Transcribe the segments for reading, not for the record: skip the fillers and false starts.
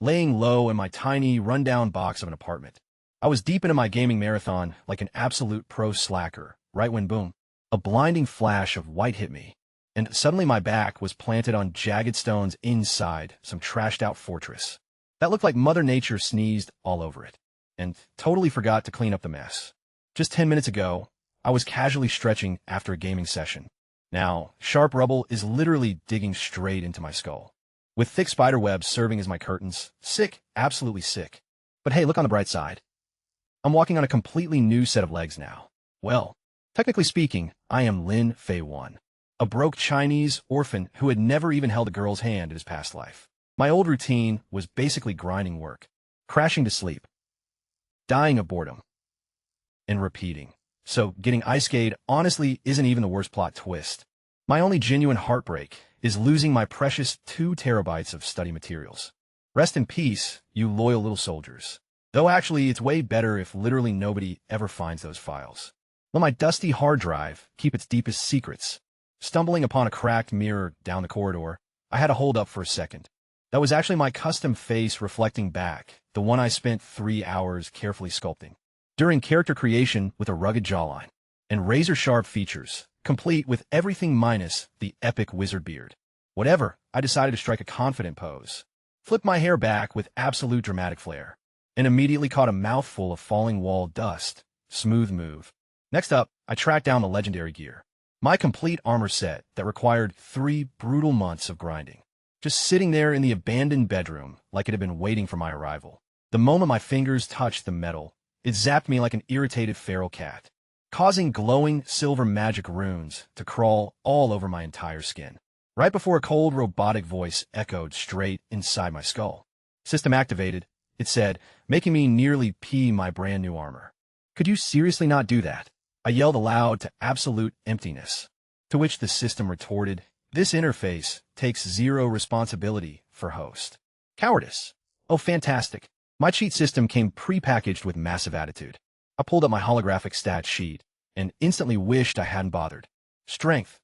laying low in my tiny, rundown box of an apartment. I was deep into my gaming marathon like an absolute pro slacker, right when boom, a blinding flash of white hit me, and suddenly my back was planted on jagged stones inside some trashed-out fortress. That looked like Mother Nature sneezed all over it, and totally forgot to clean up the mess. Just 10 minutes ago, I was casually stretching after a gaming session. Now, sharp rubble is literally digging straight into my skull, with thick spider webs serving as my curtains. Sick, absolutely sick. But hey, look on the bright side. I'm walking on a completely new set of legs now. Well, technically speaking, I am Lin Fei Wan, a broke Chinese orphan who had never even held a girl's hand in his past life. My old routine was basically grinding work, crashing to sleep, dying of boredom, and repeating. So getting ice-skate honestly isn't even the worst plot twist. My only genuine heartbreak is losing my precious 2 terabytes of study materials. Rest in peace, you loyal little soldiers. Though actually, it's way better if literally nobody ever finds those files. Let my dusty hard drive keep its deepest secrets. Stumbling upon a cracked mirror down the corridor, I had to hold up for a second. That was actually my custom face reflecting back, the one I spent 3 hours carefully sculpting. During character creation with a rugged jawline and razor-sharp features, complete with everything minus the epic wizard beard. Whatever, I decided to strike a confident pose, flipped my hair back with absolute dramatic flair, and immediately caught a mouthful of falling wall dust. Smooth move. Next up, I tracked down the legendary gear. My complete armor set that required 3 brutal months of grinding, just sitting there in the abandoned bedroom like it had been waiting for my arrival. The moment my fingers touched the metal, it zapped me like an irritated feral cat, causing glowing silver magic runes to crawl all over my entire skin, right before a cold robotic voice echoed straight inside my skull. System activated, it said, making me nearly pee my brand new armor. Could you seriously not do that? I yelled aloud to absolute emptiness, to which the system retorted, this interface takes 0 responsibility for host. Cowardice. Oh, fantastic. My cheat system came pre-packaged with massive attitude. I pulled up my holographic stat sheet and instantly wished I hadn't bothered. Strength,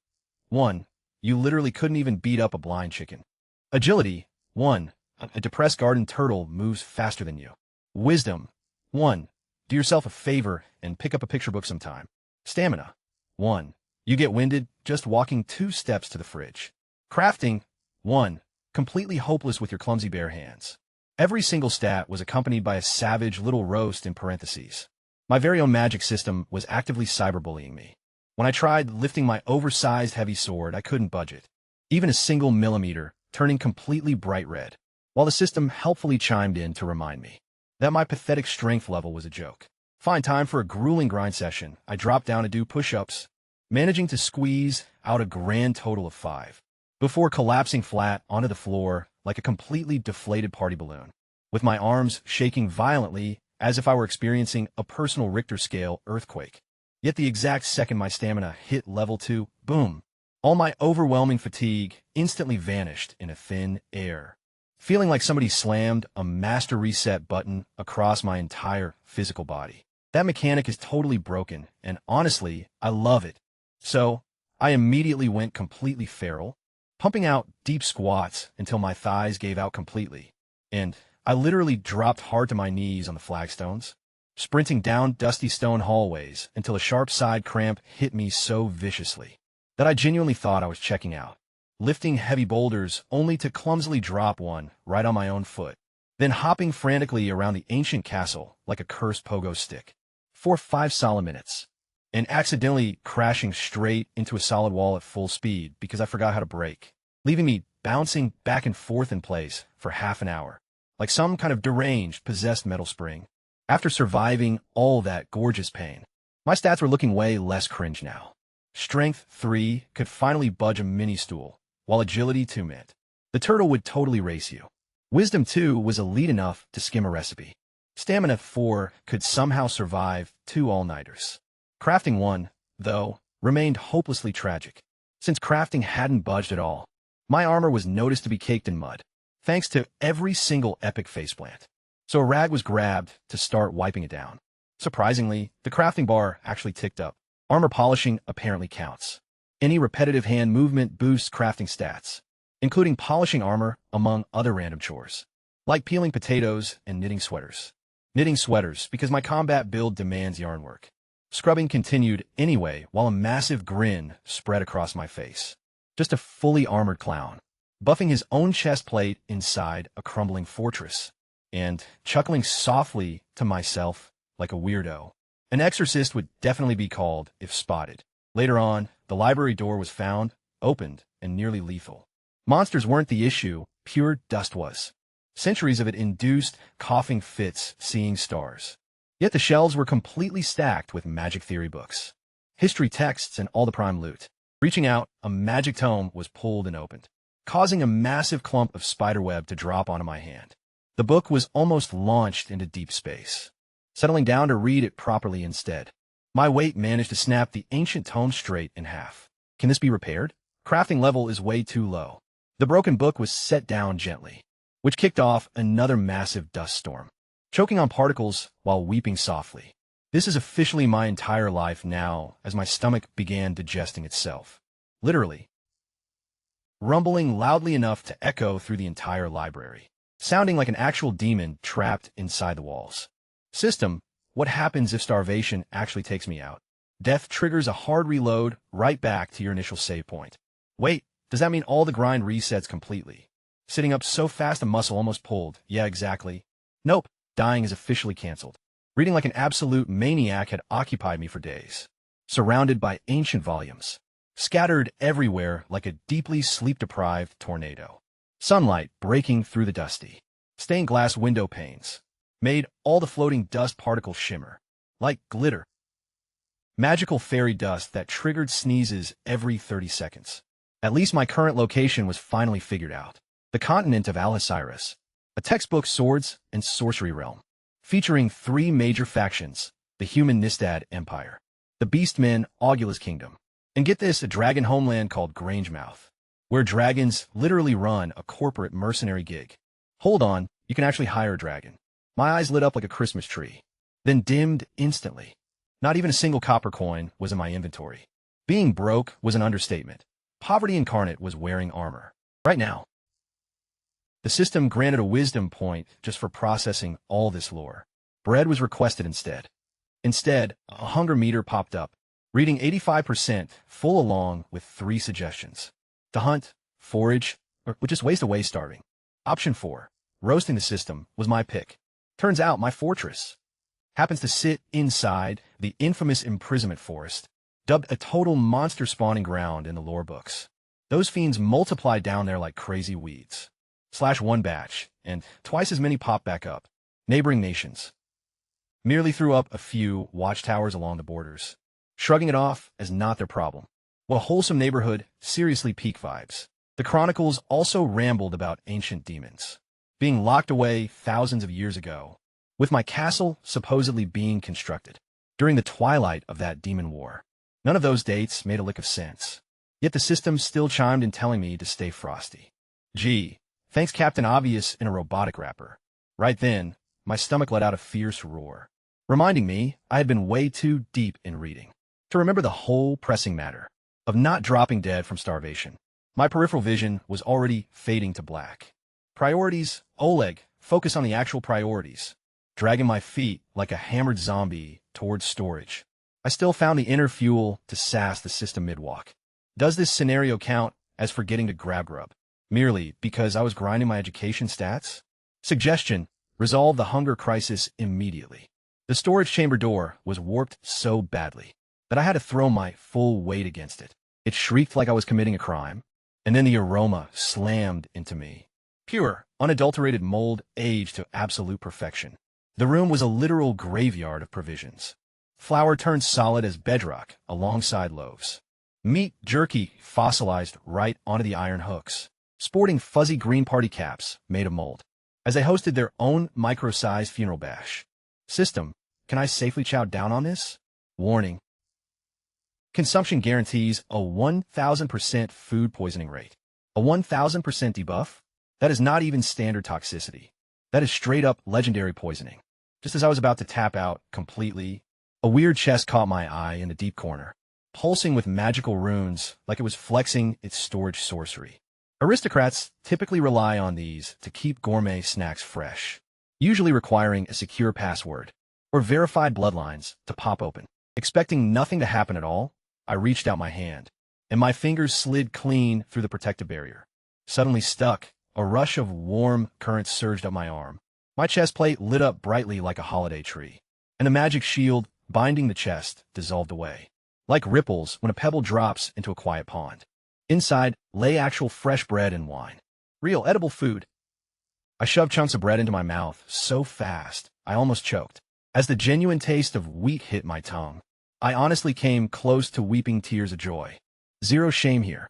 1. You literally couldn't even beat up a blind chicken. Agility, 1. A depressed garden turtle moves faster than you. Wisdom, 1. Do yourself a favor and pick up a picture book sometime. Stamina, 1. You get winded just walking 2 steps to the fridge. Crafting, 1. Completely hopeless with your clumsy bare hands. Every single stat was accompanied by a savage little roast in parentheses. My very own magic system was actively cyberbullying me. When I tried lifting my oversized heavy sword, I couldn't budge it, even a single millimeter, turning completely bright red, while the system helpfully chimed in to remind me that my pathetic strength level was a joke. Fine time for a grueling grind session. I dropped down to do push-ups, managing to squeeze out a grand total of 5, before collapsing flat onto the floor like a completely deflated party balloon, with my arms shaking violently as if I were experiencing a personal Richter scale earthquake. Yet the exact second my stamina hit level 2, boom, all my overwhelming fatigue instantly vanished in a thin air, feeling like somebody slammed a master reset button across my entire physical body. That mechanic is totally broken, and honestly, I love it. So, I immediately went completely feral, pumping out deep squats until my thighs gave out completely, and I literally dropped hard to my knees on the flagstones, sprinting down dusty stone hallways until a sharp side cramp hit me so viciously that I genuinely thought I was checking out, lifting heavy boulders only to clumsily drop one right on my own foot, then hopping frantically around the ancient castle like a cursed pogo stick for 5 solid minutes, and accidentally crashing straight into a solid wall at full speed because I forgot how to brake, leaving me bouncing back and forth in place for half an hour, like some kind of deranged, possessed metal spring. After surviving all that gorgeous pain, my stats were looking way less cringe now. Strength 3 could finally budge a mini-stool, while Agility 2 meant the turtle would totally race you. Wisdom 2 was elite enough to skim a recipe. Stamina 4 could somehow survive 2 all-nighters. Crafting 1, though, remained hopelessly tragic, since crafting hadn't budged at all. My armor was noticed to be caked in mud, thanks to every single epic faceplant. So a rag was grabbed to start wiping it down. Surprisingly, the crafting bar actually ticked up. Armor polishing apparently counts. Any repetitive hand movement boosts crafting stats, including polishing armor, among other random chores. like peeling potatoes and knitting sweaters. Knitting sweaters because my combat build demands yarn work. Scrubbing continued anyway while a massive grin spread across my face. Just a fully armored clown, buffing his own chest plate inside a crumbling fortress, and chuckling softly to myself like a weirdo. An exorcist would definitely be called if spotted. Later on, the library door was found, opened, and nearly lethal. Monsters weren't the issue, pure dust was. Centuries of it induced coughing fits, seeing stars. Yet the shelves were completely stacked with magic theory books, history texts, and all the prime loot. Reaching out, a magic tome was pulled and opened, causing a massive clump of spiderweb to drop onto my hand. The book was almost launched into deep space, settling down to read it properly instead. My weight managed to snap the ancient tome straight in half. Can this be repaired? Crafting level is way too low. The broken book was set down gently, which kicked off another massive dust storm, choking on particles while weeping softly. This is officially my entire life now, as my stomach began digesting itself. Literally. Rumbling loudly enough to echo through the entire library, sounding like an actual demon trapped inside the walls. System, what happens if starvation actually takes me out? Death triggers a hard reload right back to your initial save point. Wait, does that mean all the grind resets completely? Sitting up so fast a muscle almost pulled. Yeah, exactly. Nope, dying is officially canceled. Reading like an absolute maniac had occupied me for days, surrounded by ancient volumes, scattered everywhere like a deeply sleep-deprived tornado. Sunlight breaking through the dusty, stained glass window panes made all the floating dust particles shimmer, like glitter. Magical fairy dust that triggered sneezes every 30 seconds. At least my current location was finally figured out. The continent of Alcyrus, a textbook swords and sorcery realm, featuring 3 major factions: the human Nistad Empire, the Beastmen Augula's Kingdom, and get this, a dragon homeland called Grangemouth, where dragons literally run a corporate mercenary gig. Hold on, you can actually hire a dragon. My eyes lit up like a Christmas tree, then dimmed instantly. Not even a single copper coin was in my inventory. Being broke was an understatement. Poverty incarnate was wearing armor. Right now. The system granted a wisdom point just for processing all this lore. Bread was requested instead. Instead, a hunger meter popped up, reading 85% full along with 3 suggestions: to hunt, forage, or just waste away starving. Option 4, roasting the system, was my pick. Turns out my fortress happens to sit inside the infamous imprisonment forest, dubbed a total monster spawning ground in the lore books. Those fiends multiply down there like crazy weeds. Slash 1 batch, and twice as many pop back up. Neighboring nations merely threw up a few watchtowers along the borders, shrugging it off as not their problem. What a wholesome neighborhood, seriously peak vibes. The chronicles also rambled about ancient demons being locked away thousands of years ago, with my castle supposedly being constructed during the twilight of that demon war. None of those dates made a lick of sense, yet the system still chimed in telling me to stay frosty. Gee, thanks Captain Obvious in a robotic wrapper. Right then, my stomach let out a fierce roar, reminding me I had been way too deep in reading to remember the whole pressing matter of not dropping dead from starvation. My peripheral vision was already fading to black. Priorities, Oleg, focus on the actual priorities. Dragging my feet like a hammered zombie towards storage. I still found the inner fuel to sass the system mid-walk. Does this scenario count as forgetting to grab grub, merely because I was grinding my education stats? Suggestion, resolve the hunger crisis immediately. The storage chamber door was warped so badly that I had to throw my full weight against it. It shrieked like I was committing a crime, and then the aroma slammed into me. Pure, unadulterated mold aged to absolute perfection. The room was a literal graveyard of provisions. Flour turned solid as bedrock alongside loaves. Meat jerky fossilized right onto the iron hooks, sporting fuzzy green party caps made of mold, as they hosted their own micro-sized funeral bash. System, can I safely chow down on this? Warning. Consumption guarantees a 1,000% food poisoning rate. A 1,000% debuff? That is not even standard toxicity. That is straight-up legendary poisoning. Just as I was about to tap out completely, a weird chest caught my eye in the deep corner, pulsing with magical runes like it was flexing its storage sorcery. Aristocrats typically rely on these to keep gourmet snacks fresh, usually requiring a secure password or verified bloodlines to pop open. Expecting nothing to happen at all, I reached out my hand, and my fingers slid clean through the protective barrier. Suddenly stuck, a rush of warm currents surged up my arm. My chest plate lit up brightly like a holiday tree, and the magic shield binding the chest dissolved away, like ripples when a pebble drops into a quiet pond. Inside lay actual fresh bread and wine. Real edible food. I shoved chunks of bread into my mouth so fast, I almost choked. As the genuine taste of wheat hit my tongue, I honestly came close to weeping tears of joy. Zero shame here.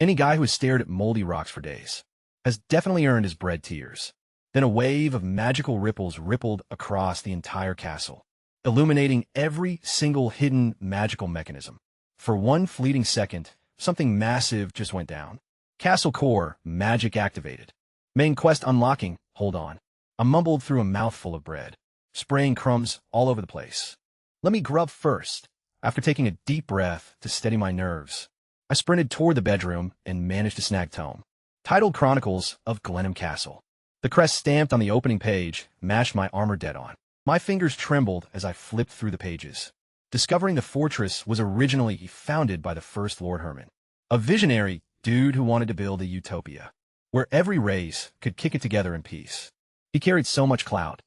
Any guy who has stared at moldy rocks for days has definitely earned his bread tears. Then a wave of magical ripples rippled across the entire castle, illuminating every single hidden magical mechanism. For one fleeting second, something massive just went down. Castle core, magic activated. Main quest unlocking, hold on. I mumbled through a mouthful of bread, spraying crumbs all over the place. Let me grub first. After taking a deep breath to steady my nerves, I sprinted toward the bedroom and managed to snag tome. Titled Chronicles of Glenham Castle. The crest stamped on the opening page matched my armor dead on. My fingers trembled as I flipped through the pages, discovering the fortress was originally founded by the first Lord Herman, a visionary dude who wanted to build a utopia where every race could kick it together in peace. He carried so much clout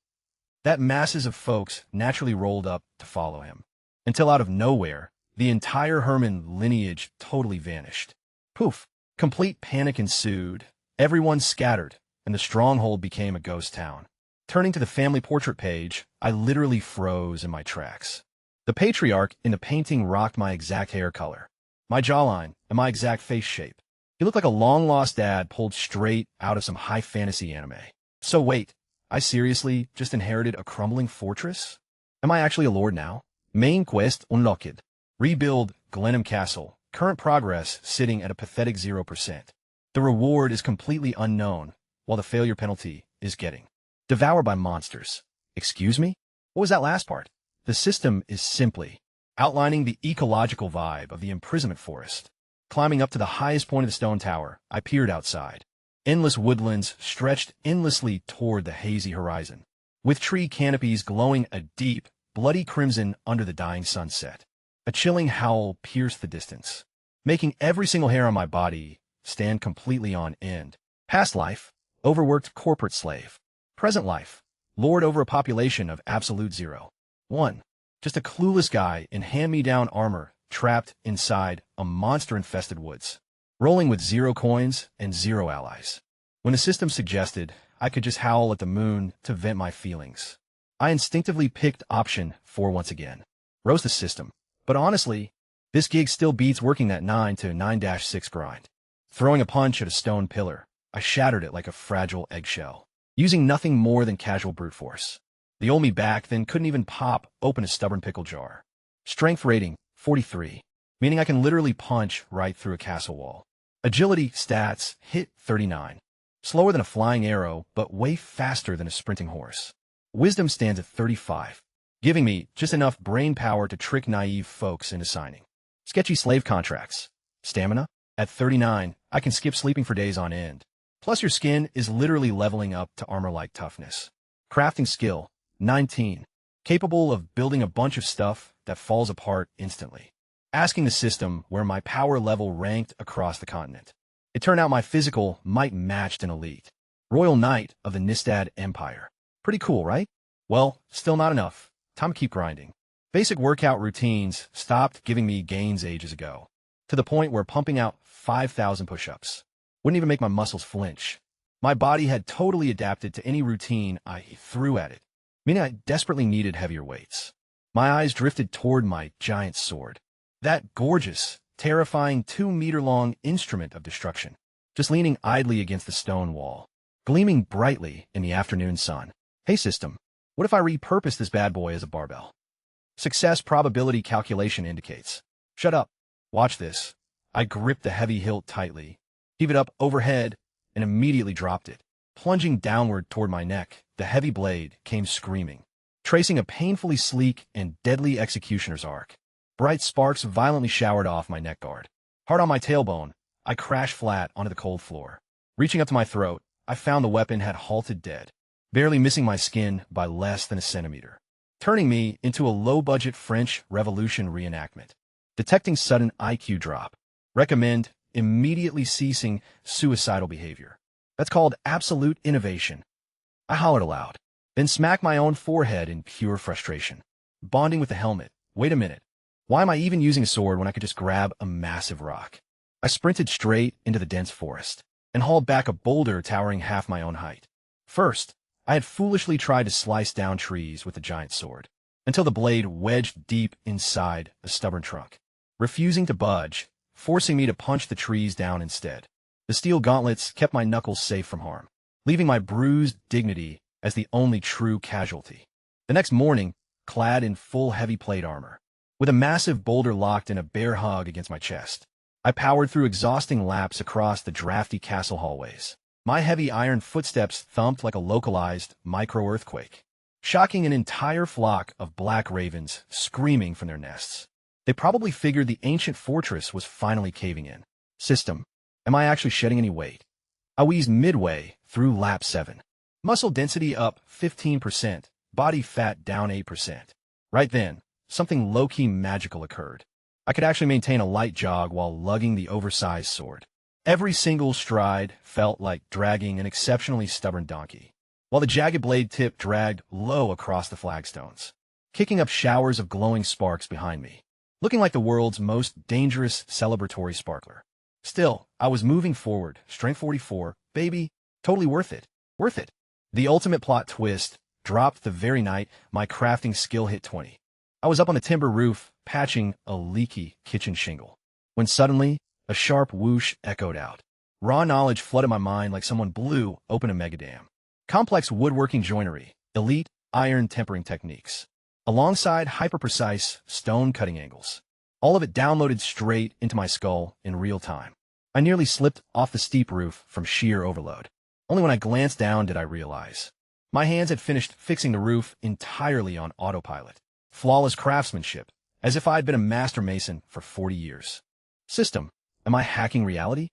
that masses of folks naturally rolled up to follow him, until out of nowhere, the entire Herman lineage totally vanished. Poof! Complete panic ensued. Everyone scattered, and the stronghold became a ghost town. Turning to the family portrait page, I literally froze in my tracks. The patriarch in the painting rocked my exact hair color, my jawline, and my exact face shape. He looked like a long-lost dad pulled straight out of some high fantasy anime. So wait, I seriously just inherited a crumbling fortress? Am I actually a lord now? Main quest unlocked. Rebuild Glenham Castle. Current progress sitting at a pathetic 0%. The reward is completely unknown, while the failure penalty is getting devoured by monsters. Excuse me? What was that last part? The system is simply outlining the ecological vibe of the imprisonment forest. Climbing up to the highest point of the stone tower, I peered outside. Endless woodlands stretched endlessly toward the hazy horizon, with tree canopies glowing a deep, bloody crimson under the dying sunset. A chilling howl pierced the distance, making every single hair on my body stand completely on end. Past life, overworked corporate slave. Present life, lord over a population of absolute 0. 1. Just a clueless guy in hand-me-down armor trapped inside a monster-infested woods, rolling with 0 coins and 0 allies. When the system suggested I could just howl at the moon to vent my feelings, I instinctively picked option 4 once again. Roast the system. But honestly, this gig still beats working that 9 to 9-6 grind. Throwing a punch at a stone pillar, I shattered it like a fragile eggshell, using nothing more than casual brute force. The old me back then couldn't even pop open a stubborn pickle jar. Strength rating, 43, meaning I can literally punch right through a castle wall. Agility stats, hit 39. Slower than a flying arrow, but way faster than a sprinting horse. Wisdom stands at 35, giving me just enough brain power to trick naive folks into signing. Sketchy slave contracts. Stamina, at 39, I can skip sleeping for days on end. Plus your skin is literally leveling up to armor-like toughness. Crafting skill, 19. Capable of building a bunch of stuff that falls apart instantly. Asking the system where my power level ranked across the continent. It turned out my physical might matched an elite. Royal Knight of the Nistad Empire. Pretty cool, right? Well, still not enough. Time to keep grinding. Basic workout routines stopped giving me gains ages ago, to the point where pumping out 5,000 push-ups wouldn't even make my muscles flinch. My body had totally adapted to any routine I threw at it, meaning I desperately needed heavier weights. My eyes drifted toward my giant sword. That gorgeous, terrifying 2-meter-long instrument of destruction, just leaning idly against the stone wall, gleaming brightly in the afternoon sun. Hey system, what if I repurpose this bad boy as a barbell? Success probability calculation indicates. Shut up. Watch this. I gripped the heavy hilt tightly, heaved it up overhead, and immediately dropped it. Plunging downward toward my neck, the heavy blade came screaming, tracing a painfully sleek and deadly executioner's arc. Bright sparks violently showered off my neck guard. Hard on my tailbone, I crashed flat onto the cold floor. Reaching up to my throat, I found the weapon had halted dead, barely missing my skin by less than a centimeter, turning me into a low-budget French Revolution reenactment. Detecting sudden IQ drop. Recommend immediately ceasing suicidal behavior. That's called absolute innovation. I hollered aloud, then smacked my own forehead in pure frustration. Bonding with the helmet. Wait a minute. Why am I even using a sword when I could just grab a massive rock? I sprinted straight into the dense forest and hauled back a boulder towering half my own height. First, I had foolishly tried to slice down trees with the giant sword, until the blade wedged deep inside a stubborn trunk, refusing to budge, forcing me to punch the trees down instead. The steel gauntlets kept my knuckles safe from harm, leaving my bruised dignity as the only true casualty. The next morning, clad in full heavy plate armor, with a massive boulder locked in a bear hug against my chest, I powered through exhausting laps across the drafty castle hallways. My heavy iron footsteps thumped like a localized micro-earthquake, shocking an entire flock of black ravens screaming from their nests. They probably figured the ancient fortress was finally caving in. System, am I actually shedding any weight? I wheezed midway through lap 7. Muscle density up 15%, body fat down 8%. Right then, something low-key magical occurred. I could actually maintain a light jog while lugging the oversized sword. Every single stride felt like dragging an exceptionally stubborn donkey, while the jagged blade tip dragged low across the flagstones, kicking up showers of glowing sparks behind me, looking like the world's most dangerous celebratory sparkler. Still, I was moving forward, strength 44, baby, totally worth it, worth it. The ultimate plot twist dropped the very night my crafting skill hit 20. I was up on the timber roof, patching a leaky kitchen shingle, when suddenly, a sharp whoosh echoed out. Raw knowledge flooded my mind like someone blew open a megadam. Complex woodworking joinery, elite iron tempering techniques, alongside hyper-precise stone cutting angles. All of it downloaded straight into my skull in real time. I nearly slipped off the steep roof from sheer overload. Only when I glanced down did I realize. My hands had finished fixing the roof entirely on autopilot. Flawless craftsmanship, as if I had been a master mason for 40 years. System, am I hacking reality?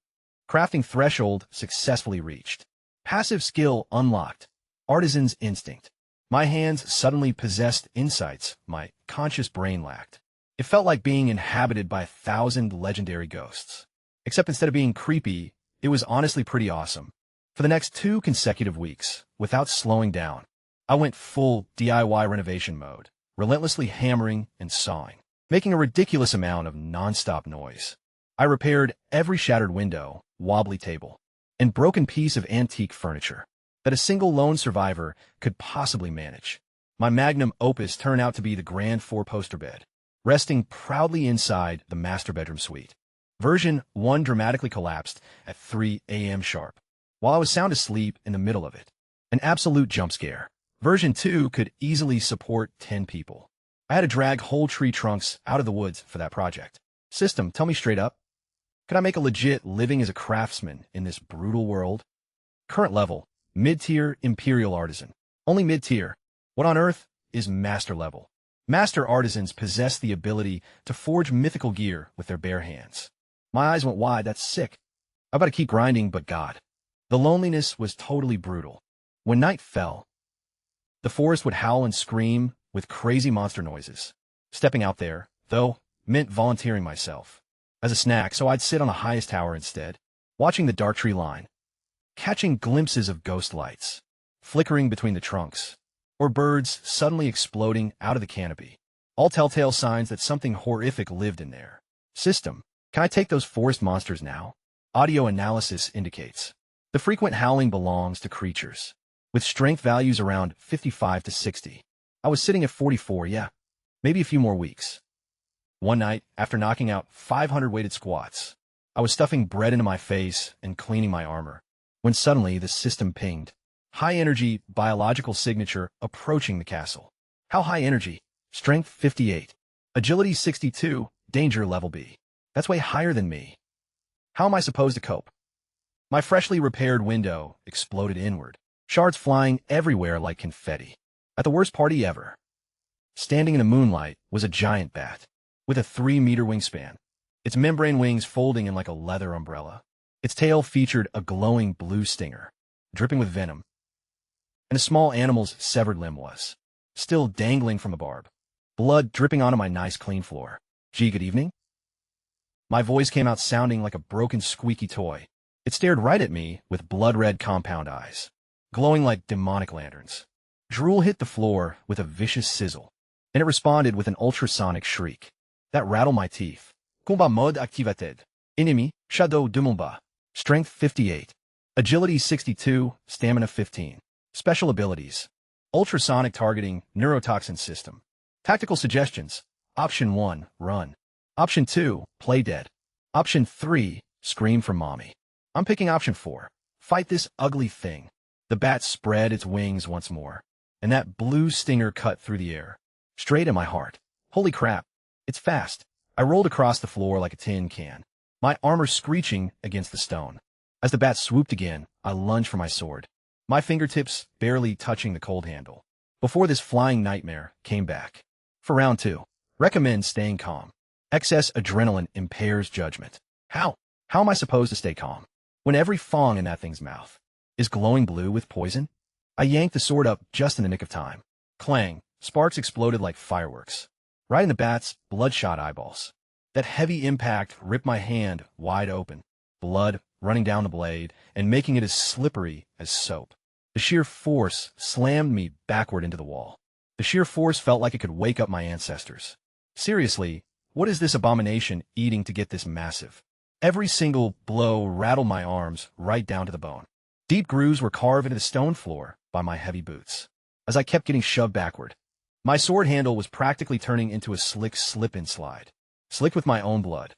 Crafting threshold successfully reached. Passive skill unlocked. Artisan's instinct. My hands suddenly possessed insights my conscious brain lacked. It felt like being inhabited by 1,000 legendary ghosts. Except instead of being creepy, it was honestly pretty awesome. For the next 2 consecutive weeks, without slowing down, I went full DIY renovation mode, relentlessly hammering and sawing, making a ridiculous amount of non-stop noise. I repaired every shattered window, wobbly table, and broken piece of antique furniture that a single lone survivor could possibly manage. My magnum opus turned out to be the grand 4-poster bed, resting proudly inside the master bedroom suite. Version 1 dramatically collapsed at 3 a.m. sharp, while I was sound asleep in the middle of it. An absolute jump scare. Version 2 could easily support 10 people. I had to drag whole tree trunks out of the woods for that project. System, tell me straight up, could I make a legit living as a craftsman in this brutal world? Current level, mid-tier Imperial Artisan. Only mid-tier. What on earth is master level? Master artisans possess the ability to forge mythical gear with their bare hands. My eyes went wide, that's sick. I've got to keep grinding, but God. The loneliness was totally brutal. When night fell, the forest would howl and scream with crazy monster noises. Stepping out there, though, meant volunteering myself as a snack, so I'd sit on the highest tower instead, watching the dark tree line, catching glimpses of ghost lights, flickering between the trunks, or birds suddenly exploding out of the canopy. All telltale signs that something horrific lived in there. System, can I take those forest monsters now? Audio analysis indicates the frequent howling belongs to creatures with strength values around 55 to 60. I was sitting at 44, yeah, maybe a few more weeks. One night, after knocking out 500 weighted squats, I was stuffing bread into my face and cleaning my armor, when suddenly the system pinged. High energy biological signature approaching the castle. How high energy? Strength 58. Agility 62, danger level B. That's way higher than me. How am I supposed to cope? My freshly repaired window exploded inward, shards flying everywhere like confetti. At the worst party ever, standing in the moonlight was a giant bat with a 3-meter wingspan. its membrane wings folding in like a leather umbrella. Its tail featured a glowing blue stinger, dripping with venom, and a small animal's severed limb was still dangling from a barb, blood dripping onto my nice clean floor. Gee, good evening? My voice came out sounding like a broken squeaky toy. It stared right at me with blood-red compound eyes, glowing like demonic lanterns. Drool hit the floor with a vicious sizzle, and it responded with an ultrasonic shriek that rattled my teeth. Combat mode activated. Ennemi, Shadow de Mumba. Strength 58. Agility 62, Stamina 15. Special abilities. Ultrasonic targeting, neurotoxin system. Tactical suggestions. Option 1, run. Option 2, play dead. Option 3, scream for mommy. I'm picking option 4, fight this ugly thing. The bat spread its wings once more, and that blue stinger cut through the air, straight at my heart. Holy crap, it's fast. I rolled across the floor like a tin can, my armor screeching against the stone. As the bat swooped again, I lunged for my sword, my fingertips barely touching the cold handle, before this flying nightmare came back. For round 2, recommend staying calm. Excess adrenaline impairs judgment. How am I supposed to stay calm when every fong in that thing's mouth is glowing blue with poison? I yanked the sword up just in the nick of time. Clang, sparks exploded like fireworks, right in the bat's bloodshot eyeballs. That heavy impact ripped my hand wide open, blood running down the blade and making it as slippery as soap. The sheer force slammed me backward into the wall. The sheer force felt like it could wake up my ancestors. Seriously, what is this abomination eating to get this massive? Every single blow rattled my arms right down to the bone. Deep grooves were carved into the stone floor by my heavy boots. As I kept getting shoved backward, my sword handle was practically turning into a slick slip-and-slide, slicked with my own blood.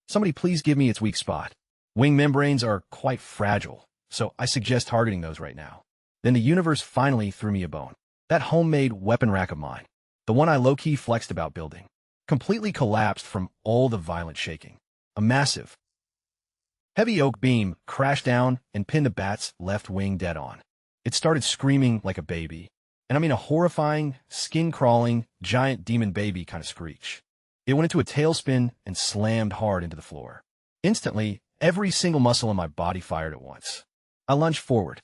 Somebody please give me its weak spot. Wing membranes are quite fragile, so I suggest targeting those right now. Then the universe finally threw me a bone. That homemade weapon rack of mine, the one I low-key flexed about building, completely collapsed from all the violent shaking. A massive, heavy oak beam crashed down and pinned the bat's left wing dead on. It started screaming like a baby, and I mean a horrifying, skin-crawling, giant demon baby kind of screech. It went into a tailspin and slammed hard into the floor. Instantly, every single muscle in my body fired at once. I lunged forward,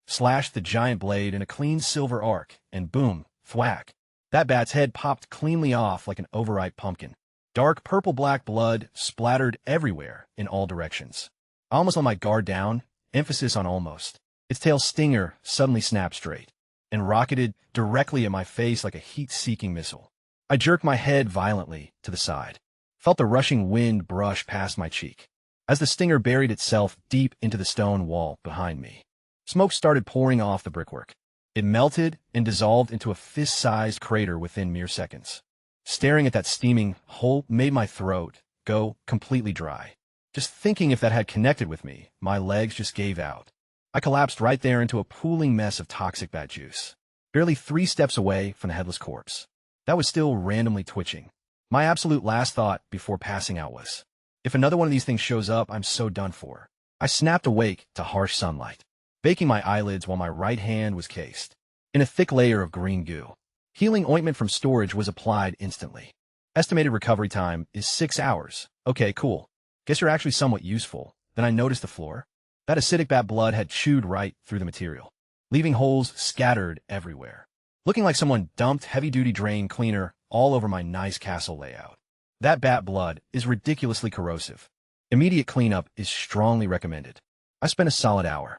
slashed the giant blade in a clean silver arc, and boom, thwack. That bat's head popped cleanly off like an overripe pumpkin. Dark purple-black blood splattered everywhere in all directions. I almost let my guard down, emphasis on almost. Its tail stinger suddenly snapped straight and rocketed directly at my face like a heat-seeking missile. I jerked my head violently to the side, felt the rushing wind brush past my cheek as the stinger buried itself deep into the stone wall behind me. Smoke started pouring off the brickwork. It melted and dissolved into a fist-sized crater within mere seconds. Staring at that steaming hole made my throat go completely dry. Just thinking if that had connected with me, my legs just gave out. I collapsed right there into a pooling mess of toxic bat juice, barely 3 steps away from the headless corpse. That was still randomly twitching. My absolute last thought before passing out was, if another one of these things shows up, I'm so done for. I snapped awake to harsh sunlight, baking my eyelids while my right hand was cased in a thick layer of green goo. Healing ointment from storage was applied instantly. Estimated recovery time is 6 hours. Okay, cool. Guess you're actually somewhat useful. Then I noticed the floor. That acidic bat blood had chewed right through the material, leaving holes scattered everywhere, looking like someone dumped heavy-duty drain cleaner all over my nice castle layout. That bat blood is ridiculously corrosive. Immediate cleanup is strongly recommended. I spent a solid hour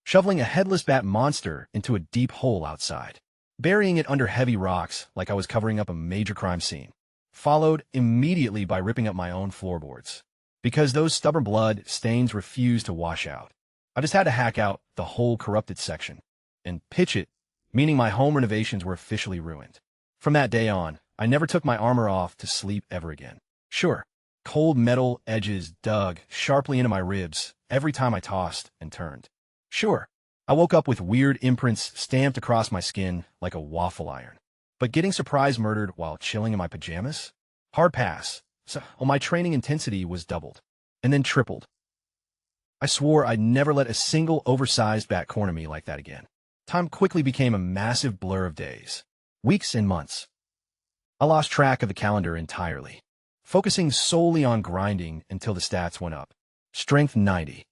shoveling a headless bat monster into a deep hole outside, burying it under heavy rocks like I was covering up a major crime scene, followed immediately by ripping up my own floorboards. Because those stubborn blood stains refused to wash out, I just had to hack out the whole corrupted section and pitch it, meaning my home renovations were officially ruined. From that day on, I never took my armor off to sleep ever again. Sure, cold metal edges dug sharply into my ribs every time I tossed and turned. Sure, I woke up with weird imprints stamped across my skin like a waffle iron. But getting surprise murdered while chilling in my pajamas? Hard pass. So my training intensity was doubled, and then tripled. I swore I'd never let a single oversized bat corner me like that again. Time quickly became a massive blur of days, weeks and months. I lost track of the calendar entirely. focusing solely on grinding until the stats went up. Strength 90.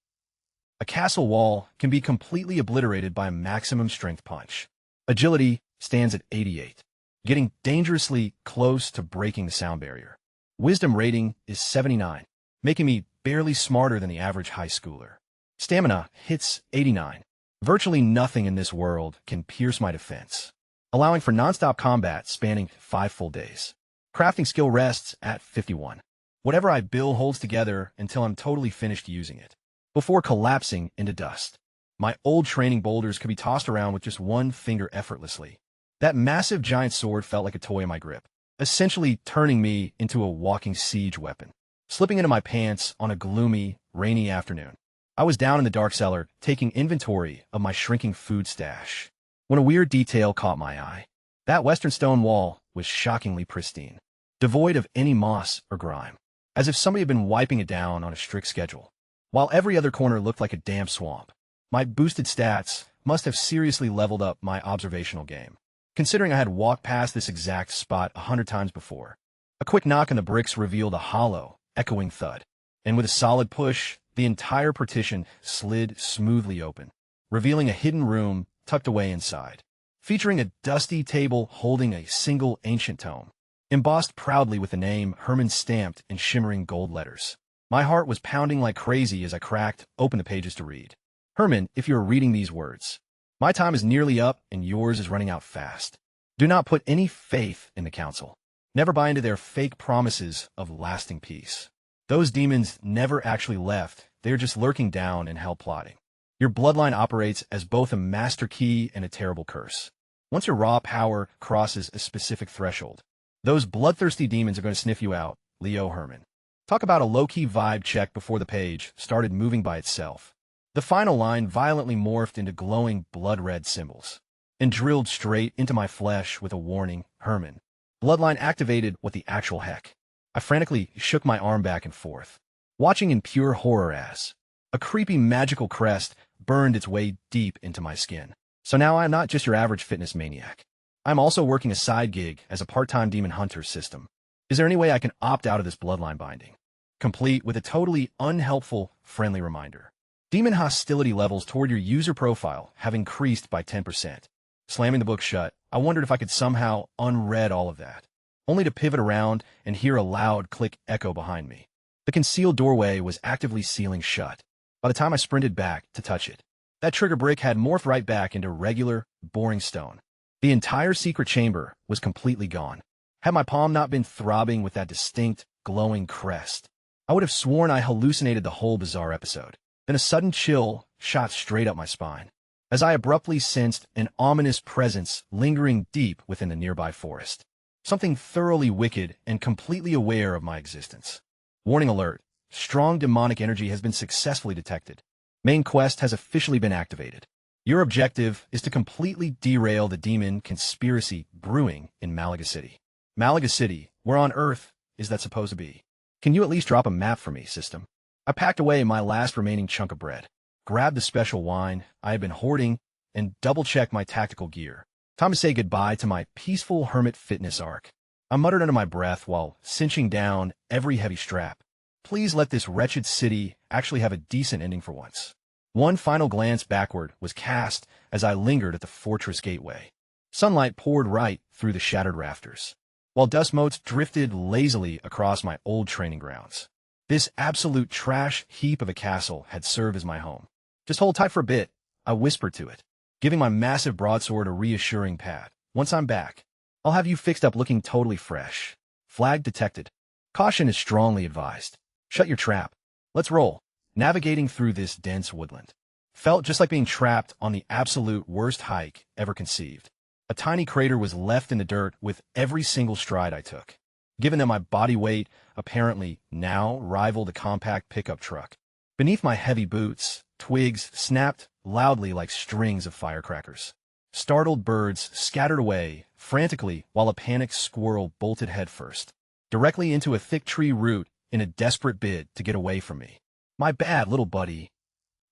A castle wall can be completely obliterated by a maximum strength punch. Agility stands at 88, getting dangerously close to breaking the sound barrier. Wisdom rating is 79, making me barely smarter than the average high schooler. Stamina hits 89. Virtually nothing in this world can pierce my defense, allowing for non-stop combat spanning 5 full days. Crafting skill rests at 51. Whatever I build holds together until I'm totally finished using it, before collapsing into dust. My old training boulders could be tossed around with just one finger effortlessly. That massive giant sword felt like a toy in my grip, essentially turning me into a walking siege weapon. Slipping into my pants on a gloomy, rainy afternoon, I was down in the dark cellar taking inventory of my shrinking food stash, when a weird detail caught my eye. That western stone wall was shockingly pristine, devoid of any moss or grime, as if somebody had been wiping it down on a strict schedule. While every other corner looked like a damp swamp, my boosted stats must have seriously leveled up my observational game, considering I had walked past this exact spot 100 times before. A quick knock on the bricks revealed a hollow, echoing thud, and with a solid push, the entire partition slid smoothly open, revealing a hidden room tucked away inside, featuring a dusty table holding a single ancient tome, embossed proudly with the name Herman stamped in shimmering gold letters. My heart was pounding like crazy as I cracked open the pages to read. Herman, if you're reading these words, my time is nearly up and yours is running out fast. Do not put any faith in the council. Never buy into their fake promises of lasting peace. Those demons never actually left. They're just lurking down in hell plotting. Your bloodline operates as both a master key and a terrible curse. Once your raw power crosses a specific threshold, those bloodthirsty demons are going to sniff you out. Leo Herman. Talk about a low-key vibe check before the page started moving by itself. The final line violently morphed into glowing blood-red symbols and drilled straight into my flesh with a warning, Herman. Bloodline activated. What the actual heck? I frantically shook my arm back and forth, watching in pure horror as a creepy magical crest burned its way deep into my skin. So now I'm not just your average fitness maniac. I'm also working a side gig as a part-time demon hunter system. Is there any way I can opt out of this bloodline binding? Complete with a totally unhelpful, friendly reminder. Demon hostility levels toward your user profile have increased by 10%. Slamming the book shut, I wondered if I could somehow unread all of that, only to pivot around and hear a loud click echo behind me. The concealed doorway was actively sealing shut. By the time I sprinted back to touch it, that trigger brick had morphed right back into regular, boring stone. The entire secret chamber was completely gone. Had my palm not been throbbing with that distinct, glowing crest, I would have sworn I hallucinated the whole bizarre episode. Then a sudden chill shot straight up my spine, as I abruptly sensed an ominous presence lingering deep within the nearby forest. Something thoroughly wicked and completely aware of my existence. Warning alert. Strong demonic energy has been successfully detected. Main quest has officially been activated. Your objective is to completely derail the demon conspiracy brewing in Malaga City. Malaga City, where on earth is that supposed to be? Can you at least drop a map for me, system? I packed away my last remaining chunk of bread, grabbed the special wine I had been hoarding, and double-checked my tactical gear. Time to say goodbye to my peaceful hermit fitness arc. I muttered under my breath while cinching down every heavy strap. Please let this wretched city actually have a decent ending for once. One final glance backward was cast as I lingered at the fortress gateway. Sunlight poured right through the shattered rafters, while dust motes drifted lazily across my old training grounds. This absolute trash heap of a castle had served as my home. Just hold tight for a bit, I whispered to it, giving my massive broadsword a reassuring pat. Once I'm back, I'll have you fixed up looking totally fresh. Flag detected. Caution is strongly advised. Shut your trap. Let's roll. Navigating through this dense woodland felt just like being trapped on the absolute worst hike ever conceived. A tiny crater was left in the dirt with every single stride I took, given that my body weight apparently now rivaled a compact pickup truck. Beneath my heavy boots, twigs snapped loudly like strings of firecrackers. Startled birds scattered away frantically while a panicked squirrel bolted headfirst, directly into a thick tree root in a desperate bid to get away from me. My bad, little buddy.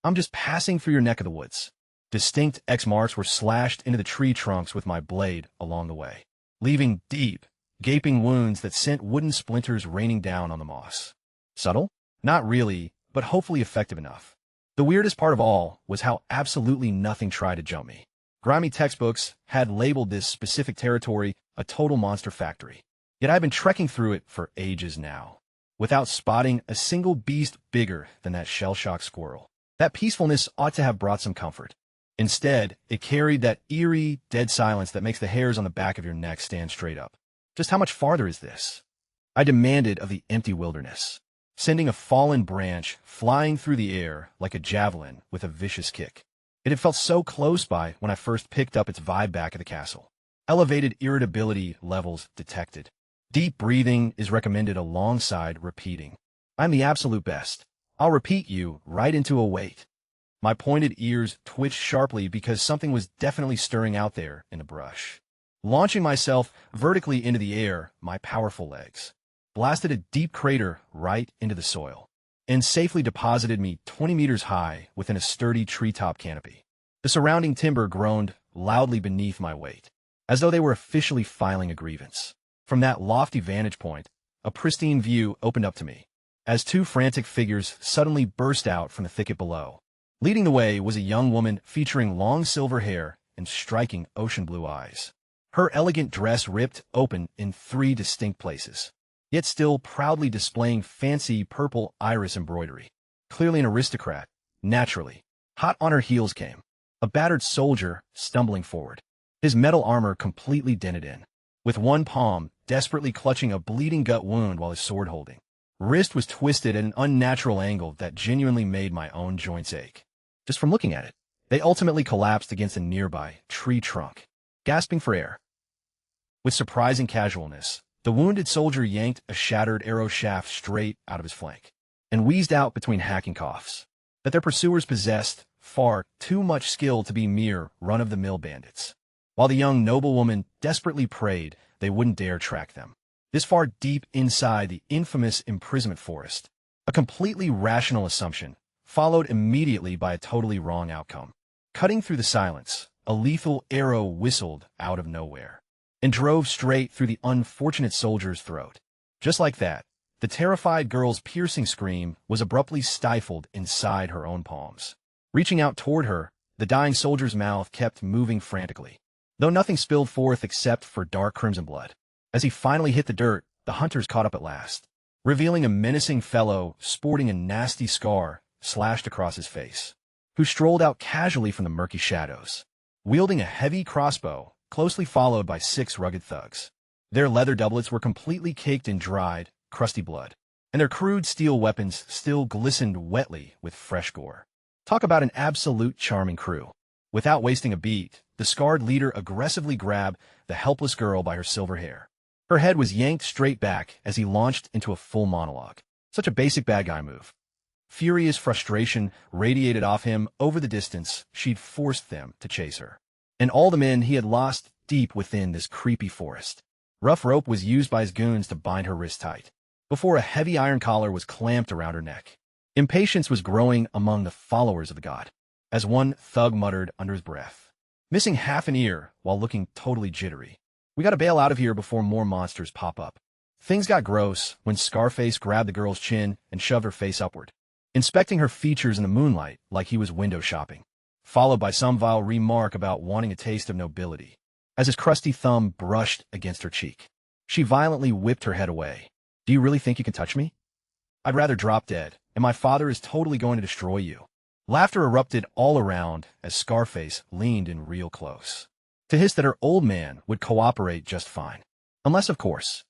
I'm just passing through your neck of the woods. Distinct X marks were slashed into the tree trunks with my blade along the way, leaving deep, gaping wounds that sent wooden splinters raining down on the moss. Subtle? Not really, but hopefully effective enough. The weirdest part of all was how absolutely nothing tried to jump me. Grimy textbooks had labeled this specific territory a total monster factory. Yet I've been trekking through it for ages now, without spotting a single beast bigger than that shell-shocked squirrel. That peacefulness ought to have brought some comfort. Instead, it carried that eerie, dead silence that makes the hairs on the back of your neck stand straight up. Just how much farther is this? I demanded of the empty wilderness, sending a fallen branch flying through the air like a javelin with a vicious kick. It had felt so close by when I first picked up its vibe back at the castle. Elevated irritability levels detected. Deep breathing is recommended alongside repeating. I'm the absolute best. I'll repeat you right into a wait. My pointed ears twitched sharply because something was definitely stirring out there in the brush. Launching myself vertically into the air, my powerful legs blasted a deep crater right into the soil and safely deposited me 20 meters high within a sturdy treetop canopy. The surrounding timber groaned loudly beneath my weight, as though they were officially filing a grievance. From that lofty vantage point, a pristine view opened up to me, as two frantic figures suddenly burst out from the thicket below. Leading the way was a young woman featuring long silver hair and striking ocean blue eyes. Her elegant dress ripped open in 3 distinct places, yet still proudly displaying fancy purple iris embroidery. Clearly an aristocrat, naturally. Hot on her heels came a battered soldier stumbling forward, his metal armor completely dented in, with one palm desperately clutching a bleeding gut wound while his sword holding wrist was twisted at an unnatural angle that genuinely made my own joints ache. Just from looking at it, they ultimately collapsed against a nearby tree trunk, gasping for air. With surprising casualness, the wounded soldier yanked a shattered arrow shaft straight out of his flank and wheezed out between hacking coughs that their pursuers possessed far too much skill to be mere run-of-the-mill bandits, while the young noblewoman desperately prayed they wouldn't dare track them this far deep inside the infamous imprisonment forest. A completely rational assumption, followed immediately by a totally wrong outcome. Cutting through the silence, a lethal arrow whistled out of nowhere and drove straight through the unfortunate soldier's throat. Just like that, the terrified girl's piercing scream was abruptly stifled inside her own palms. Reaching out toward her, the dying soldier's mouth kept moving frantically, though nothing spilled forth except for dark crimson blood. As he finally hit the dirt, the hunters caught up at last, revealing a menacing fellow sporting a nasty scar slashed across his face, who strolled out casually from the murky shadows, wielding a heavy crossbow, closely followed by 6 rugged thugs. Their leather doublets were completely caked in dried, crusty blood, and their crude steel weapons still glistened wetly with fresh gore. Talk about an absolute charming crew. Without wasting a beat, the scarred leader aggressively grabbed the helpless girl by her silver hair. Her head was yanked straight back as he launched into a full monologue. Such a basic bad guy move. Furious frustration radiated off him over the distance she'd forced them to chase her, and all the men he had lost deep within this creepy forest. Rough rope was used by his goons to bind her wrists tight, before a heavy iron collar was clamped around her neck. Impatience was growing among the followers of the god, as one thug muttered under his breath, missing half an ear while looking totally jittery. We gotta bail out of here before more monsters pop up. Things got gross when Scarface grabbed the girl's chin and shoved her face upward, inspecting her features in the moonlight like he was window shopping, followed by some vile remark about wanting a taste of nobility. As his crusty thumb brushed against her cheek, she violently whipped her head away. Do you really think you can touch me? I'd rather drop dead, and my father is totally going to destroy you. Laughter erupted all around as Scarface leaned in real close to hiss that her old man would cooperate just fine. Unless, of course,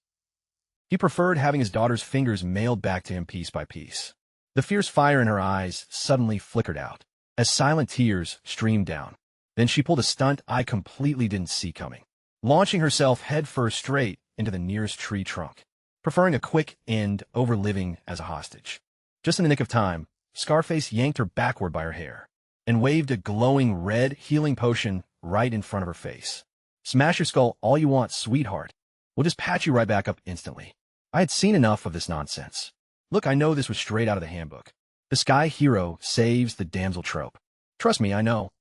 he preferred having his daughter's fingers mailed back to him piece by piece. The fierce fire in her eyes suddenly flickered out as silent tears streamed down. Then she pulled a stunt I completely didn't see coming, launching herself headfirst straight into the nearest tree trunk, preferring a quick end over living as a hostage. Just in the nick of time, Scarface yanked her backward by her hair and waved a glowing red healing potion right in front of her face. Smash your skull all you want, sweetheart. We'll just patch you right back up instantly. I had seen enough of this nonsense. Look, I know this was straight out of the handbook. The Sky Hero saves the damsel trope. Trust me, I know.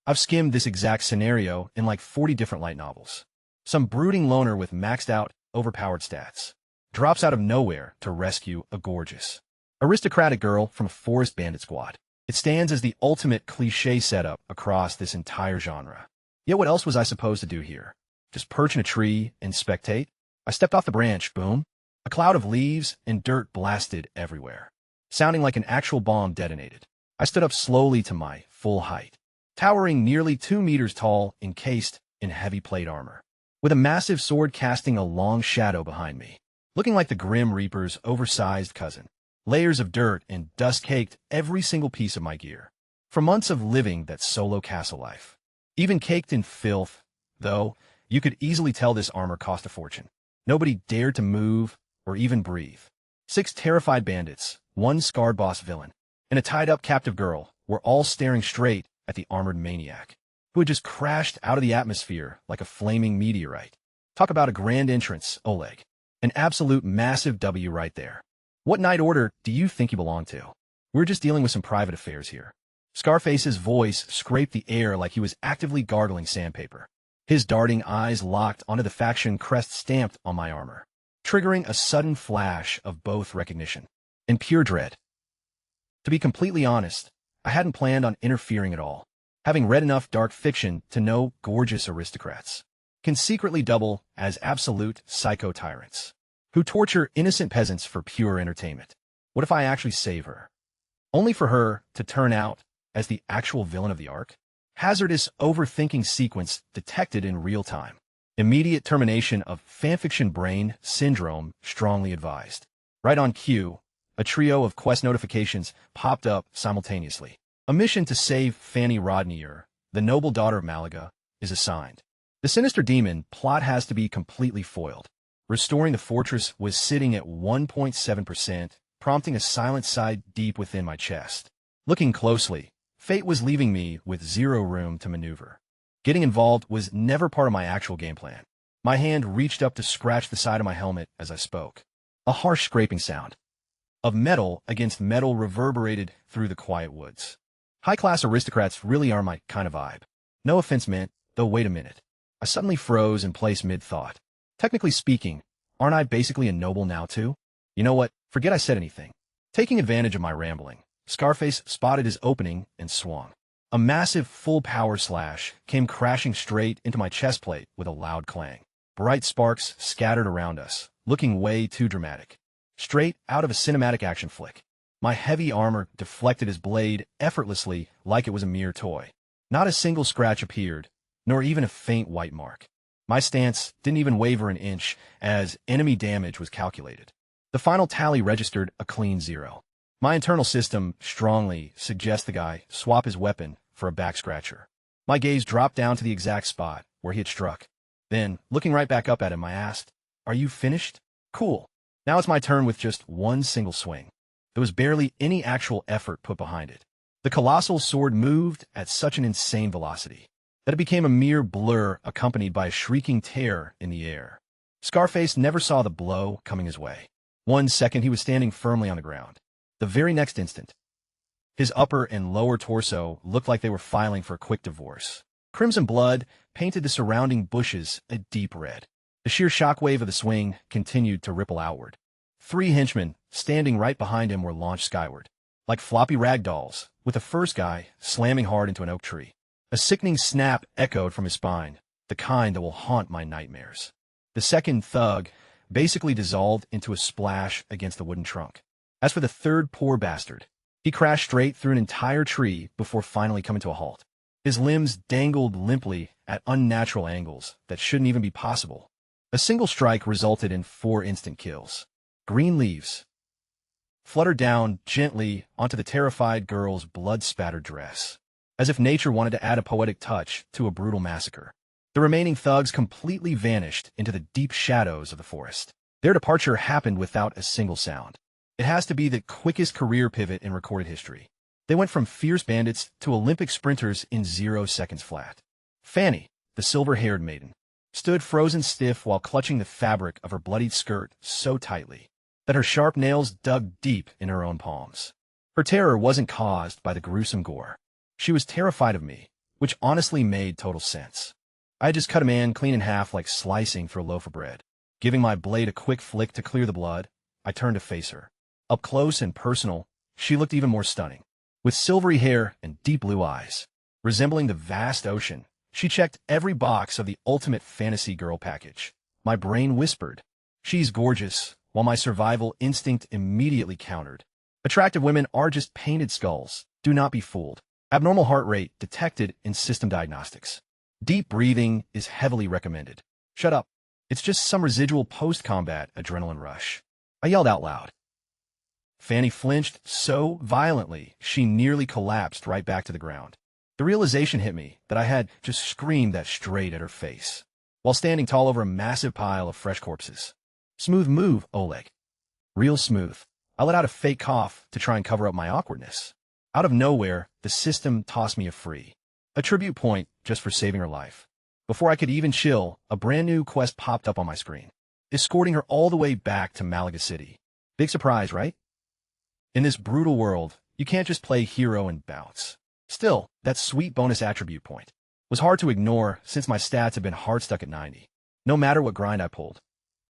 I've skimmed this exact scenario in like 40 different light novels. Some brooding loner with maxed out, overpowered stats drops out of nowhere to rescue a gorgeous, aristocratic girl from a forest bandit squad. It stands as the ultimate cliché setup across this entire genre. Yet what else was I supposed to do here? Just perch in a tree and spectate? I stepped off the branch, boom. A cloud of leaves and dirt blasted everywhere, sounding like an actual bomb detonated. I stood up slowly to my full height, towering nearly 2 meters tall, encased in heavy plate armor, with a massive sword casting a long shadow behind me, looking like the Grim Reaper's oversized cousin. Layers of dirt and dust caked every single piece of my gear. For months of living that solo castle life, even caked in filth, though, you could easily tell this armor cost a fortune. Nobody dared to move or even breathe. 6 terrified bandits, 1 scarred boss villain, and a tied-up captive girl were all staring straight at the armored maniac, who had just crashed out of the atmosphere like a flaming meteorite. Talk about a grand entrance, Oleg. An absolute massive W right there. What Night Order do you think you belong to? We're just dealing with some private affairs here. Scarface's voice scraped the air like he was actively gargling sandpaper. His darting eyes locked onto the faction crest stamped on my armor, triggering a sudden flash of both recognition and pure dread. To be completely honest, I hadn't planned on interfering at all, having read enough dark fiction to know gorgeous aristocrats can secretly double as absolute psycho-tyrants who torture innocent peasants for pure entertainment. What if I actually save her? Only for her to turn out as the actual villain of the arc? Hazardous overthinking sequence detected in real time. Immediate termination of fanfiction brain syndrome strongly advised. Right on cue, a trio of quest notifications popped up simultaneously. A mission to save Fanny Rodnier, the noble daughter of Malaga, is assigned. The sinister demon plot has to be completely foiled. Restoring the fortress was sitting at 1.7%, prompting a silent sigh deep within my chest. Looking closely, fate was leaving me with 0 room to maneuver. Getting involved was never part of my actual game plan. My hand reached up to scratch the side of my helmet as I spoke. A harsh scraping sound of metal against metal reverberated through the quiet woods. High-class aristocrats really are my kind of vibe. No offense meant, though wait a minute. I suddenly froze in place mid-thought. Technically speaking, aren't I basically a noble now too? You know what? Forget I said anything. Taking advantage of my rambling, Scarface spotted his opening and swung. A massive full-power slash came crashing straight into my chest plate with a loud clang. Bright sparks scattered around us, looking way too dramatic. Straight out of a cinematic action flick. My heavy armor deflected his blade effortlessly like it was a mere toy. Not a single scratch appeared, nor even a faint white mark. My stance didn't even waver an inch as enemy damage was calculated. The final tally registered a clean 0. My internal system strongly suggests the guy swap his weapon for a back scratcher. My gaze dropped down to the exact spot where he had struck. Then, looking right back up at him, I asked, "Are you finished?" "Cool. Now it's my turn with just 1 single swing." There was barely any actual effort put behind it. The colossal sword moved at such an insane velocity that it became a mere blur accompanied by a shrieking tear in the air. Scarface never saw the blow coming his way. 1 second he was standing firmly on the ground. The very next instant, his upper and lower torso looked like they were filing for a quick divorce. Crimson blood painted the surrounding bushes a deep red. The sheer shockwave of the swing continued to ripple outward. 3 henchmen standing right behind him were launched skyward, like floppy rag dolls, with the first guy slamming hard into an oak tree. A sickening snap echoed from his spine, the kind that will haunt my nightmares. The second thug basically dissolved into a splash against the wooden trunk. As for the third poor bastard, he crashed straight through an entire tree before finally coming to a halt. His limbs dangled limply at unnatural angles that shouldn't even be possible. A single strike resulted in 4 instant kills. Green leaves fluttered down gently onto the terrified girl's blood-spattered dress, as if nature wanted to add a poetic touch to a brutal massacre. The remaining thugs completely vanished into the deep shadows of the forest. Their departure happened without a single sound. It has to be the quickest career pivot in recorded history. They went from fierce bandits to Olympic sprinters in 0 seconds flat. Fanny, the silver-haired maiden, stood frozen stiff while clutching the fabric of her bloodied skirt so tightly that her sharp nails dug deep in her own palms. Her terror wasn't caused by the gruesome gore. She was terrified of me, which honestly made total sense. I had just cut a man clean in half like slicing through a loaf of bread. Giving my blade a quick flick to clear the blood, I turned to face her. Up close and personal, she looked even more stunning. With silvery hair and deep blue eyes, resembling the vast ocean, she checked every box of the ultimate fantasy girl package. My brain whispered, "She's gorgeous," while my survival instinct immediately countered. Attractive women are just painted skulls. Do not be fooled. Abnormal heart rate detected in system diagnostics. Deep breathing is heavily recommended. Shut up. It's just some residual post-combat adrenaline rush. I yelled out loud. Fanny flinched so violently, she nearly collapsed right back to the ground. The realization hit me that I had just screamed that straight at her face, while standing tall over a massive pile of fresh corpses. Smooth move, Oleg. Real smooth. I let out a fake cough to try and cover up my awkwardness. Out of nowhere, the system tossed me a tribute point just for saving her life. Before I could even chill, a brand new quest popped up on my screen, escorting her all the way back to Malaga City. Big surprise, right? In this brutal world, you can't just play hero and bounce. Still, that sweet bonus attribute point was hard to ignore since my stats had been hard stuck at 90, no matter what grind I pulled.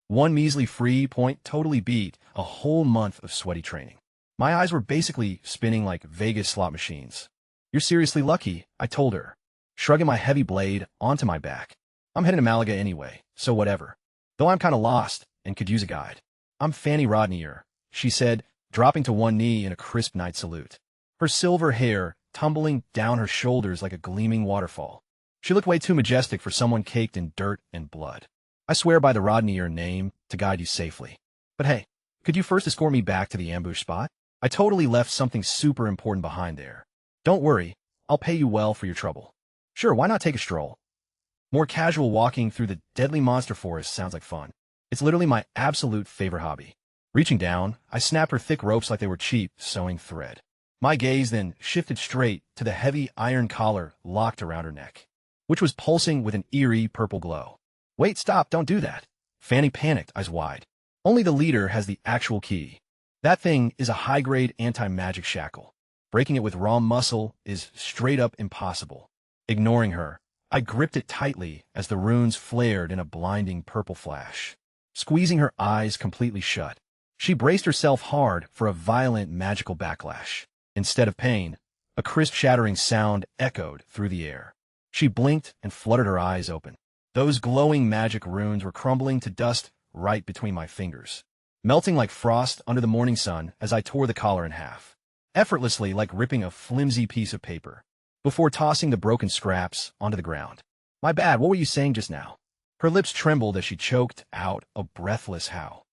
One measly free point totally beat a whole month of sweaty training. My eyes were basically spinning like Vegas slot machines. You're seriously lucky, I told her, shrugging my heavy blade onto my back. I'm heading to Malaga anyway, so whatever. Though I'm kinda lost and could use a guide. I'm Fanny Rodnier, she said, dropping to one knee in a crisp night salute. Her silver hair tumbling down her shoulders like a gleaming waterfall. She looked way too majestic for someone caked in dirt and blood. I swear by the Rodnier name to guide you safely. But hey, could you first escort me back to the ambush spot? I totally left something super important behind there. Don't worry, I'll pay you well for your trouble. Sure, why not take a stroll? More casual walking through the deadly monster forest sounds like fun. It's literally my absolute favorite hobby. Reaching down, I snapped her thick ropes like they were cheap sewing thread. My gaze then shifted straight to the heavy iron collar locked around her neck, which was pulsing with an eerie purple glow. Wait, stop, don't do that. Fanny panicked, eyes wide. Only the leader has the actual key. That thing is a high-grade anti-magic shackle. Breaking it with raw muscle is straight-up impossible. Ignoring her, I gripped it tightly as the runes flared in a blinding purple flash. Squeezing her eyes completely shut, she braced herself hard for a violent magical backlash. Instead of pain, a crisp shattering sound echoed through the air. She blinked and fluttered her eyes open. Those glowing magic runes were crumbling to dust right between my fingers, melting like frost under the morning sun as I tore the collar in half, effortlessly like ripping a flimsy piece of paper, before tossing the broken scraps onto the ground. My bad, what were you saying just now? Her lips trembled as she choked out a breathless howl.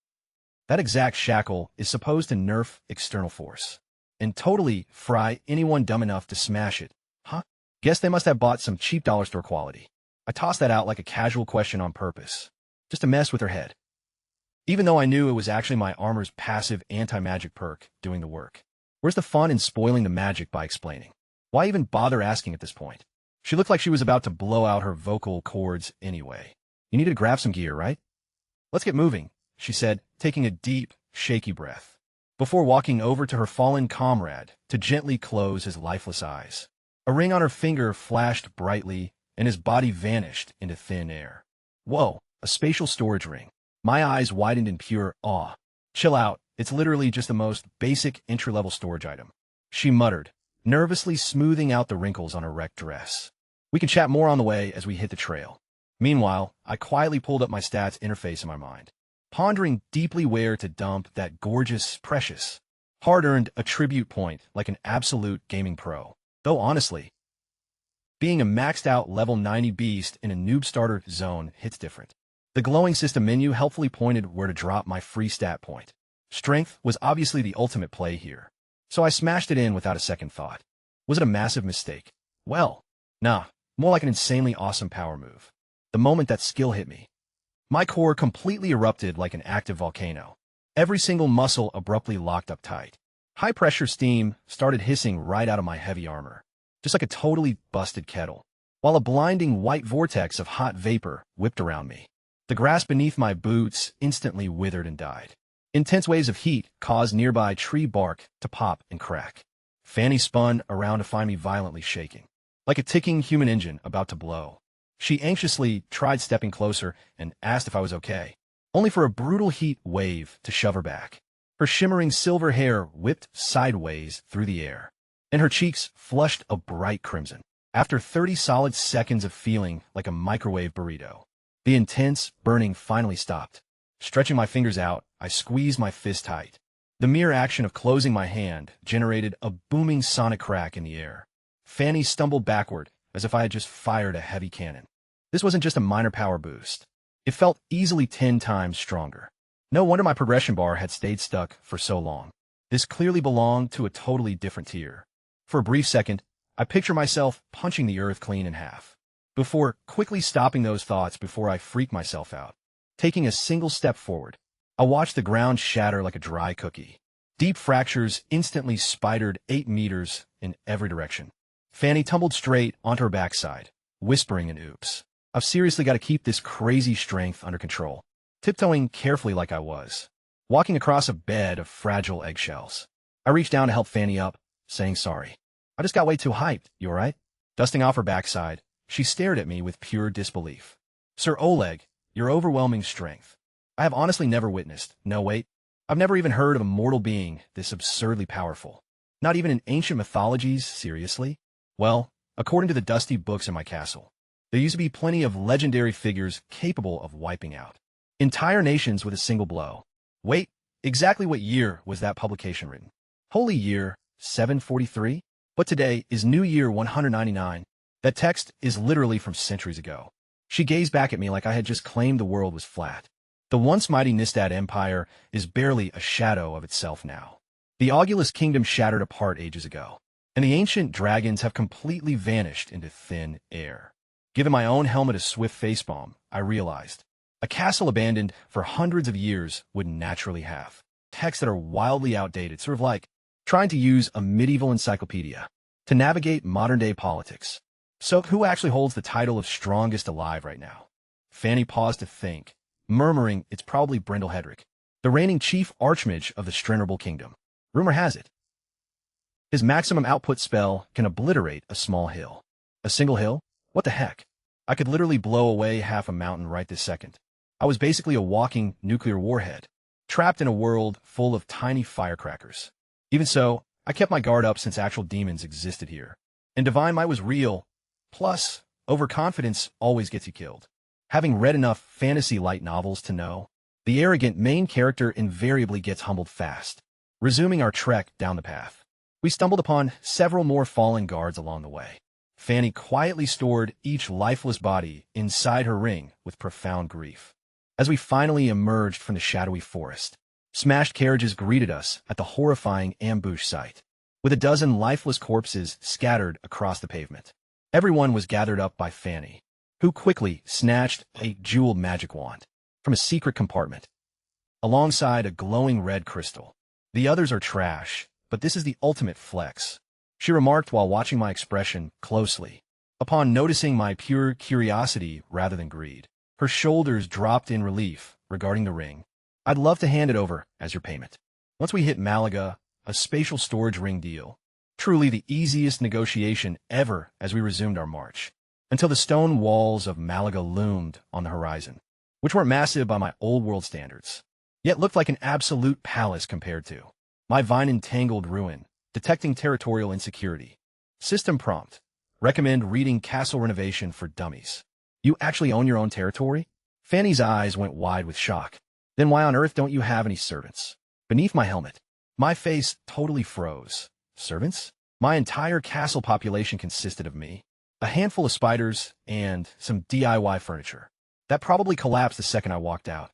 That exact shackle is supposed to nerf external force and totally fry anyone dumb enough to smash it. Huh? Guess they must have bought some cheap dollar store quality. I tossed that out like a casual question on purpose, just to mess with her head, even though I knew it was actually my armor's passive anti-magic perk doing the work. Where's the fun in spoiling the magic by explaining? Why even bother asking at this point? She looked like she was about to blow out her vocal cords anyway. You needed to grab some gear, right? Let's get moving, she said, taking a deep, shaky breath, before walking over to her fallen comrade to gently close his lifeless eyes. A ring on her finger flashed brightly, and his body vanished into thin air. Whoa, a spatial storage ring. My eyes widened in pure awe. Chill out, it's literally just the most basic entry-level storage item, she muttered, nervously smoothing out the wrinkles on her wrecked dress. We can chat more on the way as we hit the trail. Meanwhile, I quietly pulled up my stats interface in my mind, pondering deeply where to dump that gorgeous, precious, hard-earned attribute point like an absolute gaming pro. Though honestly, being a maxed-out level 90 beast in a noob starter zone hits different. The glowing system menu helpfully pointed where to drop my free stat point. Strength was obviously the ultimate play here, so I smashed it in without a second thought. Was it a massive mistake? Well, nah, more like an insanely awesome power move. The moment that skill hit me, my core completely erupted like an active volcano. Every single muscle abruptly locked up tight. High-pressure steam started hissing right out of my heavy armor, just like a totally busted kettle, while a blinding white vortex of hot vapor whipped around me. The grass beneath my boots instantly withered and died. Intense waves of heat caused nearby tree bark to pop and crack. Fanny spun around to find me violently shaking, like a ticking human engine about to blow. She anxiously tried stepping closer and asked if I was okay, only for a brutal heat wave to shove her back. Her shimmering silver hair whipped sideways through the air, and her cheeks flushed a bright crimson. After 30 solid seconds of feeling like a microwave burrito, the intense burning finally stopped. Stretching my fingers out, I squeezed my fist tight. The mere action of closing my hand generated a booming sonic crack in the air. Fanny stumbled backward as if I had just fired a heavy cannon. This wasn't just a minor power boost. It felt easily 10 times stronger. No wonder my progression bar had stayed stuck for so long. This clearly belonged to a totally different tier. For a brief second, I picture myself punching the earth clean in half, before quickly stopping those thoughts before I freak myself out. Taking a single step forward, I watched the ground shatter like a dry cookie. Deep fractures instantly spidered 8 meters in every direction. Fanny tumbled straight onto her backside, whispering an oops. I've seriously got to keep this crazy strength under control. Tiptoeing carefully like I was, walking across a bed of fragile eggshells. I reached down to help Fanny up, saying sorry. I just got way too hyped, you alright? Dusting off her backside, she stared at me with pure disbelief. Sir Oleg, your overwhelming strength. I have honestly never witnessed, no wait, I've never even heard of a mortal being this absurdly powerful. Not even in ancient mythologies, seriously? Well, according to the dusty books in my castle, there used to be plenty of legendary figures capable of wiping out entire nations with a single blow. Wait, exactly what year was that publication written? Holy year, 743? But today is New Year 199. That text is literally from centuries ago. She gazed back at me like I had just claimed the world was flat. The once mighty Nistad Empire is barely a shadow of itself now. The Augulus Kingdom shattered apart ages ago, and the ancient dragons have completely vanished into thin air. Giving my own helmet a swift facepalm, I realized a castle abandoned for hundreds of years would naturally have texts that are wildly outdated, sort of like trying to use a medieval encyclopedia to navigate modern-day politics. So who actually holds the title of strongest alive right now? Fanny paused to think, murmuring it's probably Brindle Hedrick, the reigning chief archmage of the Strennerable Kingdom. Rumor has it his maximum output spell can obliterate a small hill. A single hill? What the heck? I could literally blow away half a mountain right this second. I was basically a walking nuclear warhead, trapped in a world full of tiny firecrackers. Even so, I kept my guard up since actual demons existed here. And divine might was real. Plus, overconfidence always gets you killed. Having read enough fantasy light novels to know, the arrogant main character invariably gets humbled fast. Resuming our trek down the path, we stumbled upon several more fallen guards along the way. Fanny quietly stored each lifeless body inside her ring with profound grief. As we finally emerged from the shadowy forest, smashed carriages greeted us at the horrifying ambush site, with a dozen lifeless corpses scattered across the pavement. Everyone was gathered up by Fanny, who quickly snatched a jeweled magic wand from a secret compartment, alongside a glowing red crystal. The others are trash, but this is the ultimate flex, she remarked while watching my expression closely. Upon noticing my pure curiosity rather than greed, her shoulders dropped in relief regarding the ring. I'd love to hand it over as your payment. Once we hit Malaga, a spatial storage ring deal. Truly the easiest negotiation ever as we resumed our march, until the stone walls of Malaga loomed on the horizon, which weren't massive by my old world standards, yet looked like an absolute palace compared to my vine-entangled ruin. Detecting territorial insecurity. System prompt. Recommend reading Castle Renovation for Dummies. You actually own your own territory? Fanny's eyes went wide with shock. Then why on earth don't you have any servants? Beneath my helmet, my face totally froze. Servants? My entire castle population consisted of me, a handful of spiders, and some DIY furniture. That probably collapsed the second I walked out.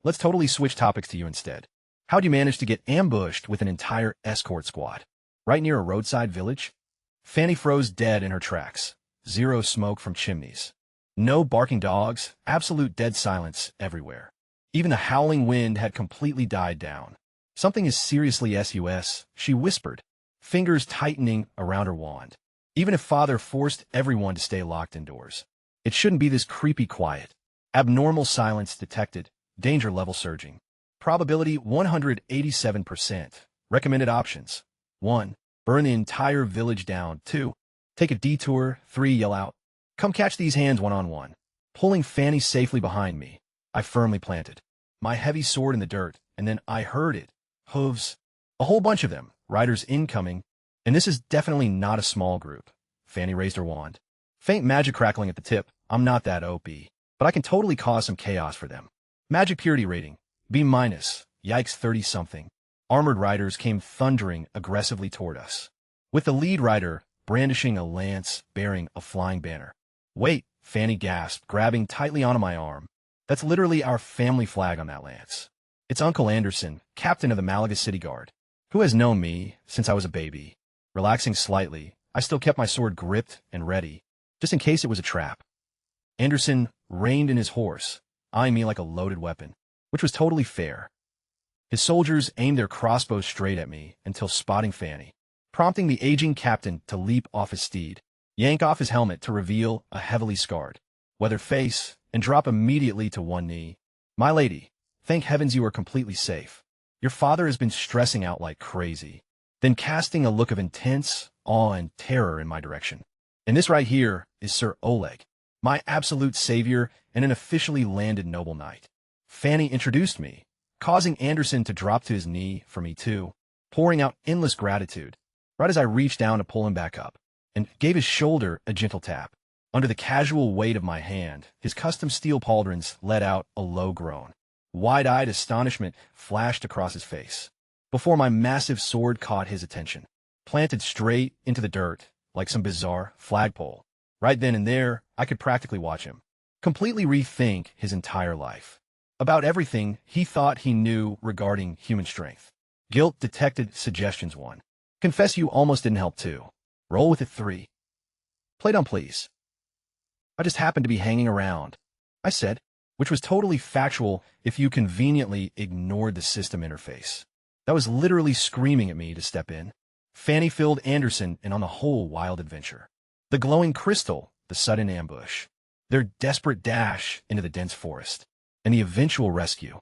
Let's totally switch topics to you instead. How'd you manage to get ambushed with an entire escort squad? Right near a roadside village? Fanny froze dead in her tracks. Zero smoke from chimneys. No barking dogs, absolute dead silence everywhere. Even the howling wind had completely died down. Something is seriously sus, she whispered, fingers tightening around her wand. Even if Father forced everyone to stay locked indoors, it shouldn't be this creepy quiet. Abnormal silence detected, danger level surging. Probability 187%. Recommended options. 1. Burn the entire village down. 2. Take a detour. 3. Yell out. Come catch these hands one-on-one. Pulling Fanny safely behind me, I firmly planted my heavy sword in the dirt, and then I heard it. Hooves. A whole bunch of them, riders incoming, and this is definitely not a small group. Fanny raised her wand. Faint magic crackling at the tip. I'm not that OP, but I can totally cause some chaos for them. Magic purity rating, B-. Yikes 30-something. Armored riders came thundering aggressively toward us, with the lead rider brandishing a lance bearing a flying banner. Wait, Fanny gasped, grabbing tightly onto my arm. That's literally our family flag on that lance. It's Uncle Anderson, captain of the Malaga City Guard, who has known me since I was a baby. Relaxing slightly, I still kept my sword gripped and ready, just in case it was a trap. Anderson reined in his horse, eyeing me like a loaded weapon, which was totally fair. His soldiers aimed their crossbows straight at me until spotting Fanny, prompting the aging captain to leap off his steed, yank off his helmet to reveal a heavily scarred, weathered face, and drop immediately to one knee. My lady, thank heavens you are completely safe. Your father has been stressing out like crazy, then casting a look of intense awe and terror in my direction. And this right here is Sir Oleg, my absolute savior and an officially landed noble knight. Fanny introduced me, causing Anderson to drop to his knee for me too, pouring out endless gratitude, right as I reached down to pull him back up, and gave his shoulder a gentle tap. Under the casual weight of my hand, his custom steel pauldrons let out a low groan. Wide-eyed astonishment flashed across his face, before my massive sword caught his attention, planted straight into the dirt like some bizarre flagpole. Right then and there, I could practically watch him completely rethink his entire life, about everything he thought he knew regarding human strength. Guilt detected suggestions 1. Confess you almost didn't help 2. Roll with it 3. Play dumb, please. I just happened to be hanging around, I said, which was totally factual if you conveniently ignored the system interface. That was literally screaming at me to step in. Fanny filled Anderson in on the whole wild adventure. The glowing crystal, the sudden ambush, their desperate dash into the dense forest, and the eventual rescue,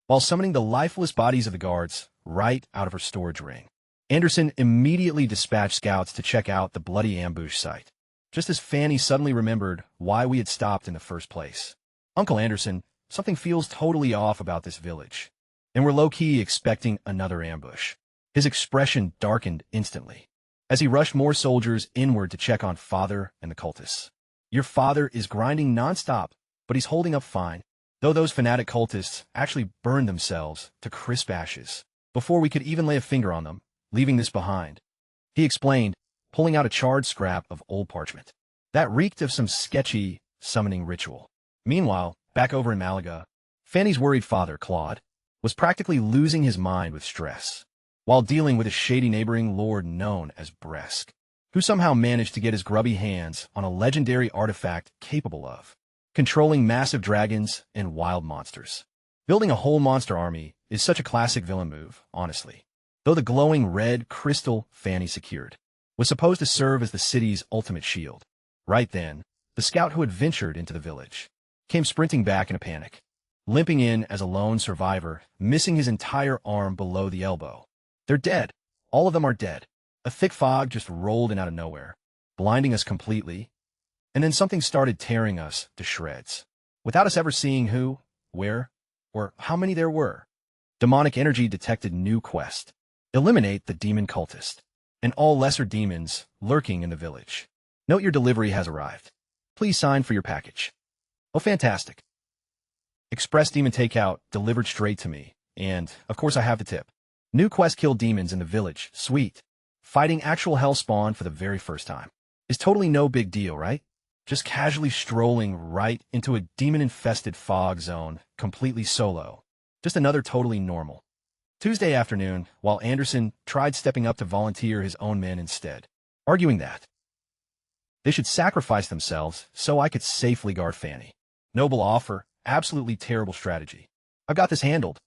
while summoning the lifeless bodies of the guards right out of her storage ring. Anderson immediately dispatched scouts to check out the bloody ambush site, just as Fanny suddenly remembered why we had stopped in the first place. Uncle Anderson, something feels totally off about this village, and we're low-key expecting another ambush. His expression darkened instantly, as he rushed more soldiers inward to check on Father and the cultists. Your father is grinding nonstop, but he's holding up fine, though those fanatic cultists actually burned themselves to crisp ashes before we could even lay a finger on them, leaving this behind. He explained, pulling out a charred scrap of old parchment that reeked of some sketchy summoning ritual. Meanwhile, back over in Malaga, Fanny's worried father, Claude, was practically losing his mind with stress, while dealing with a shady neighboring lord known as Bresk, who somehow managed to get his grubby hands on a legendary artifact capable of controlling massive dragons and wild monsters. Building a whole monster army is such a classic villain move, honestly, though the glowing red crystal Fanny secured was supposed to serve as the city's ultimate shield. Right then, the scout who had ventured into the village came sprinting back in a panic, limping in as a lone survivor, missing his entire arm below the elbow. They're dead. All of them are dead. A thick fog just rolled in out of nowhere, blinding us completely, and then something started tearing us to shreds, without us ever seeing who, where, or how many there were. Demonic energy detected new quest. Eliminate the demon cultist and all lesser demons lurking in the village. Note your delivery has arrived. Please sign for your package. Oh, fantastic. Express demon takeout delivered straight to me, and, of course, I have the tip. New quest: kill demons in the village. Sweet. Fighting actual hell spawn for the very first time is totally no big deal, right? Just casually strolling right into a demon-infested fog zone, completely solo. Just another totally normal Tuesday afternoon, while Anderson tried stepping up to volunteer his own men instead, arguing that they should sacrifice themselves so I could safely guard Fanny. Noble offer, absolutely terrible strategy. I've got this handled,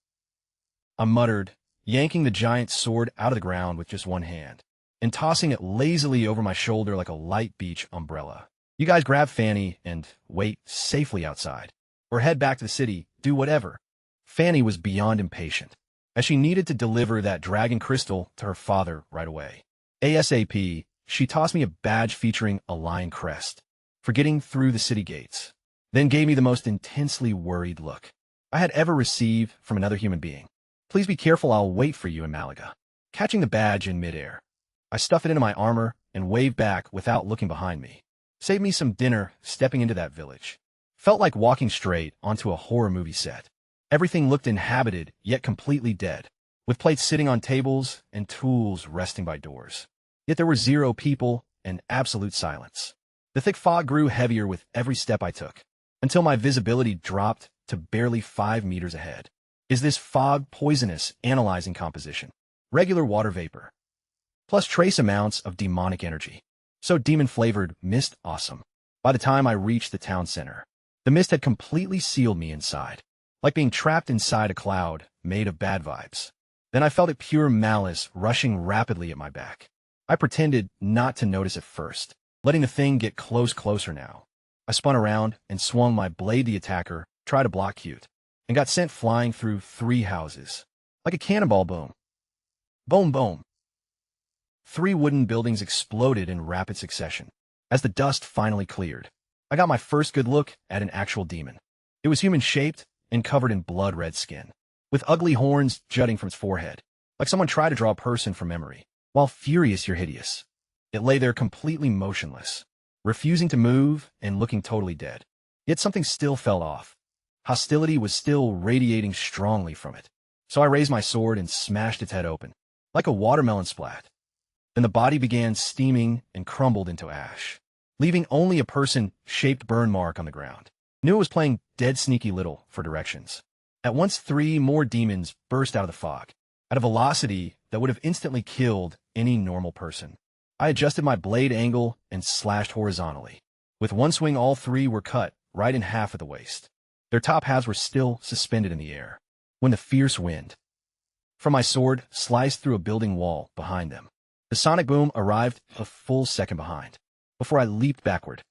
I muttered, yanking the giant sword out of the ground with just one hand, and tossing it lazily over my shoulder like a light beach umbrella. You guys grab Fanny and wait safely outside, or head back to the city, do whatever. Fanny was beyond impatient, as she needed to deliver that dragon crystal to her father right away. ASAP, she tossed me a badge featuring a lion crest for getting through the city gates, then gave me the most intensely worried look I had ever received from another human being. Please be careful, I'll wait for you in Malaga. Catching the badge in midair, I stuff it into my armor and wave back without looking behind me. Save me some dinner stepping into that village. Felt like walking straight onto a horror movie set. Everything looked inhabited, yet completely dead, with plates sitting on tables and tools resting by doors. Yet there were 0 people and absolute silence. The thick fog grew heavier with every step I took, until my visibility dropped to barely 5 meters ahead. Is this fog poisonous? Analyzing composition. Regular water vapor, plus trace amounts of demonic energy. So demon-flavored mist, awesome. By the time I reached the town center, the mist had completely sealed me inside, like being trapped inside a cloud made of bad vibes. Then I felt it pure malice rushing rapidly at my back. I pretended not to notice at first, letting the thing get closer now. I spun around and swung my blade. The attacker tried to block cute, and got sent flying through 3 houses. Like a cannonball. Boom. Boom, boom. 3 wooden buildings exploded in rapid succession. As the dust finally cleared, I got my first good look at an actual demon. It was human-shaped and covered in blood-red skin, with ugly horns jutting from its forehead, like someone tried to draw a person from memory. While furious yet hideous, it lay there completely motionless, refusing to move and looking totally dead. Yet something still felt off. Hostility was still radiating strongly from it. So I raised my sword and smashed its head open, like a watermelon splat. Then the body began steaming and crumbled into ash, leaving only a person-shaped burn mark on the ground. Knew it was playing dead sneaky little for directions. At once 3 more demons burst out of the fog, at a velocity that would have instantly killed any normal person. I adjusted my blade angle and slashed horizontally. With one swing, all 3 were cut right in half at the waist. Their top halves were still suspended in the air, when the fierce wind from my sword sliced through a building wall behind them. The sonic boom arrived a full second behind, before I leaped backward,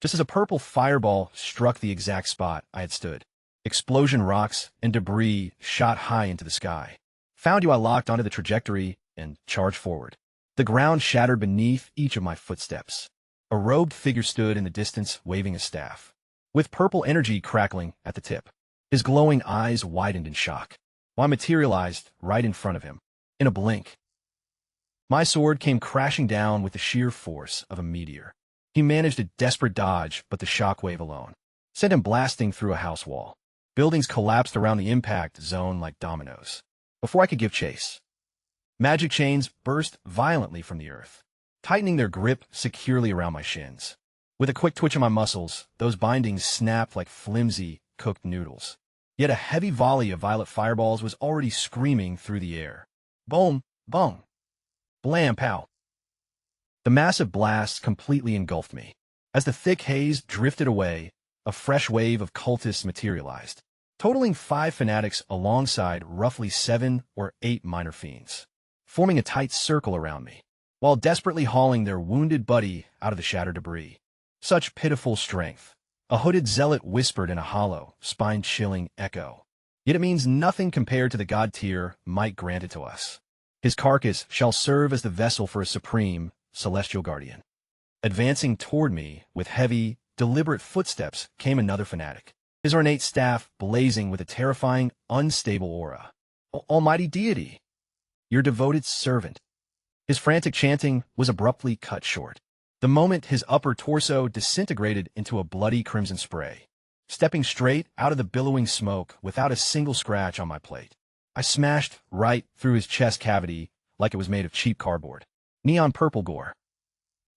just as a purple fireball struck the exact spot I had stood. Explosion rocks and debris shot high into the sky. Found you, I locked onto the trajectory and charged forward. The ground shattered beneath each of my footsteps. A robed figure stood in the distance, waving a staff, with purple energy crackling at the tip. His glowing eyes widened in shock, while I materialized right in front of him. In a blink, my sword came crashing down with the sheer force of a meteor. He managed a desperate dodge, but the shockwave alone sent him blasting through a house wall. Buildings collapsed around the impact zone like dominoes. Before I could give chase, magic chains burst violently from the earth, tightening their grip securely around my shins. With a quick twitch of my muscles, those bindings snapped like flimsy, cooked noodles. Yet a heavy volley of violet fireballs was already screaming through the air. Boom, boom, blam, pow. The massive blast completely engulfed me. As the thick haze drifted away, a fresh wave of cultists materialized, totaling 5 fanatics alongside roughly 7 or 8 minor fiends, forming a tight circle around me, while desperately hauling their wounded buddy out of the shattered debris. Such pitiful strength, a hooded zealot whispered in a hollow, spine-chilling echo. Yet it means nothing compared to the god tier might granted to us. His carcass shall serve as the vessel for a supreme, celestial guardian. Advancing toward me with heavy, deliberate footsteps came another fanatic, his ornate staff blazing with a terrifying, unstable aura. Almighty deity, your devoted servant. His frantic chanting was abruptly cut short, the moment his upper torso disintegrated into a bloody crimson spray. Stepping straight out of the billowing smoke without a single scratch on my plate, I smashed right through his chest cavity like it was made of cheap cardboard. Neon purple gore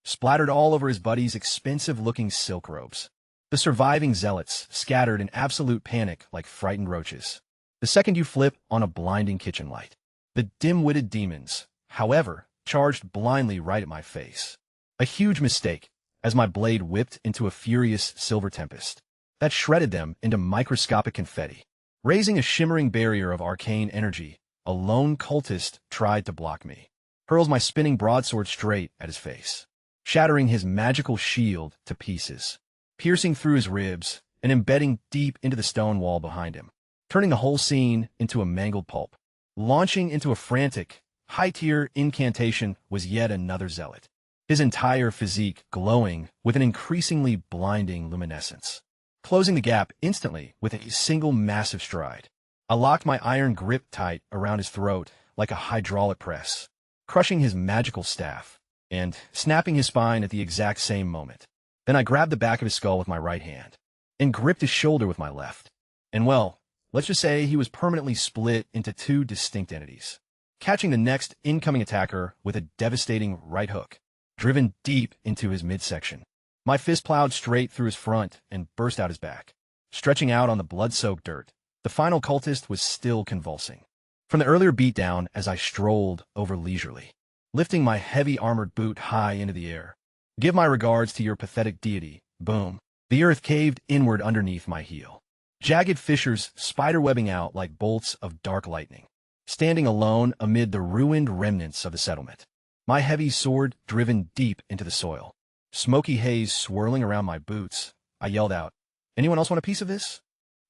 splattered all over his buddy's expensive-looking silk robes. The surviving zealots scattered in absolute panic like frightened roaches. The second you flip on a blinding kitchen light. The dim-witted demons, however, charged blindly right at my face. A huge mistake, as my blade whipped into a furious silver tempest that shredded them into microscopic confetti. Raising a shimmering barrier of arcane energy, a lone cultist tried to block me. Hurls my spinning broadsword straight at his face, shattering his magical shield to pieces, piercing through his ribs and embedding deep into the stone wall behind him, turning the whole scene into a mangled pulp. Launching into a frantic, high-tier incantation was yet another zealot, his entire physique glowing with an increasingly blinding luminescence. Closing the gap instantly with a single massive stride, I locked my iron grip tight around his throat like a hydraulic press, crushing his magical staff and snapping his spine at the exact same moment. Then I grabbed the back of his skull with my right hand and gripped his shoulder with my left. And well, let's just say he was permanently split into two distinct entities, catching the next incoming attacker with a devastating right hook, driven deep into his midsection. My fist plowed straight through his front and burst out his back. Stretching out on the blood-soaked dirt, the final cultist was still convulsing from the earlier beatdown as I strolled over leisurely, lifting my heavy armored boot high into the air. Give my regards to your pathetic deity. Boom. The earth caved inward underneath my heel, jagged fissures spiderwebbing out like bolts of dark lightning, standing alone amid the ruined remnants of the settlement. My heavy sword driven deep into the soil, smoky haze swirling around my boots, I yelled out, "Anyone else want a piece of this?"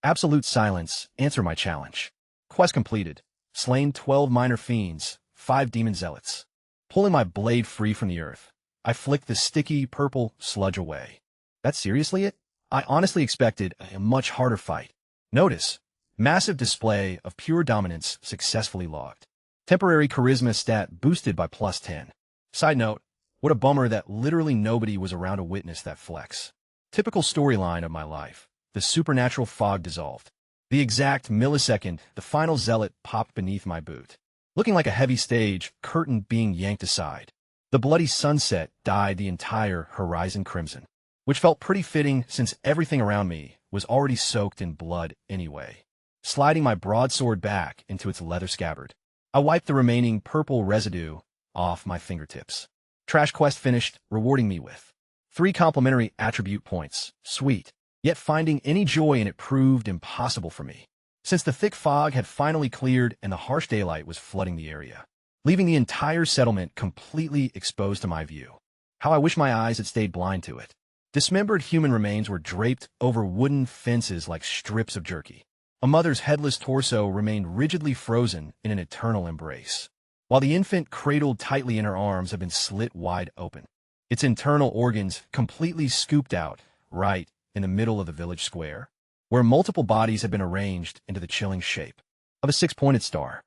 Absolute silence answered my challenge. Quest completed. Slain 12 minor fiends, 5 demon zealots. Pulling my blade free from the earth, I flicked the sticky purple sludge away. That's seriously it? I honestly expected a much harder fight. Notice, massive display of pure dominance successfully logged. Temporary charisma stat boosted by +10. Side note, what a bummer that literally nobody was around to witness that flex. Typical storyline of my life. The supernatural fog dissolved. The exact millisecond the final zealot popped beneath my boot, looking like a heavy stage curtain being yanked aside. The bloody sunset dyed the entire horizon crimson, which felt pretty fitting since everything around me was already soaked in blood anyway. Sliding my broadsword back into its leather scabbard, I wiped the remaining purple residue off my fingertips. Trash quest finished, rewarding me with 3 complimentary attribute points. Sweet. Yet finding any joy in it proved impossible for me, since the thick fog had finally cleared and the harsh daylight was flooding the area, leaving the entire settlement completely exposed to my view. How I wish my eyes had stayed blind to it. Dismembered human remains were draped over wooden fences like strips of jerky. A mother's headless torso remained rigidly frozen in an eternal embrace, while the infant cradled tightly in her arms had been slit wide open, its internal organs completely scooped out right in the middle of the village square, where multiple bodies had been arranged into the chilling shape of a 6-pointed star.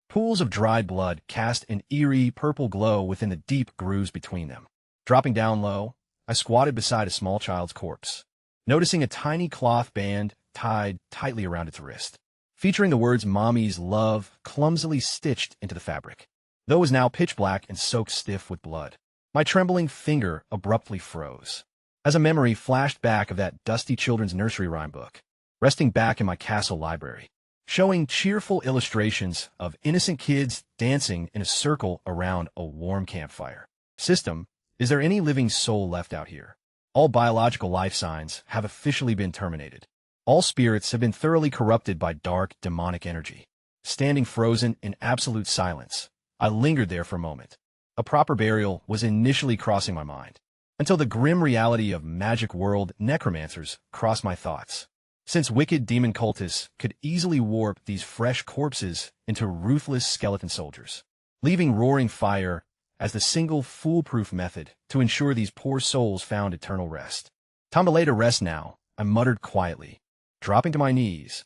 Pools of dried blood cast an eerie purple glow within the deep grooves between them. Dropping down low, I squatted beside a small child's corpse, noticing a tiny cloth band tied tightly around its wrist, featuring the words "Mommy's love" clumsily stitched into the fabric. Though it was now pitch black and soaked stiff with blood, my trembling finger abruptly froze as a memory flashed back of that dusty children's nursery rhyme book, resting back in my castle library, showing cheerful illustrations of innocent kids dancing in a circle around a warm campfire. System, is there any living soul left out here? All biological life signs have officially been terminated. All spirits have been thoroughly corrupted by dark, demonic energy. Standing frozen in absolute silence, I lingered there for a moment. A proper burial was initially crossing my mind, until the grim reality of magic world necromancers crossed my thoughts. Since wicked demon cultists could easily warp these fresh corpses into ruthless skeleton soldiers, leaving roaring fire as the single foolproof method to ensure these poor souls found eternal rest. Time to lay to rest now, I muttered quietly. Dropping to my knees,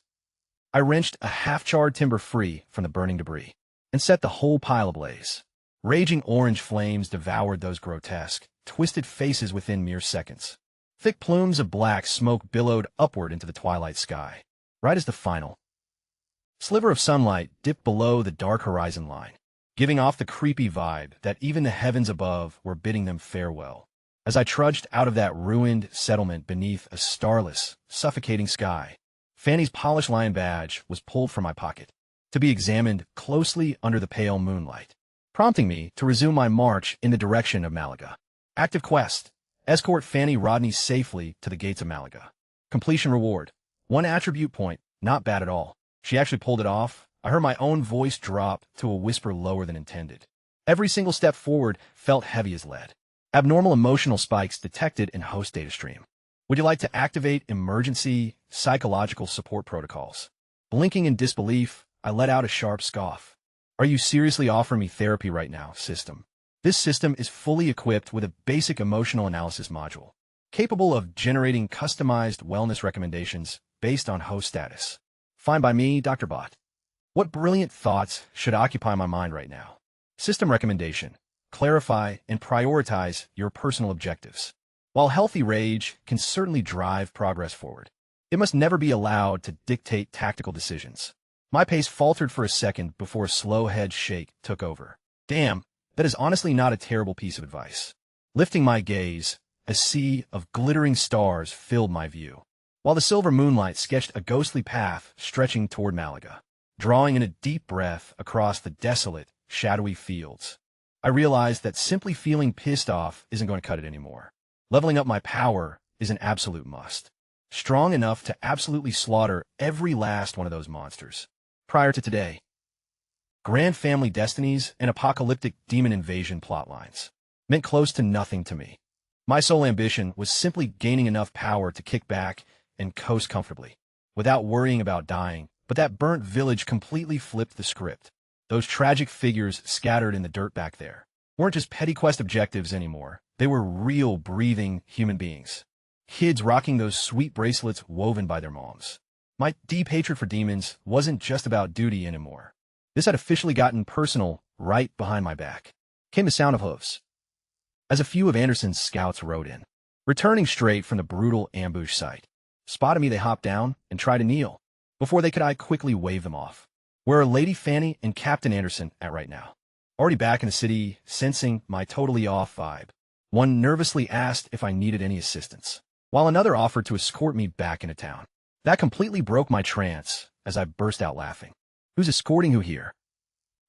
I wrenched a half-charred timber free from the burning debris and set the whole pile ablaze. Raging orange flames devoured those grotesque, twisted faces within mere seconds. Thick plumes of black smoke billowed upward into the twilight sky, right as the final sliver of sunlight dipped below the dark horizon line, giving off the creepy vibe that even the heavens above were bidding them farewell. As I trudged out of that ruined settlement beneath a starless, suffocating sky, Fanny's polished lion badge was pulled from my pocket, to be examined closely under the pale moonlight, prompting me to resume my march in the direction of Malaga. Active quest: escort Fanny Rodney safely to the gates of Malaga. Completion reward: 1 attribute point. Not bad at all. She actually pulled it off. I heard my own voice drop to a whisper lower than intended. Every single step forward felt heavy as lead. Abnormal emotional spikes detected in host data stream. Would you like to activate emergency psychological support protocols? Blinking in disbelief, I let out a sharp scoff. Are you seriously offering me therapy right now, system? This system is fully equipped with a basic emotional analysis module, capable of generating customized wellness recommendations based on host status. Fine by me, Dr. Bot. What brilliant thoughts should occupy my mind right now? System recommendation. Clarify and prioritize your personal objectives. While healthy rage can certainly drive progress forward, it must never be allowed to dictate tactical decisions. My pace faltered for a second before a slow head shake took over. Damn, that is honestly not a terrible piece of advice. Lifting my gaze, a sea of glittering stars filled my view, while the silver moonlight sketched a ghostly path stretching toward Malaga. Drawing in a deep breath across the desolate, shadowy fields, I realized that simply feeling pissed off isn't going to cut it anymore. Leveling up my power is an absolute must. Strong enough to absolutely slaughter every last one of those monsters. Prior to today, grand family destinies and apocalyptic demon invasion plotlines meant close to nothing to me. My sole ambition was simply gaining enough power to kick back and coast comfortably, without worrying about dying. But that burnt village completely flipped the script. Those tragic figures scattered in the dirt back there weren't just petty quest objectives anymore. They were real, breathing human beings. Kids rocking those sweet bracelets woven by their moms. My deep hatred for demons wasn't just about duty anymore. This had officially gotten personal. Right behind my back came the sound of hooves, as a few of Anderson's scouts rode in, returning straight from the brutal ambush site. Spotted me, they hopped down and tried to kneel. Before they could, I quickly waved them off. Where are Lady Fanny and Captain Anderson at right now? Already back in the city, sensing my totally off vibe. One nervously asked if I needed any assistance, while another offered to escort me back into town. That completely broke my trance as I burst out laughing. Who's escorting who here?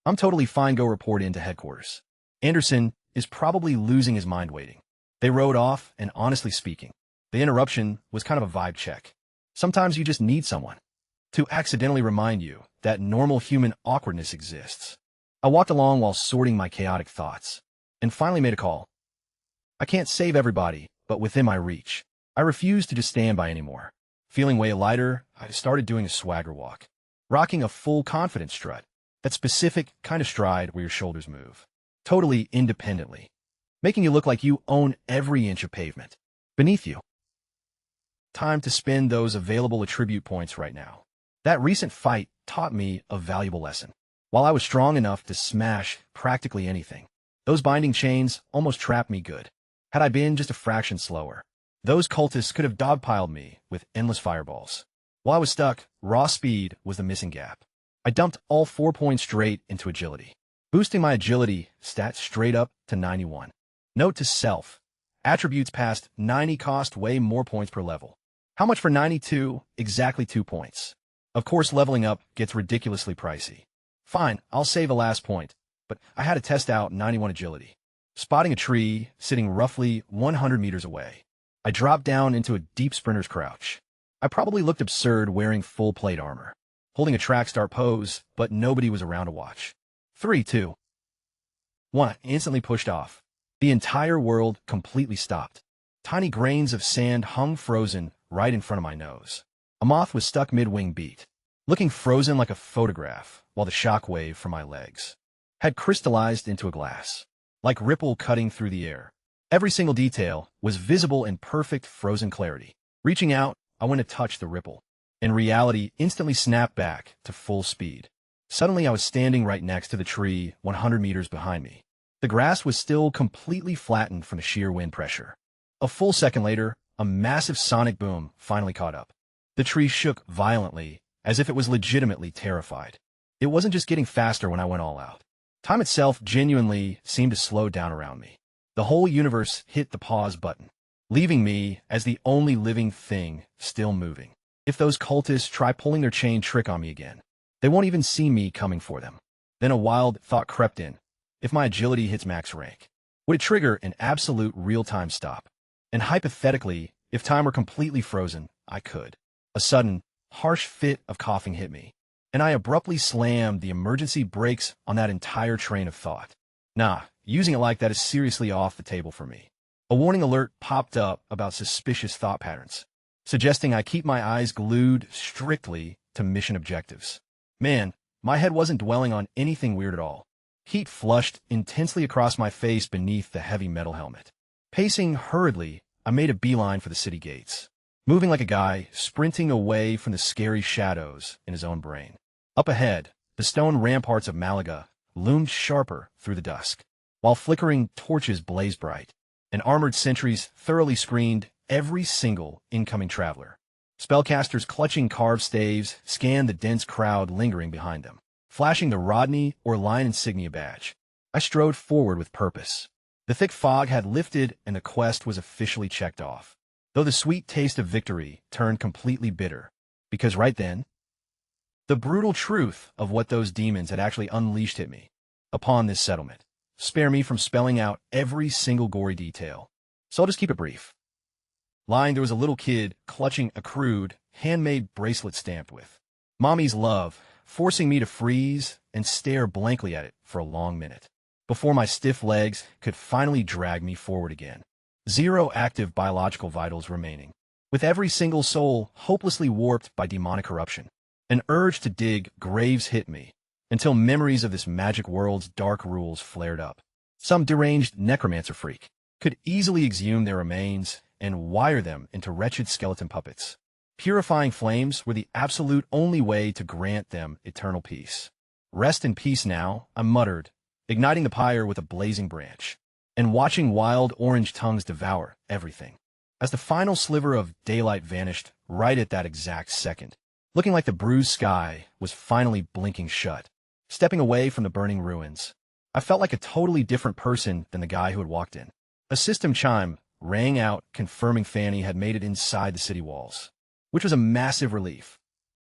I'm totally fine, go report into headquarters. Anderson is probably losing his mind waiting. They rode off, and honestly speaking, the interruption was kind of a vibe check. Sometimes you just need someone to accidentally remind you that normal human awkwardness exists. I walked along while sorting my chaotic thoughts, and finally made a call. I can't save everybody, but within my reach. I refused to just stand by anymore. Feeling way lighter, I started doing a swagger walk, rocking a full confidence strut, that specific kind of stride where your shoulders move, totally independently, making you look like you own every inch of pavement beneath you. Time to spend those available attribute points right now. That recent fight taught me a valuable lesson. While I was strong enough to smash practically anything, those binding chains almost trapped me good. Had I been just a fraction slower, those cultists could have dogpiled me with endless fireballs. While I was stuck, raw speed was the missing gap. I dumped all 4 points straight into agility, boosting my agility stat straight up to 91. Note to self, attributes past 90 cost way more points per level. How much for 92? Exactly 2 points. Of course, leveling up gets ridiculously pricey. Fine, I'll save a last point, but I had to test out 91 agility. Spotting a tree sitting roughly 100 meters away, I dropped down into a deep sprinter's crouch. I probably looked absurd wearing full plate armor, holding a track start pose, but nobody was around to watch. 3, 2, 1, I instantly pushed off. The entire world completely stopped. Tiny grains of sand hung frozen right in front of my nose. A moth was stuck mid-wing beat, looking frozen like a photograph, while the shock wave from my legs had crystallized into a glass, like ripple cutting through the air. Every single detail was visible in perfect frozen clarity. Reaching out, I went to touch the ripple, and reality instantly snapped back to full speed. Suddenly, I was standing right next to the tree 100 meters behind me. The grass was still completely flattened from the sheer wind pressure. A full second later, a massive sonic boom finally caught up. The tree shook violently, as if it was legitimately terrified. It wasn't just getting faster when I went all out. Time itself genuinely seemed to slow down around me. The whole universe hit the pause button, leaving me as the only living thing still moving. If those cultists try pulling their chain trick on me again, they won't even see me coming for them. Then a wild thought crept in. If my agility hits max rank, would it trigger an absolute real-time stop? And hypothetically, if time were completely frozen, I could. A sudden, harsh fit of coughing hit me, and I abruptly slammed the emergency brakes on that entire train of thought. Nah, using it like that is seriously off the table for me. A warning alert popped up about suspicious thought patterns, suggesting I keep my eyes glued strictly to mission objectives. Man, my head wasn't dwelling on anything weird at all. Heat flushed intensely across my face beneath the heavy metal helmet. Pacing hurriedly, I made a beeline for the city gates, moving like a guy sprinting away from the scary shadows in his own brain. Up ahead, the stone ramparts of Malaga loomed sharper through the dusk, while flickering torches blazed bright, and armored sentries thoroughly screened every single incoming traveler. Spellcasters clutching carved staves scanned the dense crowd lingering behind them, flashing the Rodney or Lion insignia badge. I strode forward with purpose. The thick fog had lifted and the quest was officially checked off, though the sweet taste of victory turned completely bitter, because right then, the brutal truth of what those demons had actually unleashed hit me. Upon this settlement, spare me from spelling out every single gory detail, so I'll just keep it brief. Lying, there was a little kid clutching a crude, handmade bracelet stamped with Mommy's love, forcing me to freeze and stare blankly at it for a long minute, before my stiff legs could finally drag me forward again. 0 active biological vitals remaining, with every single soul hopelessly warped by demonic corruption. An urge to dig graves hit me, until memories of this magic world's dark rules flared up. Some deranged necromancer freak could easily exhume their remains and wire them into wretched skeleton puppets. Purifying flames were the absolute only way to grant them eternal peace. Rest in peace now, I muttered, igniting the pyre with a blazing branch, and watching wild orange tongues devour everything. As the final sliver of daylight vanished right at that exact second, looking like the bruised sky was finally blinking shut, stepping away from the burning ruins, I felt like a totally different person than the guy who had walked in. A system chime rang out confirming Fanny had made it inside the city walls, which was a massive relief.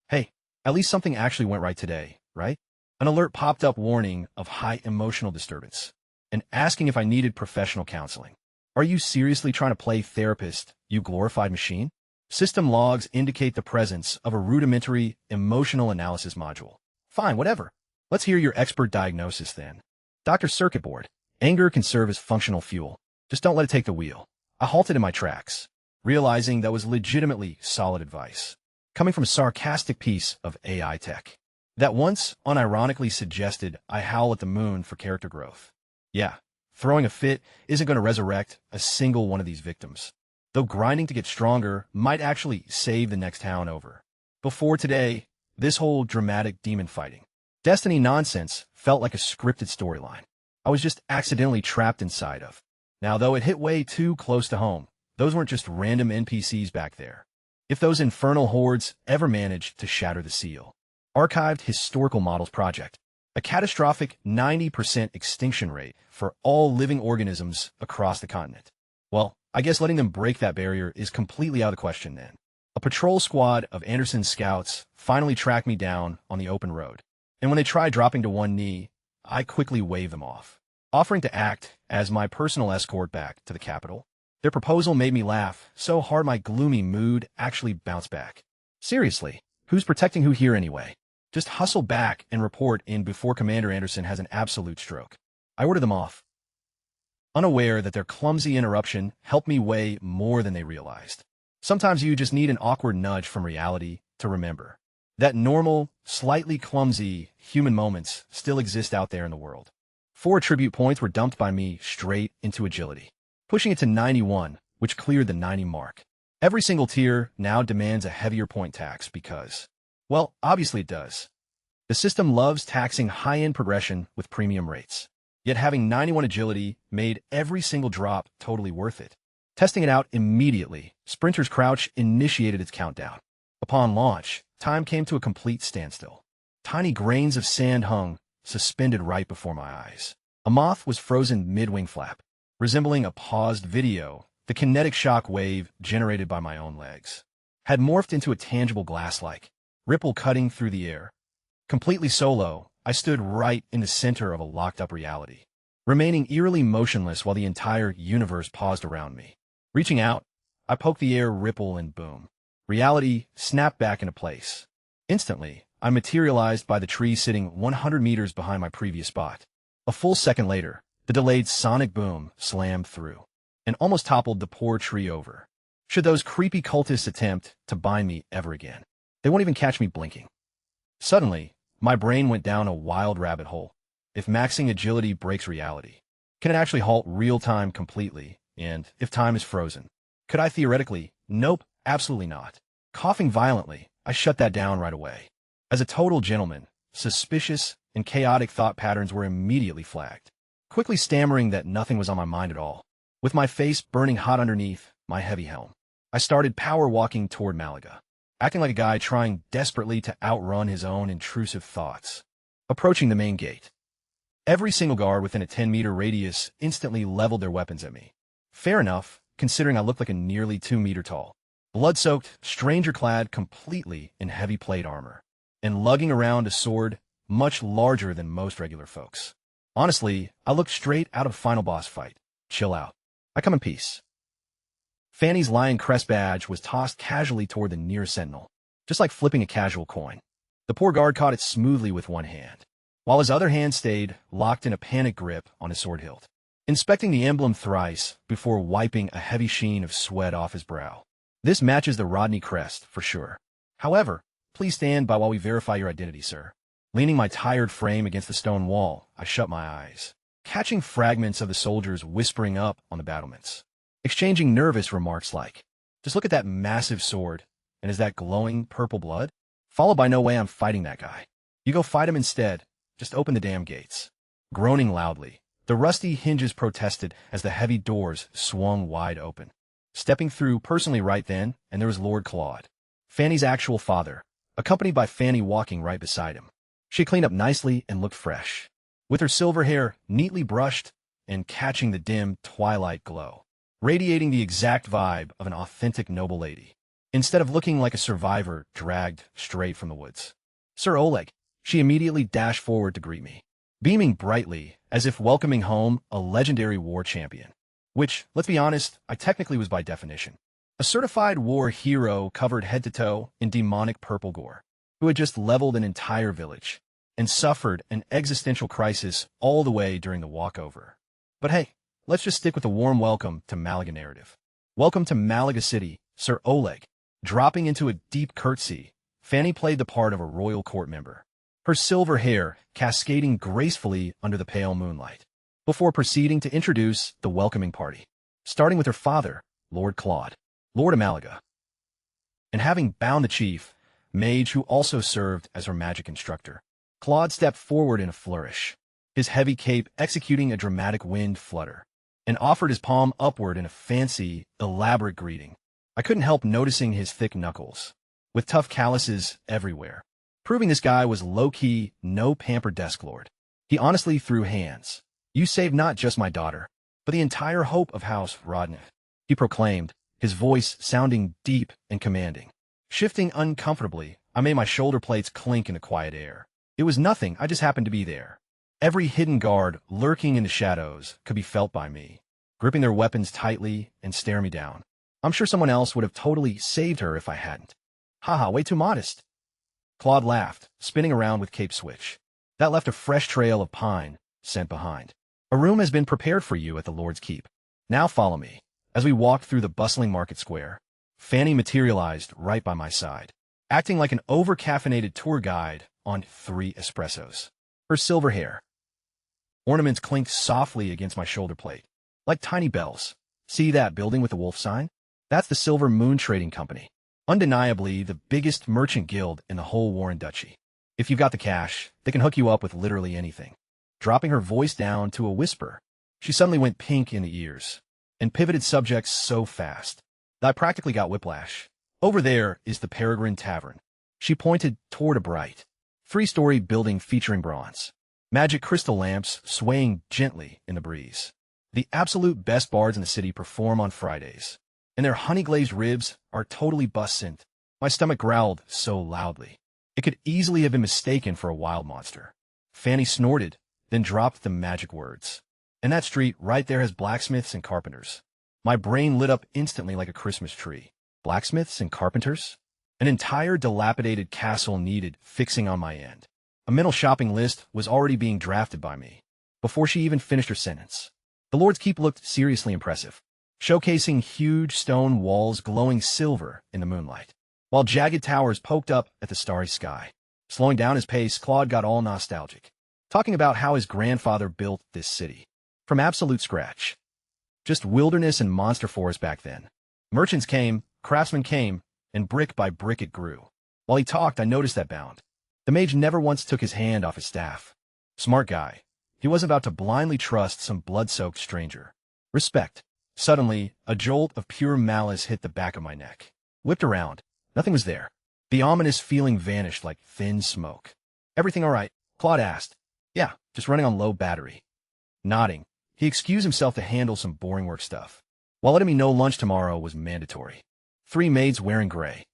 Hey, at least something actually went right today, right? An alert popped up warning of high emotional disturbance and asking if I needed professional counseling. Are you seriously trying to play therapist, you glorified machine? System logs indicate the presence of a rudimentary emotional analysis module. Fine, whatever. Let's hear your expert diagnosis then. Dr. Circuit Board. Anger can serve as functional fuel. Just don't let it take the wheel. I halted in my tracks, realizing that was legitimately solid advice, coming from a sarcastic piece of AI tech that once unironically suggested I howl at the moon for character growth. Yeah, throwing a fit isn't going to resurrect a single one of these victims, though grinding to get stronger might actually save the next town over. Before today, this whole dramatic demon fighting, destiny nonsense felt like a scripted storyline I was just accidentally trapped inside of. Now, though it hit way too close to home, those weren't just random NPCs back there. If those infernal hordes ever managed to shatter the seal. Archived Historical Models Project. A catastrophic 90% extinction rate for all living organisms across the continent. Well, I guess letting them break that barrier is completely out of the question then. A patrol squad of Anderson's scouts finally tracked me down on the open road, and when they tried dropping to one knee, I quickly waved them off, offering to act as my personal escort back to the capital. Their proposal made me laugh so hard my gloomy mood actually bounced back. Seriously, who's protecting who here anyway? Just hustle back and report in before Commander Anderson has an absolute stroke. I ordered them off, unaware that their clumsy interruption helped me way more than they realized. Sometimes you just need an awkward nudge from reality to remember that normal, slightly clumsy human moments still exist out there in the world. 4 attribute points were dumped by me straight into agility, pushing it to 91, which cleared the 90 mark. Every single tier now demands a heavier point tax because, well, obviously it does. The system loves taxing high-end progression with premium rates, yet having 91 agility made every single drop totally worth it. Testing it out immediately, Sprinter's Crouch initiated its countdown. Upon launch, time came to a complete standstill. Tiny grains of sand hung, suspended right before my eyes. A moth was frozen mid-wing flap, resembling a paused video. The kinetic shock wave generated by my own legs had morphed into a tangible glass-like ripple cutting through the air. Completely solo, I stood right in the center of a locked-up reality, remaining eerily motionless while the entire universe paused around me. Reaching out, I poked the air ripple and boom. Reality snapped back into place. Instantly, I materialized by the tree sitting 100 meters behind my previous spot. A full second later, the delayed sonic boom slammed through and almost toppled the poor tree over. Should those creepy cultists attempt to bind me ever again, they won't even catch me blinking. Suddenly, my brain went down a wild rabbit hole. If maxing agility breaks reality, can it actually halt real time completely? And if time is frozen, could I theoretically? Nope, absolutely not. Coughing violently, I shut that down right away. As a total gentleman, suspicious and chaotic thought patterns were immediately flagged. Quickly stammering that nothing was on my mind at all. With my face burning hot underneath my heavy helm, I started power walking toward Malaga, acting like a guy trying desperately to outrun his own intrusive thoughts. Approaching the main gate, every single guard within a 10-meter radius instantly leveled their weapons at me. Fair enough, considering I looked like a nearly 2-meter tall, blood-soaked stranger clad completely in heavy plate armor, and lugging around a sword much larger than most regular folks. Honestly, I looked straight out of a final boss fight. Chill out. I come in peace. Fanny's lion crest badge was tossed casually toward the nearest sentinel, just like flipping a casual coin. The poor guard caught it smoothly with one hand, while his other hand stayed locked in a panic grip on his sword hilt, inspecting the emblem thrice before wiping a heavy sheen of sweat off his brow. This matches the Rodney crest, for sure. However, please stand by while we verify your identity, sir. Leaning my tired frame against the stone wall, I shut my eyes, catching fragments of the soldiers whispering up on the battlements, exchanging nervous remarks like, "Just look at that massive sword, and is that glowing purple blood?" Followed by, "No way I'm fighting that guy. You go fight him instead. Just open the damn gates." Groaning loudly, the rusty hinges protested as the heavy doors swung wide open. Stepping through personally right then, and there was Lord Claude, Fanny's actual father, accompanied by Fanny walking right beside him. She cleaned up nicely and looked fresh, with her silver hair neatly brushed and catching the dim twilight glow, radiating the exact vibe of an authentic noble lady, instead of looking like a survivor dragged straight from the woods. "Sir Oleg," she immediately dashed forward to greet me, beaming brightly as if welcoming home a legendary war champion, which, let's be honest, I technically was by definition. A certified war hero covered head to toe in demonic purple gore, who had just leveled an entire village and suffered an existential crisis all the way during the walkover. But hey, let's just stick with the warm welcome to Malaga narrative. "Welcome to Malaga City, Sir Oleg." Dropping into a deep curtsy, Fanny played the part of a royal court member, her silver hair cascading gracefully under the pale moonlight, before proceeding to introduce the welcoming party, starting with her father, Lord Claude, Lord of Malaga. And having bound the chief, mage who also served as her magic instructor, Claude stepped forward in a flourish, his heavy cape executing a dramatic wind flutter, and offered his palm upward in a fancy, elaborate greeting. I couldn't help noticing his thick knuckles, with tough calluses everywhere, proving this guy was low-key, no-pampered desk lord. He honestly threw hands. "You saved not just my daughter, but the entire hope of House Rodney," he proclaimed, his voice sounding deep and commanding. Shifting uncomfortably, I made my shoulder plates clink in the quiet air. It was nothing, I just happened to be there. Every hidden guard lurking in the shadows could be felt by me, gripping their weapons tightly and staring me down. I'm sure someone else would have totally saved her if I hadn't. "Haha, way too modest." Claude laughed, spinning around with cape switch. That left a fresh trail of pine scent behind. "A room has been prepared for you at the Lord's Keep. Now follow me." As we walked through the bustling market square, Fanny materialized right by my side, acting like an over-caffeinated tour guide on 3 espressos. Her silver hair ornaments clinked softly against my shoulder plate, like tiny bells. "See that building with the wolf sign? That's the Silver Moon Trading Company. Undeniably the biggest merchant guild in the whole Warren Duchy. If you've got the cash, they can hook you up with literally anything." Dropping her voice down to a whisper, she suddenly went pink in the ears and pivoted subjects so fast that I practically got whiplash. "Over there is the Peregrine Tavern." She pointed toward a bright 3-story building featuring bronze magic crystal lamps swaying gently in the breeze. "The absolute best bards in the city perform on Fridays, and their honey-glazed ribs are totally bus-sent." My stomach growled so loudly, it could easily have been mistaken for a wild monster. Fanny snorted, then dropped the magic words. "And that street right there has blacksmiths and carpenters." My brain lit up instantly like a Christmas tree. Blacksmiths and carpenters? An entire dilapidated castle needed fixing on my end. A mental shopping list was already being drafted by me before she even finished her sentence. The Lord's Keep looked seriously impressive, showcasing huge stone walls glowing silver in the moonlight, while jagged towers poked up at the starry sky. Slowing down his pace, Claude got all nostalgic, talking about how his grandfather built this city. From absolute scratch. Just wilderness and monster forest back then. Merchants came, craftsmen came, and brick by brick it grew. While he talked, I noticed that bound. The mage never once took his hand off his staff. Smart guy. He wasn't about to blindly trust some blood-soaked stranger. Respect. Suddenly, a jolt of pure malice hit the back of my neck. Whipped around. Nothing was there. The ominous feeling vanished like thin smoke. Everything all right? Claude asked. Yeah, just running on low battery. Nodding, he excused himself to handle some boring work stuff, while letting me know lunch tomorrow was mandatory. 3 maids wearing gray.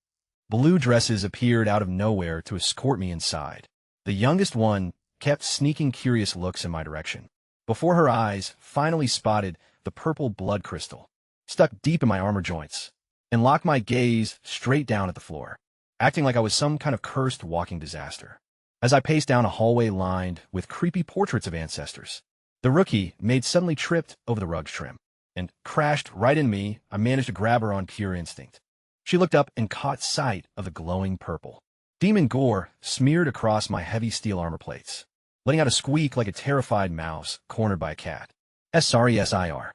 Blue dresses appeared out of nowhere to escort me inside. The youngest one kept sneaking curious looks in my direction, before her eyes finally spotted the purple blood crystal, stuck deep in my armor joints, and locked my gaze straight down at the floor, acting like I was some kind of cursed walking disaster. As I paced down a hallway lined with creepy portraits of ancestors, the rookie maid suddenly tripped over the rug trim and crashed right in me. I managed to grab her on pure instinct. She looked up and caught sight of the glowing purple. Demon gore smeared across my heavy steel armor plates, letting out a squeak like a terrified mouse cornered by a cat. SRESIR.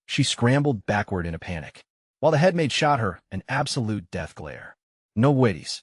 She scrambled backward in a panic, while the headmaid shot her an absolute death glare. No waities.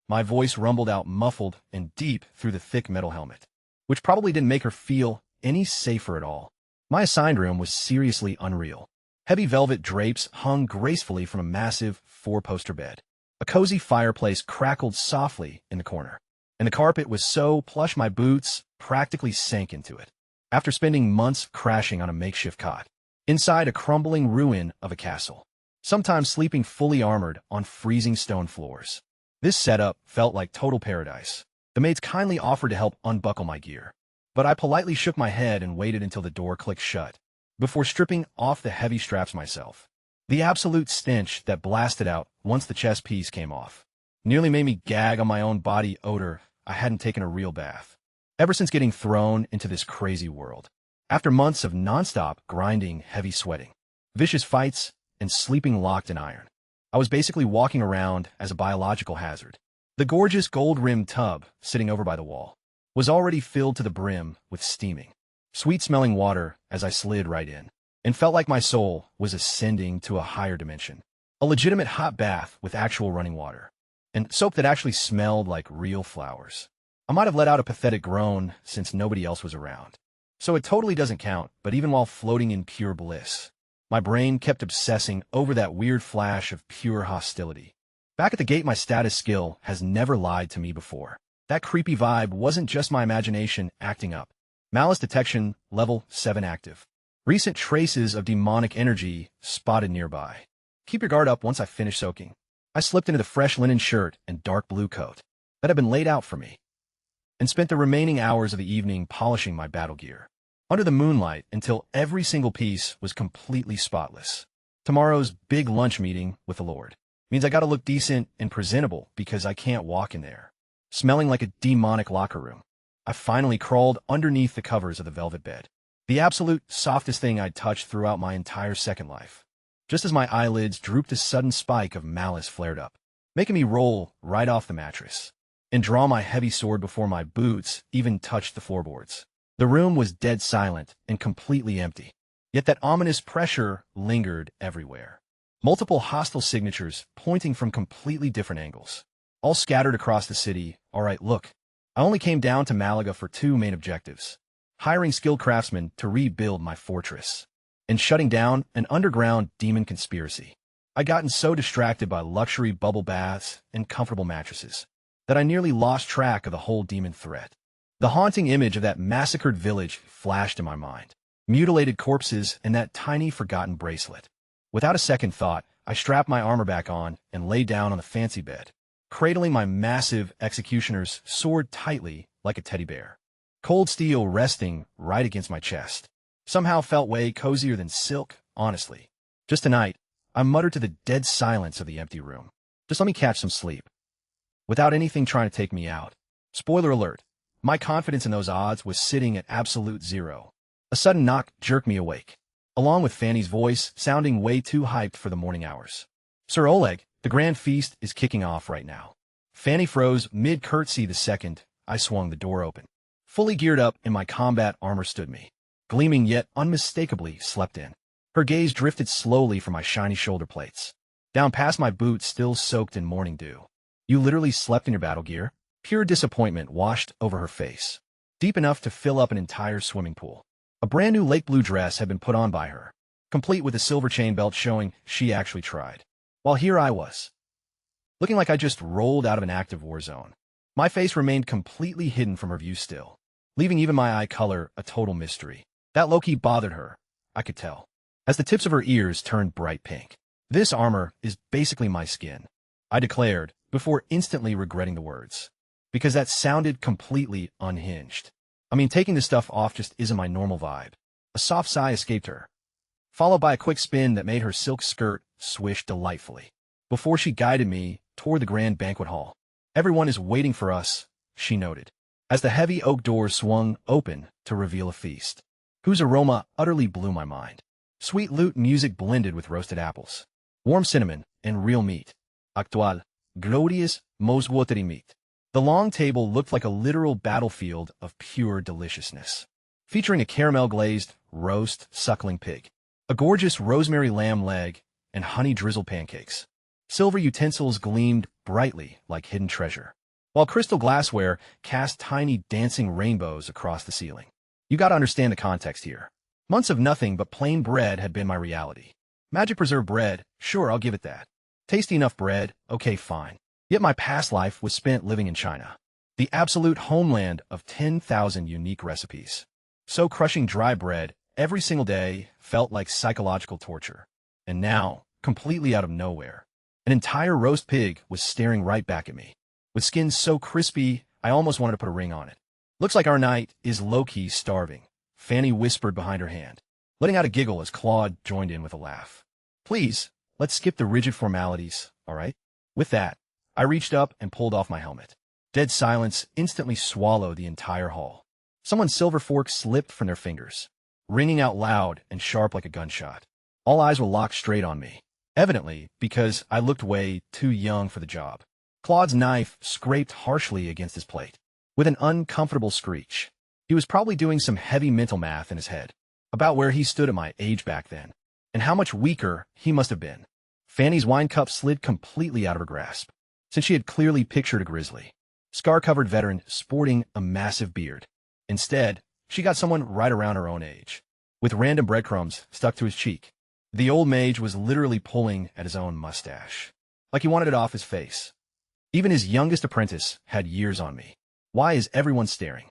My voice rumbled out muffled and deep through the thick metal helmet, which probably didn't make her feel any safer at all. My assigned room was seriously unreal. Heavy velvet drapes hung gracefully from a massive 4-poster bed. A cozy fireplace crackled softly in the corner, and the carpet was so plush my boots practically sank into it. After spending months crashing on a makeshift cot, inside a crumbling ruin of a castle, sometimes sleeping fully armored on freezing stone floors. This setup felt like total paradise. The maids kindly offered to help unbuckle my gear, but I politely shook my head and waited until the door clicked shut, before stripping off the heavy straps myself. The absolute stench that blasted out once the chest piece came off nearly made me gag on my own body odor. I hadn't taken a real bath ever since getting thrown into this crazy world. After months of nonstop grinding, heavy sweating, vicious fights, and sleeping locked in iron, I was basically walking around as a biological hazard. The gorgeous gold-rimmed tub, sitting over by the wall, was already filled to the brim with steaming, sweet-smelling water as I slid right in, and felt like my soul was ascending to a higher dimension. A legitimate hot bath with actual running water, and soap that actually smelled like real flowers. I might have let out a pathetic groan since nobody else was around, so it totally doesn't count, but even while floating in pure bliss, my brain kept obsessing over that weird flash of pure hostility. Back at the gate, my status skill has never lied to me before. That creepy vibe wasn't just my imagination acting up. Malice detection, level 7 active. Recent traces of demonic energy spotted nearby. Keep your guard up once I finish soaking. I slipped into the fresh linen shirt and dark blue coat that had been laid out for me, and spent the remaining hours of the evening polishing my battle gear under the moonlight until every single piece was completely spotless. Tomorrow's big lunch meeting with the Lord means I gotta look decent and presentable because I can't walk in there smelling like a demonic locker room. I finally crawled underneath the covers of the velvet bed, the absolute softest thing I'd touched throughout my entire second life. Just as my eyelids drooped, a sudden spike of malice flared up, making me roll right off the mattress and draw my heavy sword before my boots even touched the floorboards. The room was dead silent and completely empty, yet that ominous pressure lingered everywhere. Multiple hostile signatures pointing from completely different angles, all scattered across the city. All right, look, I only came down to Malaga for 2 main objectives: hiring skilled craftsmen to rebuild my fortress, and shutting down an underground demon conspiracy. I'd gotten so distracted by luxury bubble baths and comfortable mattresses that I nearly lost track of the whole demon threat. The haunting image of that massacred village flashed in my mind, mutilated corpses and that tiny forgotten bracelet. Without a second thought, I strapped my armor back on and lay down on the fancy bed, cradling my massive executioner's sword tightly like a teddy bear. Cold steel resting right against my chest somehow felt way cozier than silk, honestly. Just tonight, I muttered to the dead silence of the empty room, just let me catch some sleep, without anything trying to take me out. Spoiler alert, my confidence in those odds was sitting at absolute 0. A sudden knock jerked me awake, along with Fanny's voice sounding way too hyped for the morning hours. Sir Oleg, the grand feast is kicking off right now. Fanny froze mid-curtsy the second I swung the door open. Fully geared up in my combat armor stood me, gleaming yet unmistakably slept in. Her gaze drifted slowly from my shiny shoulder plates, down past my boots still soaked in morning dew. You literally slept in your battle gear? Pure disappointment washed over her face, deep enough to fill up an entire swimming pool. A brand new lake blue dress had been put on by her, complete with a silver chain belt showing she actually tried. While here I was, looking like I just rolled out of an active war zone. My face remained completely hidden from her view still, leaving even my eye color a total mystery. That low-key bothered her, I could tell, as the tips of her ears turned bright pink. This armor is basically my skin, I declared, before instantly regretting the words, because that sounded completely unhinged. I mean, taking this stuff off just isn't my normal vibe. A soft sigh escaped her, followed by a quick spin that made her silk skirt swish delightfully, before she guided me toward the grand banquet hall. Everyone is waiting for us, she noted, as the heavy oak doors swung open to reveal a feast, whose aroma utterly blew my mind. Sweet lute music blended with roasted apples, warm cinnamon, and real meat. Actual, glorious, most watery meat. The long table looked like a literal battlefield of pure deliciousness, featuring a caramel-glazed roast suckling pig, a gorgeous rosemary lamb leg, and honey-drizzled pancakes. Silver utensils gleamed brightly like hidden treasure, while crystal glassware cast tiny dancing rainbows across the ceiling. You gotta understand the context here. Months of nothing but plain bread had been my reality. Magic preserved bread, sure, I'll give it that. Tasty enough bread, okay, fine. Yet my past life was spent living in China, the absolute homeland of 10,000 unique recipes. So crushing dry bread every single day felt like psychological torture. And now, completely out of nowhere, an entire roast pig was staring right back at me, with skin so crispy I almost wanted to put a ring on it. Looks like our night is low-key starving, Fanny whispered behind her hand, letting out a giggle as Claude joined in with a laugh. Please, let's skip the rigid formalities, all right? With that, I reached up and pulled off my helmet. Dead silence instantly swallowed the entire hall. Someone's silver fork slipped from their fingers, ringing out loud and sharp like a gunshot. All eyes were locked straight on me, evidently because I looked way too young for the job. Claude's knife scraped harshly against his plate, with an uncomfortable screech. He was probably doing some heavy mental math in his head, about where he stood at my age back then, and how much weaker he must have been. Fanny's wine cup slid completely out of her grasp, since she had clearly pictured a grizzly, scar-covered veteran sporting a massive beard. Instead, she got someone right around her own age, with random breadcrumbs stuck to his cheek. The old mage was literally pulling at his own mustache, like he wanted it off his face. Even his youngest apprentice had years on me. Why is everyone staring?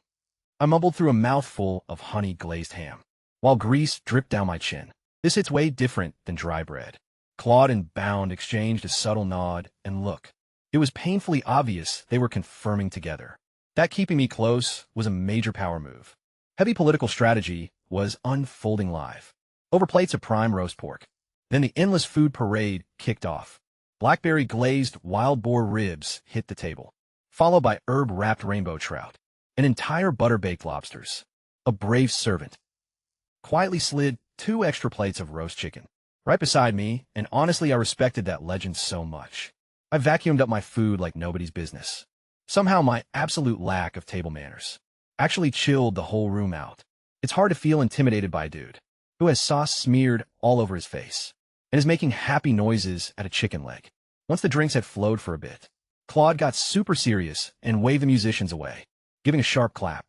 I mumbled through a mouthful of honey-glazed ham, while grease dripped down my chin. This hits way different than dry bread. Claude and Bound exchanged a subtle nod and look. It was painfully obvious they were confirming together. That keeping me close was a major power move. Heavy political strategy was unfolding live, over plates of prime roast pork. Then the endless food parade kicked off. Blackberry glazed wild boar ribs hit the table, followed by herb-wrapped rainbow trout, and entire butter-baked lobsters. A brave servant quietly slid 2 extra plates of roast chicken right beside me, and honestly I respected that legend so much. I vacuumed up my food like nobody's business. Somehow my absolute lack of table manners actually chilled the whole room out. It's hard to feel intimidated by a dude who has sauce smeared all over his face and is making happy noises at a chicken leg. Once the drinks had flowed for a bit, Claude got super serious and waved the musicians away, giving a sharp clap.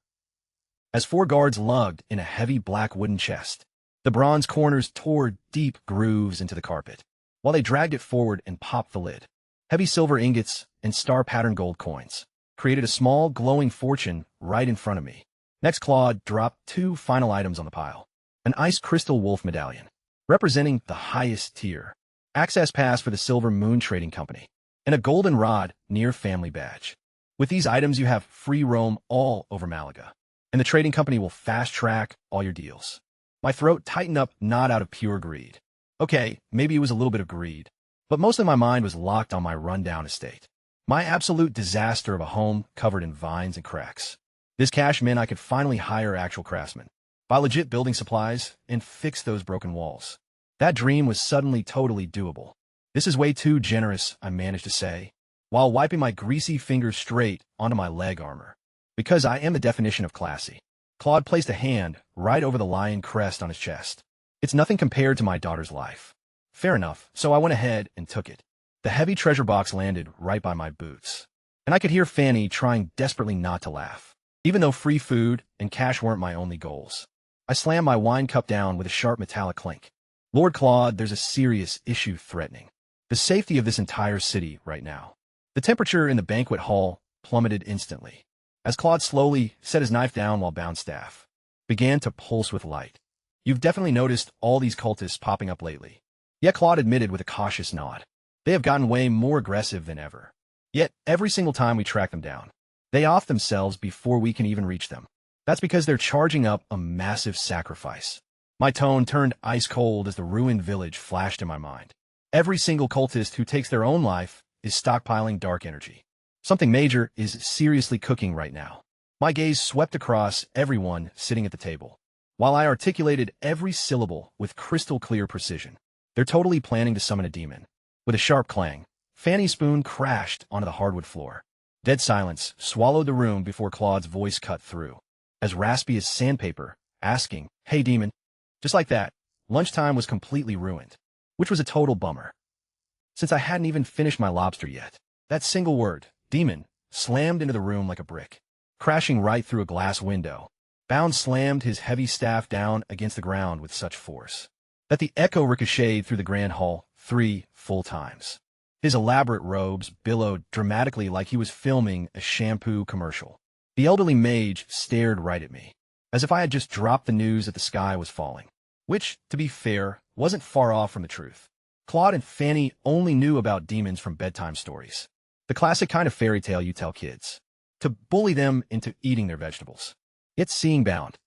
As 4 guards lugged in a heavy black wooden chest, the bronze corners tore deep grooves into the carpet, while they dragged it forward and popped the lid. Heavy silver ingots and star-patterned gold coins created a small, glowing fortune right in front of me. Next, Claude dropped 2 final items on the pile. An ice crystal wolf medallion, representing the highest tier, access pass for the Silver Moon Trading Company, and a golden rod near family badge. With these items, you have free roam all over Malaga, and the trading company will fast-track all your deals. My throat tightened up not out of pure greed. Okay, maybe it was a little bit of greed, but mostly my mind was locked on my rundown estate. My absolute disaster of a home covered in vines and cracks. This cash meant I could finally hire actual craftsmen, buy legit building supplies, and fix those broken walls. That dream was suddenly totally doable. This is way too generous, I managed to say, while wiping my greasy fingers straight onto my leg armor. Because I am the definition of classy. Claude placed a hand right over the lion crest on his chest. It's nothing compared to my daughter's life. Fair enough, so I went ahead and took it. The heavy treasure box landed right by my boots. And I could hear Fanny trying desperately not to laugh. Even though free food and cash weren't my only goals. I slammed my wine cup down with a sharp metallic clink. Lord Claude, there's a serious issue threatening the safety of this entire city right now. The temperature in the banquet hall plummeted instantly, as Claude slowly set his knife down while bound staff began to pulse with light. You've definitely noticed all these cultists popping up lately. Yet Claude admitted with a cautious nod. They have gotten way more aggressive than ever. Yet every single time we track them down, they off themselves before we can even reach them. That's because they're charging up a massive sacrifice. My tone turned ice cold as the ruined village flashed in my mind. Every single cultist who takes their own life is stockpiling dark energy. Something major is seriously cooking right now. My gaze swept across everyone sitting at the table, while I articulated every syllable with crystal clear precision. They're totally planning to summon a demon. With a sharp clang, Fanny's spoon crashed onto the hardwood floor. Dead silence swallowed the room before Claude's voice cut through, as raspy as sandpaper, asking, "Hey, demon." Just like that, lunchtime was completely ruined, which was a total bummer. Since I hadn't even finished my lobster yet, that single word, demon, slammed into the room like a brick, crashing right through a glass window. Bound slammed his heavy staff down against the ground with such force that the echo ricocheted through the grand hall 3 full times. His elaborate robes billowed dramatically like he was filming a shampoo commercial. The elderly mage stared right at me, as if I had just dropped the news that the sky was falling, which, to be fair, wasn't far off from the truth. Claude and Fanny only knew about demons from bedtime stories, the classic kind of fairy tale you tell kids, to bully them into eating their vegetables. Yet seeing Bound,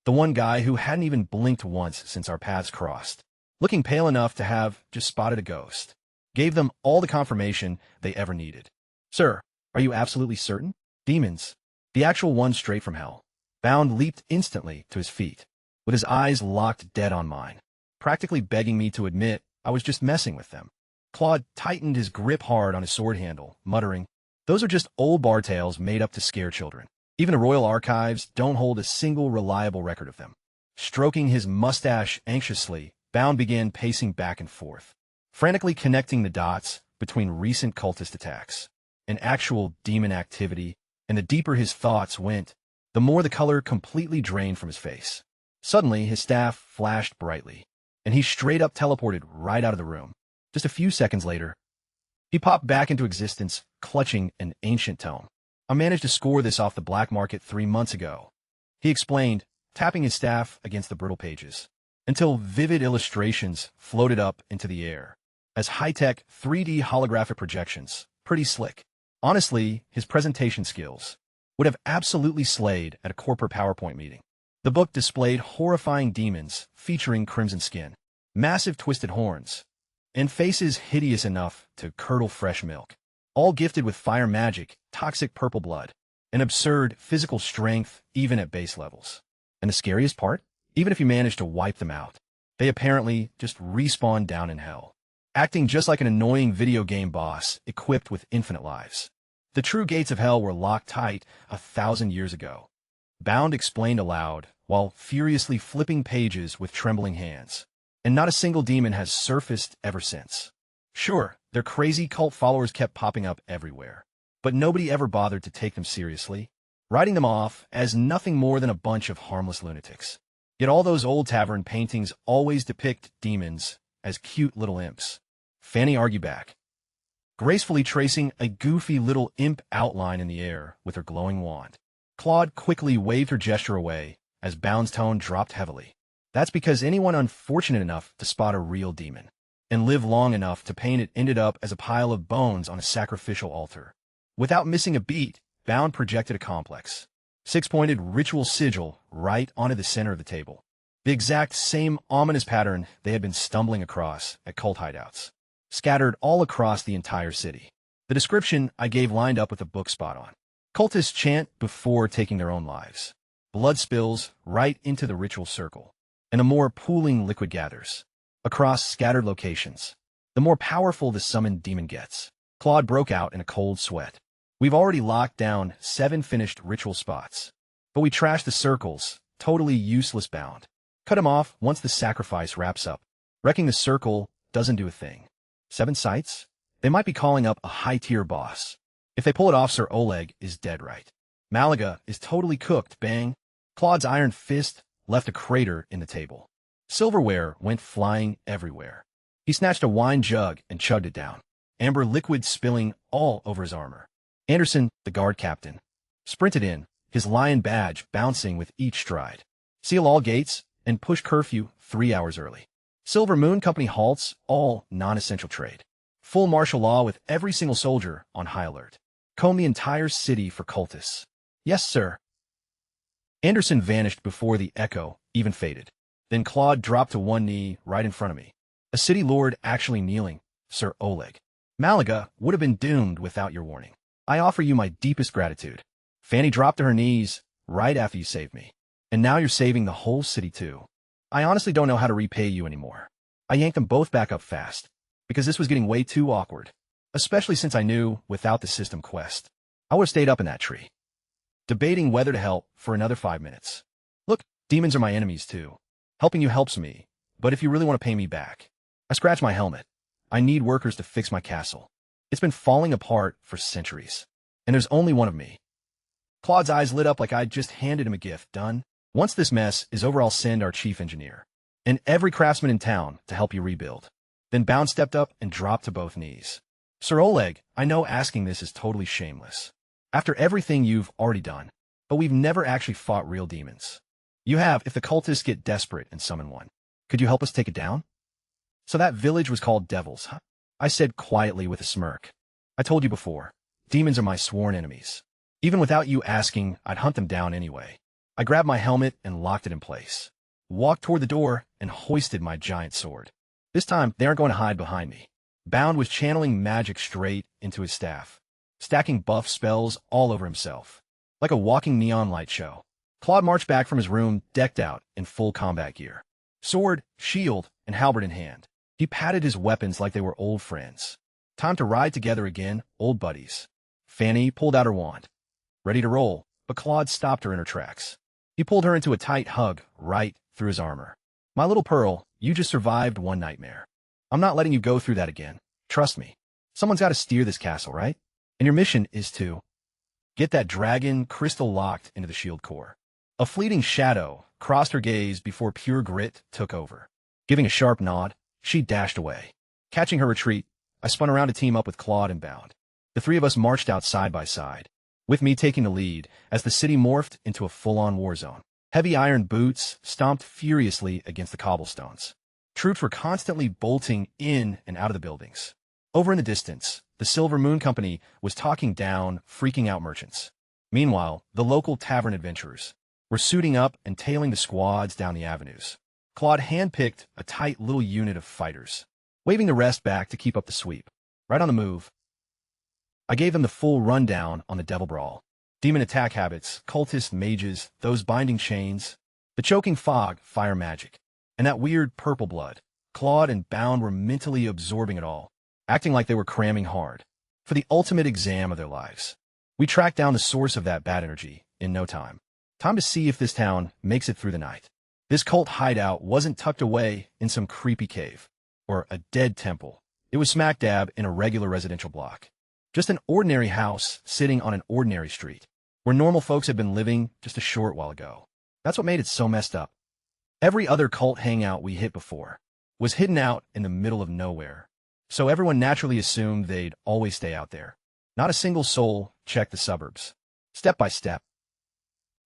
the one guy who hadn't even blinked once since our paths crossed, looking pale enough to have just spotted a ghost, gave them all the confirmation they ever needed. "Sir, are you absolutely certain? Demons, the actual ones straight from hell." Bound leaped instantly to his feet, with his eyes locked dead on mine, practically begging me to admit I was just messing with them. Claude tightened his grip hard on his sword handle, muttering, "Those are just old bar tales made up to scare children. Even the royal archives don't hold a single reliable record of them." Stroking his mustache anxiously, Bound began pacing back and forth, frantically connecting the dots between recent cultist attacks and actual demon activity, and the deeper his thoughts went, the more the color completely drained from his face. Suddenly, his staff flashed brightly, and he straight up teleported right out of the room. Just a few seconds later, he popped back into existence, clutching an ancient tome. "I managed to score this off the black market 3 months ago," he explained, tapping his staff against the brittle pages, until vivid illustrations floated up into the air as high-tech 3D holographic projections. Pretty slick. Honestly, his presentation skills would have absolutely slayed at a corporate PowerPoint meeting. The book displayed horrifying demons featuring crimson skin, massive twisted horns, and faces hideous enough to curdle fresh milk, all gifted with fire magic, toxic purple blood, and absurd physical strength even at base levels. And the scariest part? Even if you manage to wipe them out, they apparently just respawn down in hell, acting just like an annoying video game boss equipped with infinite lives. The true gates of hell were locked tight 1,000 years ago, Bound explained aloud, while furiously flipping pages with trembling hands. And not a single demon has surfaced ever since. Sure, their crazy cult followers kept popping up everywhere, but nobody ever bothered to take them seriously, writing them off as nothing more than a bunch of harmless lunatics. Yet all those old tavern paintings always depict demons as cute little imps. Fanny argued back, gracefully tracing a goofy little imp outline in the air with her glowing wand. Claude quickly waved her gesture away as Bound's tone dropped heavily. That's because anyone unfortunate enough to spot a real demon and live long enough to paint it ended up as a pile of bones on a sacrificial altar. Without missing a beat, Bound projected a complex, 6-pointed ritual sigil right onto the center of the table. The exact same ominous pattern they had been stumbling across at cult hideouts, scattered all across the entire city. The description I gave lined up with the book spot on. Cultists chant before taking their own lives. Blood spills right into the ritual circle, and a more pooling liquid gathers across scattered locations. The more powerful the summoned demon gets. Claude broke out in a cold sweat. We've already locked down 7 finished ritual spots. But we trashed the circles, totally useless bound. Cut him off once the sacrifice wraps up. Wrecking the circle doesn't do a thing. 7 sites? They might be calling up a high-tier boss. If they pull it off, Sir Oleg is dead right. Malaga is totally cooked, bang. Claude's iron fist left a crater in the table. Silverware went flying everywhere. He snatched a wine jug and chugged it down. Amber liquid spilling all over his armor. Anderson, the guard captain, sprinted in, his lion badge bouncing with each stride. Seal all gates and push curfew 3 hours early. Silver Moon Company halts all non-essential trade. Full martial law with every single soldier on high alert. Comb the entire city for cultists. Yes, sir. Anderson vanished before the echo even faded. Then Claude dropped to one knee right in front of me. A city lord actually kneeling, Sir Oleg. Malaga would have been doomed without your warning. I offer you my deepest gratitude. Fanny dropped to her knees right after you saved me. And now you're saving the whole city too. I honestly don't know how to repay you anymore. I yanked them both back up fast, because this was getting way too awkward. Especially since I knew, without the system quest, I would have stayed up in that tree, debating whether to help for another 5 minutes. Look, demons are my enemies too. Helping you helps me, but if you really want to pay me back, I scratched my helmet. I need workers to fix my castle. It's been falling apart for centuries, and there's only one of me. Claude's eyes lit up like I'd just handed him a gift. Done. Once this mess is over, I'll send our chief engineer and every craftsman in town to help you rebuild. Then Bound stepped up and dropped to both knees. Sir Oleg, I know asking this is totally shameless, after everything you've already done, but we've never actually fought real demons. You have, if the cultists get desperate and summon one. Could you help us take it down? So that village was called Devils, huh? I said quietly with a smirk. I told you before, demons are my sworn enemies. Even without you asking, I'd hunt them down anyway. I grabbed my helmet and locked it in place. Walked toward the door and hoisted my giant sword. This time, they aren't going to hide behind me. Bound was channeling magic straight into his staff, stacking buff spells all over himself, like a walking neon light show. Claude marched back from his room, decked out in full combat gear. Sword, shield, and halberd in hand. He patted his weapons like they were old friends. Time to ride together again, old buddies. Fanny pulled out her wand, ready to roll, but Claude stopped her in her tracks. He pulled her into a tight hug right through his armor. My little pearl, you just survived one nightmare. I'm not letting you go through that again. Trust me. Someone's got to steer this castle, right? And your mission is to get that dragon crystal locked into the shield core. A fleeting shadow crossed her gaze before pure grit took over. Giving a sharp nod, she dashed away. Catching her retreat, I spun around to team up with Claude and Bound. The three of us marched out side by side, with me taking the lead as the city morphed into a full-on war zone. Heavy iron boots stomped furiously against the cobblestones. Troops were constantly bolting in and out of the buildings. Over in the distance, the Silver Moon Company was talking down, freaking out merchants. Meanwhile, the local tavern adventurers were suiting up and tailing the squads down the avenues. Claude handpicked a tight little unit of fighters, waving the rest back to keep up the sweep. Right on the move, I gave them the full rundown on the Devil Brawl. Demon attack habits, cultist mages, those binding chains, the choking fog, fire magic, and that weird purple blood. Claude and Bound were mentally absorbing it all, acting like they were cramming hard for the ultimate exam of their lives. We tracked down the source of that bad energy in no time. Time to see if this town makes it through the night. This cult hideout wasn't tucked away in some creepy cave or a dead temple. It was smack dab in a regular residential block. Just an ordinary house sitting on an ordinary street, where normal folks had been living just a short while ago. That's what made it so messed up. Every other cult hangout we hit before was hidden out in the middle of nowhere, so everyone naturally assumed they'd always stay out there. Not a single soul checked the suburbs. Step by step,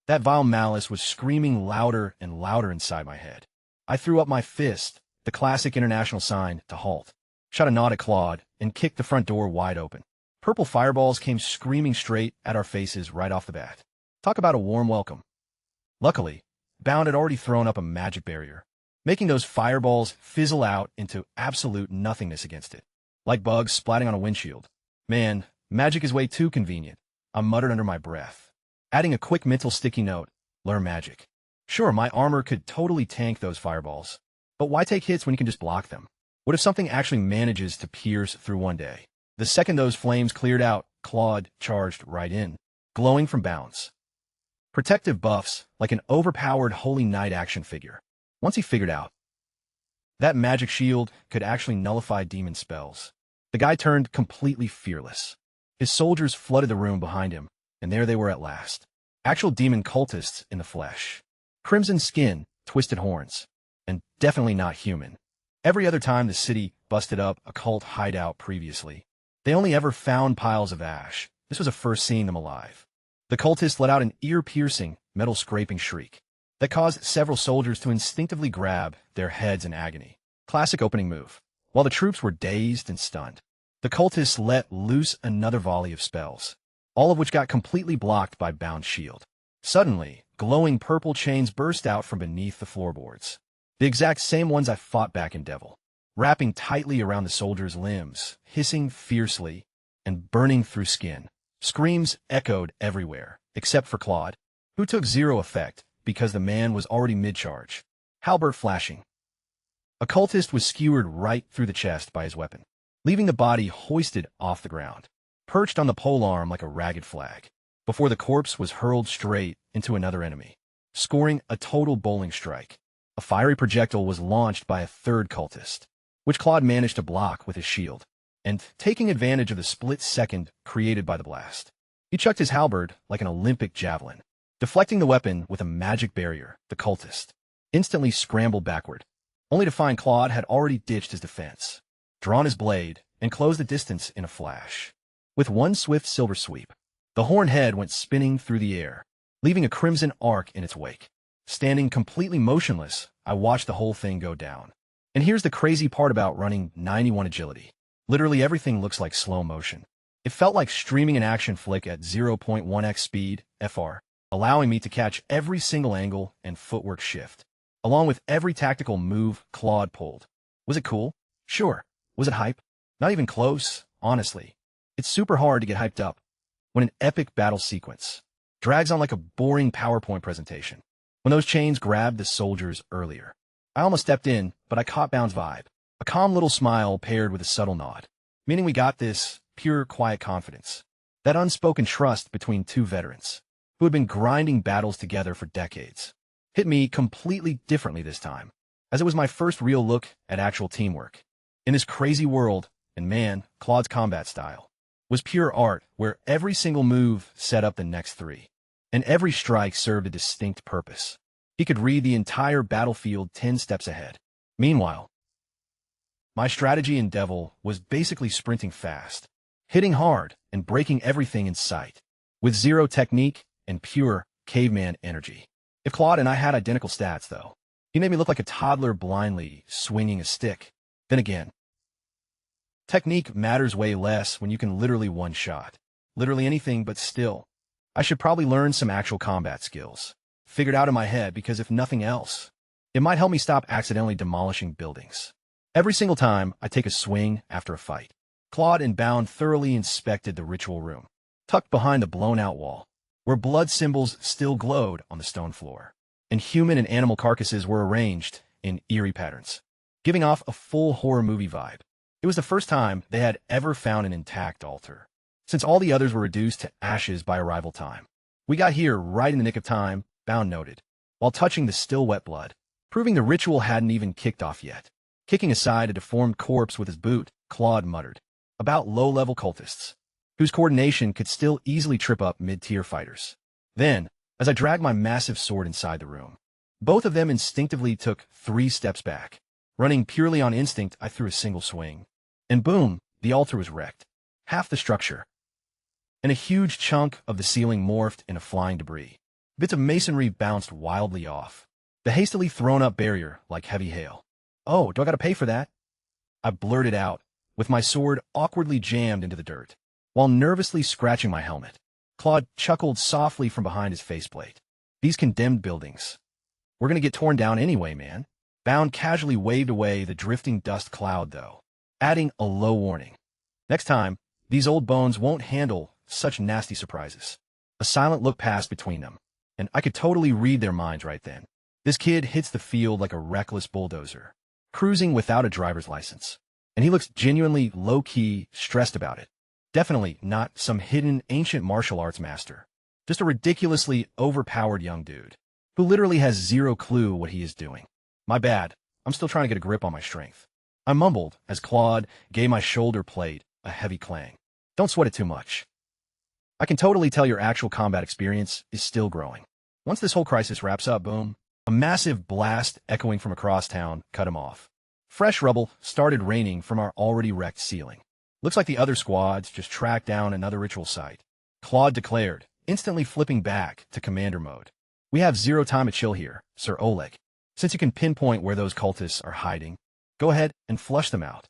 that vile malice was screaming louder and louder inside my head. I threw up my fist, the classic international sign to halt, shot a nod at Claude, and kicked the front door wide open. Purple fireballs came screaming straight at our faces right off the bat. Talk about a warm welcome. Luckily, Bound had already thrown up a magic barrier, making those fireballs fizzle out into absolute nothingness against it, like bugs splatting on a windshield. Man, magic is way too convenient, I muttered under my breath, adding a quick mental sticky note, learn magic. Sure, my armor could totally tank those fireballs, but why take hits when you can just block them? What if something actually manages to pierce through one day? The second those flames cleared out, Claude charged right in, glowing from bounds. Protective buffs, like an overpowered Holy Knight action figure. Once he figured out that magic shield could actually nullify demon spells, the guy turned completely fearless. His soldiers flooded the room behind him, and there they were at last. Actual demon cultists in the flesh. Crimson skin, twisted horns, and definitely not human. Every other time the city busted up a cult hideout previously, they only ever found piles of ash. This was a first seeing them alive. The cultists let out an ear-piercing, metal-scraping shriek that caused several soldiers to instinctively grab their heads in agony. Classic opening move. While the troops were dazed and stunned, the cultists let loose another volley of spells, all of which got completely blocked by Bound's shield. Suddenly, glowing purple chains burst out from beneath the floorboards. The exact same ones I fought back in Devil, wrapping tightly around the soldiers' limbs, hissing fiercely, and burning through skin. Screams echoed everywhere, except for Claude, who took zero effect because the man was already mid-charge. Halberd flashing. A cultist was skewered right through the chest by his weapon, leaving the body hoisted off the ground, perched on the polearm like a ragged flag, before the corpse was hurled straight into another enemy, scoring a total bowling strike. A fiery projectile was launched by a third cultist, which Claude managed to block with his shield, and taking advantage of the split second created by the blast, he chucked his halberd like an Olympic javelin, deflecting the weapon with a magic barrier. The cultist instantly scrambled backward, only to find Claude had already ditched his defense, drawn his blade, and closed the distance in a flash. With one swift silver sweep, the horned head went spinning through the air, leaving a crimson arc in its wake. Standing completely motionless, I watched the whole thing go down. And here's the crazy part about running 91 agility. Literally everything looks like slow motion. It felt like streaming an action flick at 0.1x speed, FR, allowing me to catch every single angle and footwork shift, along with every tactical move Claude pulled. Was it cool? Sure. Was it hype? Not even close, honestly. It's super hard to get hyped up when an epic battle sequence drags on like a boring PowerPoint presentation. When those chains grabbed the soldiers earlier, I almost stepped in, but I caught Bound's vibe. A calm little smile paired with a subtle nod, meaning we got this. Pure, quiet confidence. That unspoken trust between two veterans who had been grinding battles together for decades hit me completely differently this time, as it was my first real look at actual teamwork. In this crazy world, and man, Claude's combat style was pure art, where every single move set up the next three, and every strike served a distinct purpose. He could read the entire battlefield 10 steps ahead. Meanwhile, my strategy in Devil was basically sprinting fast, hitting hard, and breaking everything in sight, with zero technique and pure caveman energy. If Claude and I had identical stats, though, he made me look like a toddler blindly swinging a stick. Then again, technique matters way less when you can literally one-shot literally anything, but still, I should probably learn some actual combat skills, figured out in my head, because if nothing else, it might help me stop accidentally demolishing buildings. Every single time I take a swing after a fight, Claude and Bound thoroughly inspected the ritual room, tucked behind the blown-out wall, where blood symbols still glowed on the stone floor, and human and animal carcasses were arranged in eerie patterns, giving off a full horror movie vibe. It was the first time they had ever found an intact altar, since all the others were reduced to ashes by arrival time. We got here right in the nick of time, Bound noted, while touching the still wet blood, proving the ritual hadn't even kicked off yet. Kicking aside a deformed corpse with his boot, Claude muttered about low-level cultists, whose coordination could still easily trip up mid-tier fighters. Then, as I dragged my massive sword inside the room, both of them instinctively took 3 steps back. Running purely on instinct, I threw a single swing, and boom, the altar was wrecked. Half the structure, and a huge chunk of the ceiling morphed into flying debris. Bits of masonry bounced wildly off the hastily thrown-up barrier like heavy hail. "Oh, do I gotta pay for that?" I blurted out, with my sword awkwardly jammed into the dirt, while nervously scratching my helmet. Claude chuckled softly from behind his faceplate. "These condemned buildings, we're gonna get torn down anyway, man." Bound casually waved away the drifting dust cloud, though, adding a low warning. "Next time, these old bones won't handle such nasty surprises." A silent look passed between them, and I could totally read their minds right then. This kid hits the field like a reckless bulldozer, cruising without a driver's license, and he looks genuinely low-key stressed about it. Definitely not some hidden ancient martial arts master. Just a ridiculously overpowered young dude who literally has zero clue what he is doing. My bad. I'm still trying to get a grip on my strength. I mumbled as Claude gave my shoulder plate a heavy clang. Don't sweat it too much. I can totally tell your actual combat experience is still growing. Once this whole crisis wraps up, boom, a massive blast echoing from across town cut him off. Fresh rubble started raining from our already wrecked ceiling. Looks like the other squads just tracked down another ritual site. Claude declared, instantly flipping back to commander mode. We have zero time to chill here, Sir Oleg. Since you can pinpoint where those cultists are hiding, go ahead and flush them out.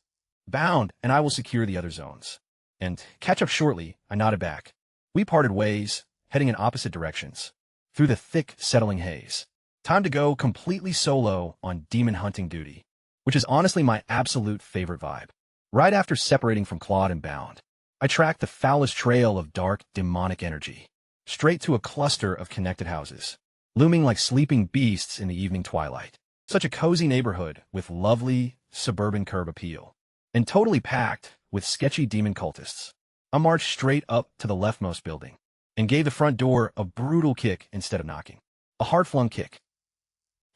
Bound, and I will secure the other zones. And catch up shortly, I nodded back. We parted ways, heading in opposite directions, through the thick, settling haze. Time to go completely solo on demon hunting duty, which is honestly my absolute favorite vibe. Right after separating from Claude and Bound, I tracked the foulest trail of dark, demonic energy, straight to a cluster of connected houses, looming like sleeping beasts in the evening twilight. Such a cozy neighborhood with lovely, suburban curb appeal, and totally packed with sketchy demon cultists. I marched straight up to the leftmost building and gave the front door a brutal kick instead of knocking. A hard-flung kick.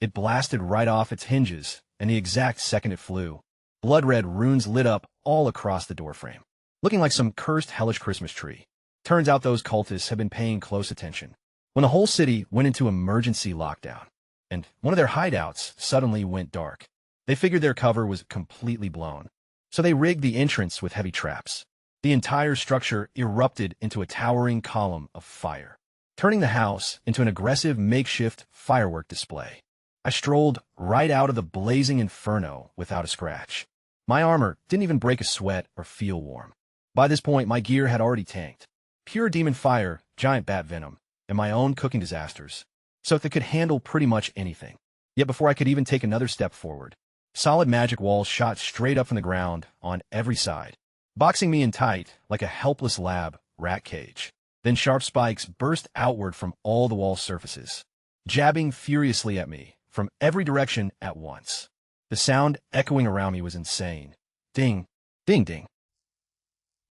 It blasted right off its hinges, and the exact second it flew, blood-red runes lit up all across the doorframe, looking like some cursed hellish Christmas tree. Turns out those cultists had been paying close attention when the whole city went into emergency lockdown, and one of their hideouts suddenly went dark. They figured their cover was completely blown, so they rigged the entrance with heavy traps. The entire structure erupted into a towering column of fire, turning the house into an aggressive makeshift firework display. I strolled right out of the blazing inferno without a scratch. My armor didn't even break a sweat or feel warm. By this point, my gear had already tanked. Pure demon fire, giant bat venom, and my own cooking disasters, so that it could handle pretty much anything. Yet before I could even take another step forward, solid magic walls shot straight up from the ground on every side, boxing me in tight like a helpless lab rat cage. Then sharp spikes burst outward from all the wall surfaces, jabbing furiously at me from every direction at once. The sound echoing around me was insane. Ding, ding, ding.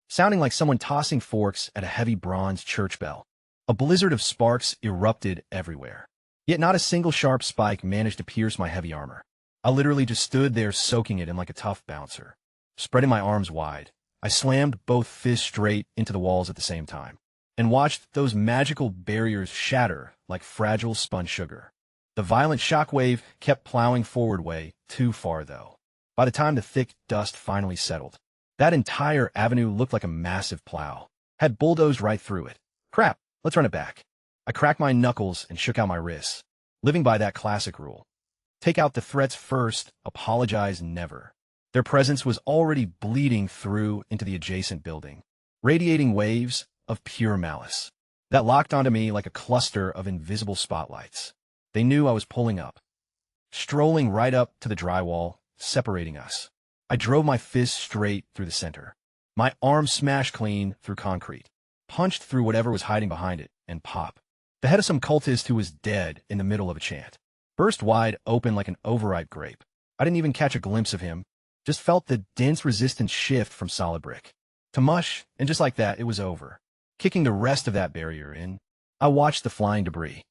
Sounding like someone tossing forks at a heavy bronze church bell. A blizzard of sparks erupted everywhere. Yet not a single sharp spike managed to pierce my heavy armor. I literally just stood there soaking it in like a tough bouncer. Spreading my arms wide, I slammed both fists straight into the walls at the same time, and watched those magical barriers shatter like fragile spun sugar. The violent shockwave kept plowing forward way too far, though. By the time the thick dust finally settled, that entire avenue looked like a massive plow. Had bulldozed right through it. Crap, let's run it back. I cracked my knuckles and shook out my wrists, living by that classic rule. Take out the threats first, apologize never. Their presence was already bleeding through into the adjacent building, radiating waves of pure malice that locked onto me like a cluster of invisible spotlights. They knew I was pulling up, strolling right up to the drywall, separating us. I drove my fist straight through the center. My arm smashed clean through concrete, punched through whatever was hiding behind it, and pop. The head of some cultist who was dead in the middle of a chant burst wide open like an overripe grape. I didn't even catch a glimpse of him, just felt the dense resistance shift from solid brick to mush, and just like that, it was over. Kicking the rest of that barrier in, I watched the flying debris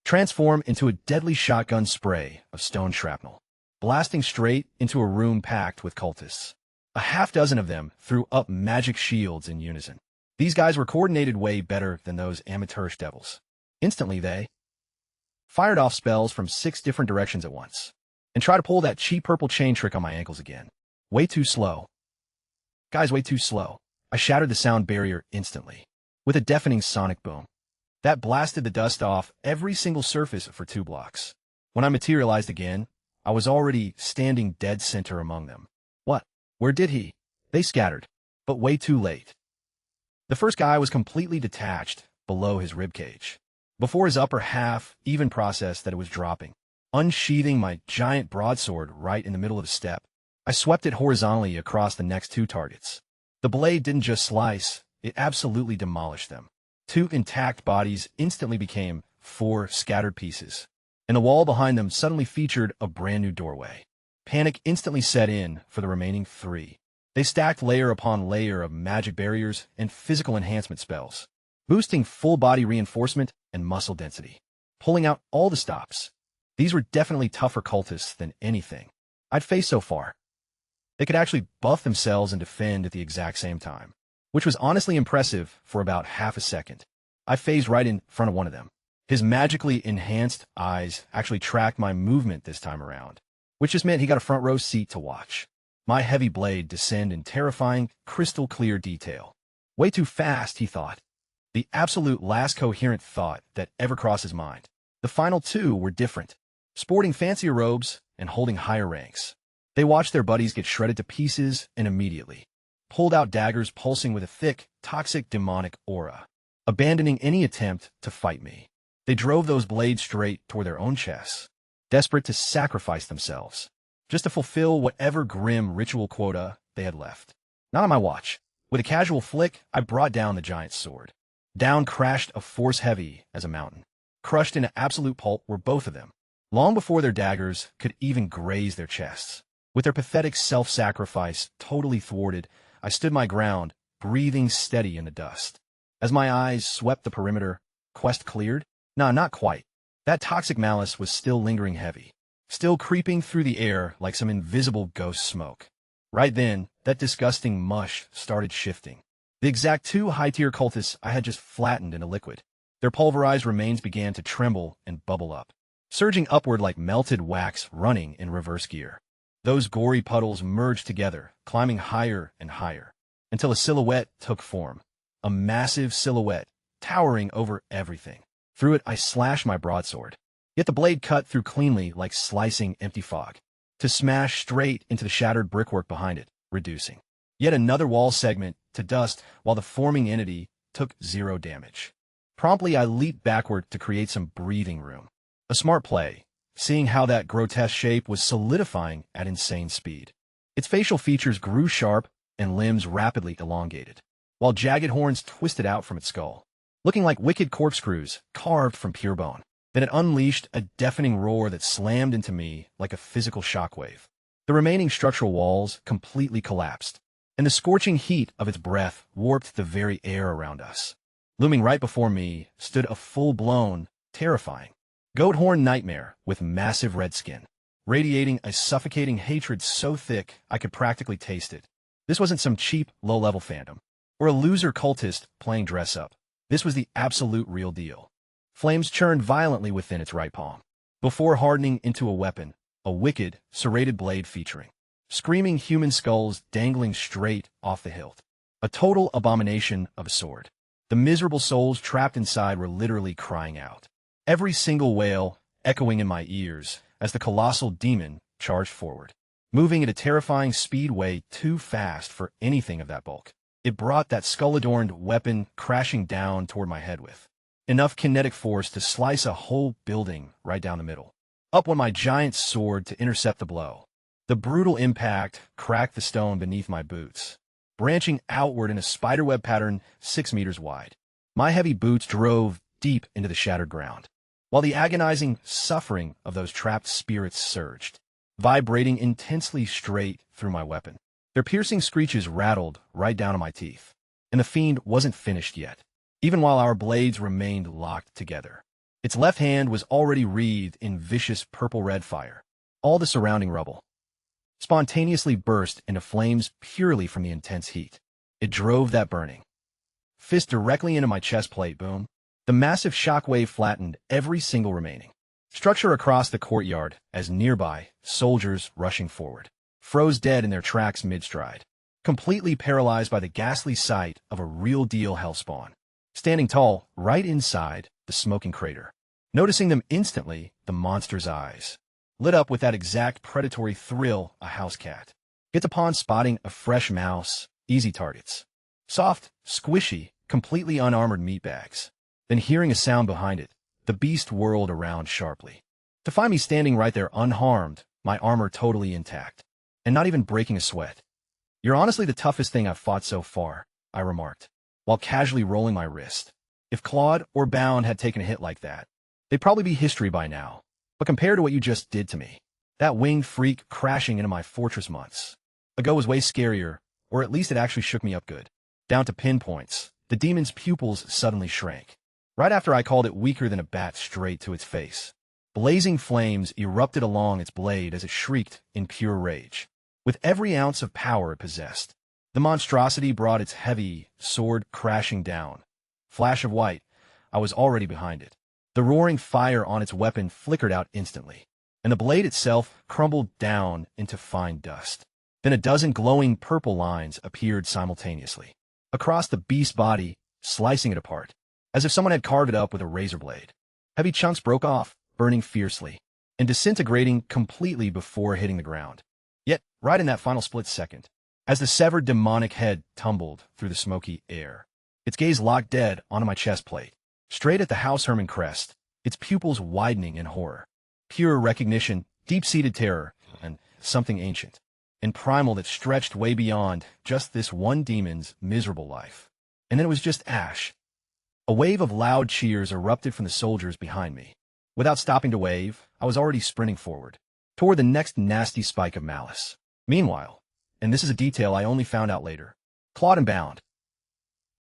transform into a deadly shotgun spray of stone shrapnel, blasting straight into a room packed with cultists. A half dozen of them threw up magic shields in unison. These guys were coordinated way better than those amateurish devils. Instantly, they fired off spells from 6 different directions at once, and tried to pull that cheap purple chain trick on my ankles again. Way too slow. Guys, way too slow. I shattered the sound barrier instantly, with a deafening sonic boom. That blasted the dust off every single surface for 2 blocks. When I materialized again, I was already standing dead center among them. What? Where did he? They scattered, but way too late. The first guy was completely detached below his ribcage, before his upper half even processed that it was dropping. Unsheathing my giant broadsword right in the middle of the step, I swept it horizontally across the next 2 targets. The blade didn't just slice, it absolutely demolished them. 2 intact bodies instantly became 4 scattered pieces, and the wall behind them suddenly featured a brand new doorway. Panic instantly set in for the remaining 3. They stacked layer upon layer of magic barriers and physical enhancement spells, boosting full body reinforcement and muscle density, pulling out all the stops. These were definitely tougher cultists than anything I'd faced so far. They could actually buff themselves and defend at the exact same time, which was honestly impressive for about half a second. I phased right in front of one of them. His magically enhanced eyes actually tracked my movement this time around, which just meant he got a front row seat to watch my heavy blade descend in terrifying, crystal-clear detail. Way too fast, he thought. The absolute last coherent thought that ever crossed his mind. The final two were different, sporting fancier robes and holding higher ranks. They watched their buddies get shredded to pieces and immediately pulled out daggers pulsing with a thick, toxic, demonic aura, abandoning any attempt to fight me. They drove those blades straight toward their own chests, desperate to sacrifice themselves, just to fulfill whatever grim ritual quota they had left. Not on my watch. With a casual flick, I brought down the giant's sword. Down crashed a force heavy as a mountain. Crushed into absolute pulp were both of them, long before their daggers could even graze their chests. With their pathetic self-sacrifice totally thwarted, I stood my ground, breathing steady in the dust. As my eyes swept the perimeter, quest cleared? Nah, not quite. That toxic malice was still lingering heavy, still creeping through the air like some invisible ghost smoke. Right then, that disgusting mush started shifting. The exact two high-tier cultists I had just flattened into liquid. Their pulverized remains began to tremble and bubble up, surging upward like melted wax running in reverse gear. Those gory puddles merged together, climbing higher and higher, until a silhouette took form. A massive silhouette, towering over everything. Through it, I slashed my broadsword. Yet the blade cut through cleanly like slicing empty fog, to smash straight into the shattered brickwork behind it, reducing yet another wall segment to dust while the forming entity took 0 damage. Promptly, I leaped backward to create some breathing room. A smart play, seeing how that grotesque shape was solidifying at insane speed. Its facial features grew sharp and limbs rapidly elongated, while jagged horns twisted out from its skull, looking like wicked corkscrews carved from pure bone. Then it unleashed a deafening roar that slammed into me like a physical shockwave. The remaining structural walls completely collapsed, and the scorching heat of its breath warped the very air around us. Looming right before me stood a full-blown, terrifying, goat-horn nightmare with massive red skin, radiating a suffocating hatred so thick I could practically taste it. This wasn't some cheap, low-level fandom, or a loser cultist playing dress-up. This was the absolute real deal. Flames churned violently within its right palm, before hardening into a weapon, a wicked, serrated blade featuring screaming human skulls dangling straight off the hilt. A total abomination of a sword. The miserable souls trapped inside were literally crying out, every single wail echoing in my ears as the colossal demon charged forward, moving at a terrifying speed way too fast for anything of that bulk. It brought that skull-adorned weapon crashing down toward my head with enough kinetic force to slice a whole building right down the middle. Up went my giant sword to intercept the blow. The brutal impact cracked the stone beneath my boots, branching outward in a spiderweb pattern 6 meters wide. My heavy boots drove deep into the shattered ground, while the agonizing suffering of those trapped spirits surged, vibrating intensely straight through my weapon. Their piercing screeches rattled right down to my teeth, and the fiend wasn't finished yet, even while our blades remained locked together. Its left hand was already wreathed in vicious purple-red fire. All the surrounding rubble spontaneously burst into flames purely from the intense heat. It drove that burning fist directly into my chest plate. Boom. The massive shockwave flattened every single remaining structure across the courtyard as nearby soldiers rushing forward froze dead in their tracks mid-stride, completely paralyzed by the ghastly sight of a real-deal hellspawn, standing tall right inside the smoking crater. Noticing them instantly, the monster's eyes lit up with that exact predatory thrill a house cat gets upon spotting a fresh mouse. Easy targets. Soft, squishy, completely unarmored meatbags. Then hearing a sound behind it, the beast whirled around sharply, to find me standing right there unharmed, my armor totally intact, and not even breaking a sweat. "You're honestly the toughest thing I've fought so far," I remarked, while casually rolling my wrist. If Claude or Bound had taken a hit like that, they'd probably be history by now. But compared to what you just did to me, that winged freak crashing into my fortress months ago was way scarier, or at least it actually shook me up good. Down to pinpoints, the demon's pupils suddenly shrank. Right after I called it weaker than a bat straight to its face. Blazing flames erupted along its blade as it shrieked in pure rage. With every ounce of power it possessed, the monstrosity brought its heavy sword crashing down. Flash of white, I was already behind it. The roaring fire on its weapon flickered out instantly, and the blade itself crumbled down into fine dust. Then a dozen glowing purple lines appeared simultaneously across the beast's body, slicing it apart, as if someone had carved it up with a razor blade. Heavy chunks broke off, burning fiercely, and disintegrating completely before hitting the ground. Yet, right in that final split second, as the severed demonic head tumbled through the smoky air, its gaze locked dead onto my chest plate, straight at the House Herman crest, its pupils widening in horror. Pure recognition, deep-seated terror, and something ancient and primal that stretched way beyond just this one demon's miserable life. And then it was just ash. A wave of loud cheers erupted from the soldiers behind me. Without stopping to wave, I was already sprinting forward, toward the next nasty spike of malice. Meanwhile, and this is a detail I only found out later, Claude and Bound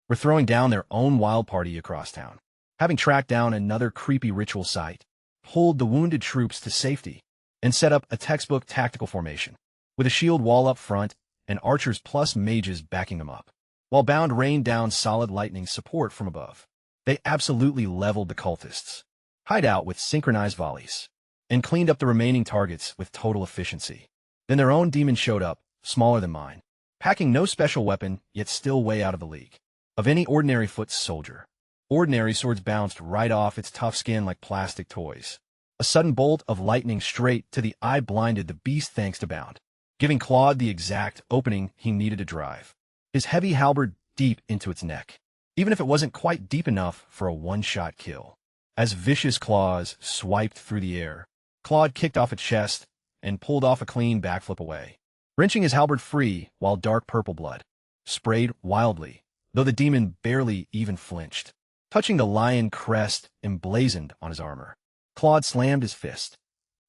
were throwing down their own wild party across town. Having tracked down another creepy ritual site, pulled the wounded troops to safety, and set up a textbook tactical formation, with a shield wall up front and archers plus mages backing them up, while Bound rained down solid lightning support from above. They absolutely leveled the cultists' hideout with synchronized volleys, and cleaned up the remaining targets with total efficiency. Then their own demon showed up, smaller than mine, packing no special weapon, yet still way out of the league of any ordinary foot soldier. Ordinary swords bounced right off its tough skin like plastic toys. A sudden bolt of lightning straight to the eye blinded the beast thanks to Bound, giving Claude the exact opening he needed to drive his heavy halberd deep into its neck, even if it wasn't quite deep enough for a one-shot kill. As vicious claws swiped through the air, Claude kicked off its chest and pulled off a clean backflip away, wrenching his halberd free while dark purple blood sprayed wildly, though the demon barely even flinched. Touching the lion crest emblazoned on his armor, Claude slammed his fist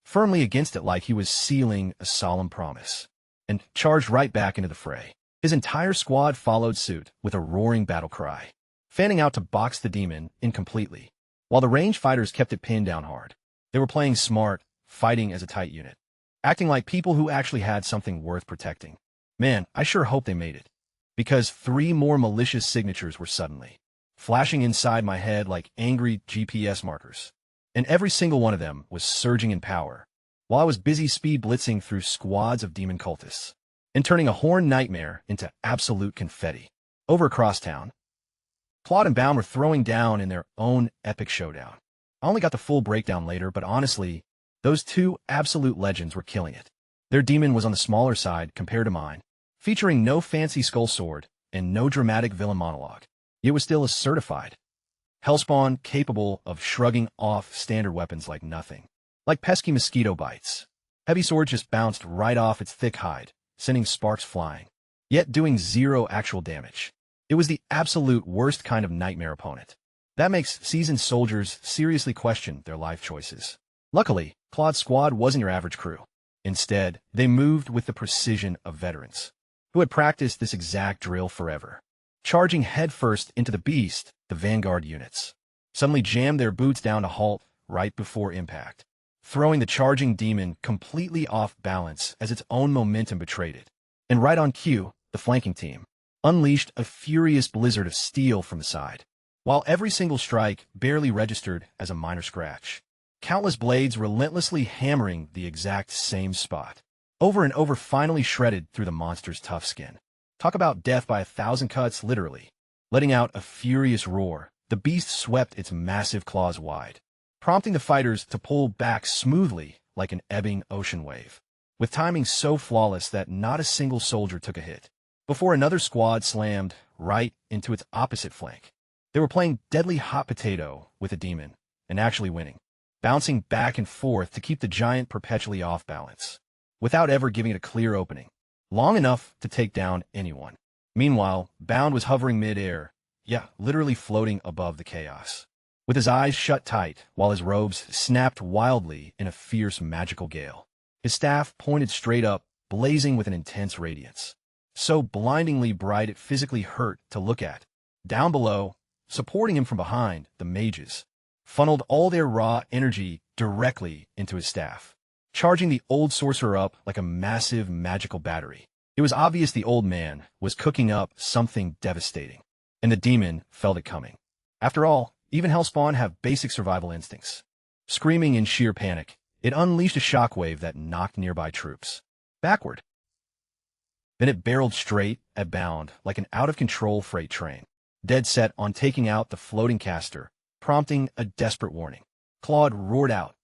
firmly against it like he was sealing a solemn promise, and charged right back into the fray. His entire squad followed suit with a roaring battle cry, fanning out to box the demon in completely, while the range fighters kept it pinned down hard. They were playing smart, fighting as a tight unit, acting like people who actually had something worth protecting. Man, I sure hope they made it, because 3 more malicious signatures were suddenly flashing inside my head like angry GPS markers, and every single one of them was surging in power, while I was busy speed blitzing through squads of demon cultists, and turning a horned nightmare into absolute confetti. Over across town, Claude and Bound were throwing down in their own epic showdown. I only got the full breakdown later, but honestly, those 2 absolute legends were killing it. Their demon was on the smaller side compared to mine, featuring no fancy skull sword and no dramatic villain monologue. It was still a certified hellspawn capable of shrugging off standard weapons like nothing. Like pesky mosquito bites. Heavy sword just bounced right off its thick hide, sending sparks flying, yet doing 0 actual damage. It was the absolute worst kind of nightmare opponent. That makes seasoned soldiers seriously question their life choices. Luckily, Claude's squad wasn't your average crew. Instead, they moved with the precision of veterans, who had practiced this exact drill forever. Charging headfirst into the beast, the vanguard units suddenly jammed their boots down to halt right before impact, throwing the charging demon completely off balance as its own momentum betrayed it. And right on cue, the flanking team unleashed a furious blizzard of steel from the side, while every single strike barely registered as a minor scratch. Countless blades relentlessly hammering the exact same spot, over and over, finally shredded through the monster's tough skin. Talk about death by 1,000 cuts, literally. Letting out a furious roar, the beast swept its massive claws wide, prompting the fighters to pull back smoothly like an ebbing ocean wave, with timing so flawless that not a single soldier took a hit, before another squad slammed right into its opposite flank. They were playing deadly hot potato with a demon, and actually winning, bouncing back and forth to keep the giant perpetually off balance, without ever giving it a clear opening, long enough to take down anyone. Meanwhile, Bound was hovering mid-air, literally floating above the chaos, with his eyes shut tight while his robes snapped wildly in a fierce magical gale. His staff pointed straight up, blazing with an intense radiance, so blindingly bright it physically hurt to look at. Down below, supporting him from behind, the mages funneled all their raw energy directly into his staff, charging the old sorcerer up like a massive magical battery. It was obvious the old man was cooking up something devastating, and the demon felt it coming. After all, even Hellspawn have basic survival instincts. Screaming in sheer panic, it unleashed a shockwave that knocked nearby troops backward. Then it barreled straight at Bound like an out-of-control freight train, dead set on taking out the floating caster, prompting a desperate warning. Claude roared out,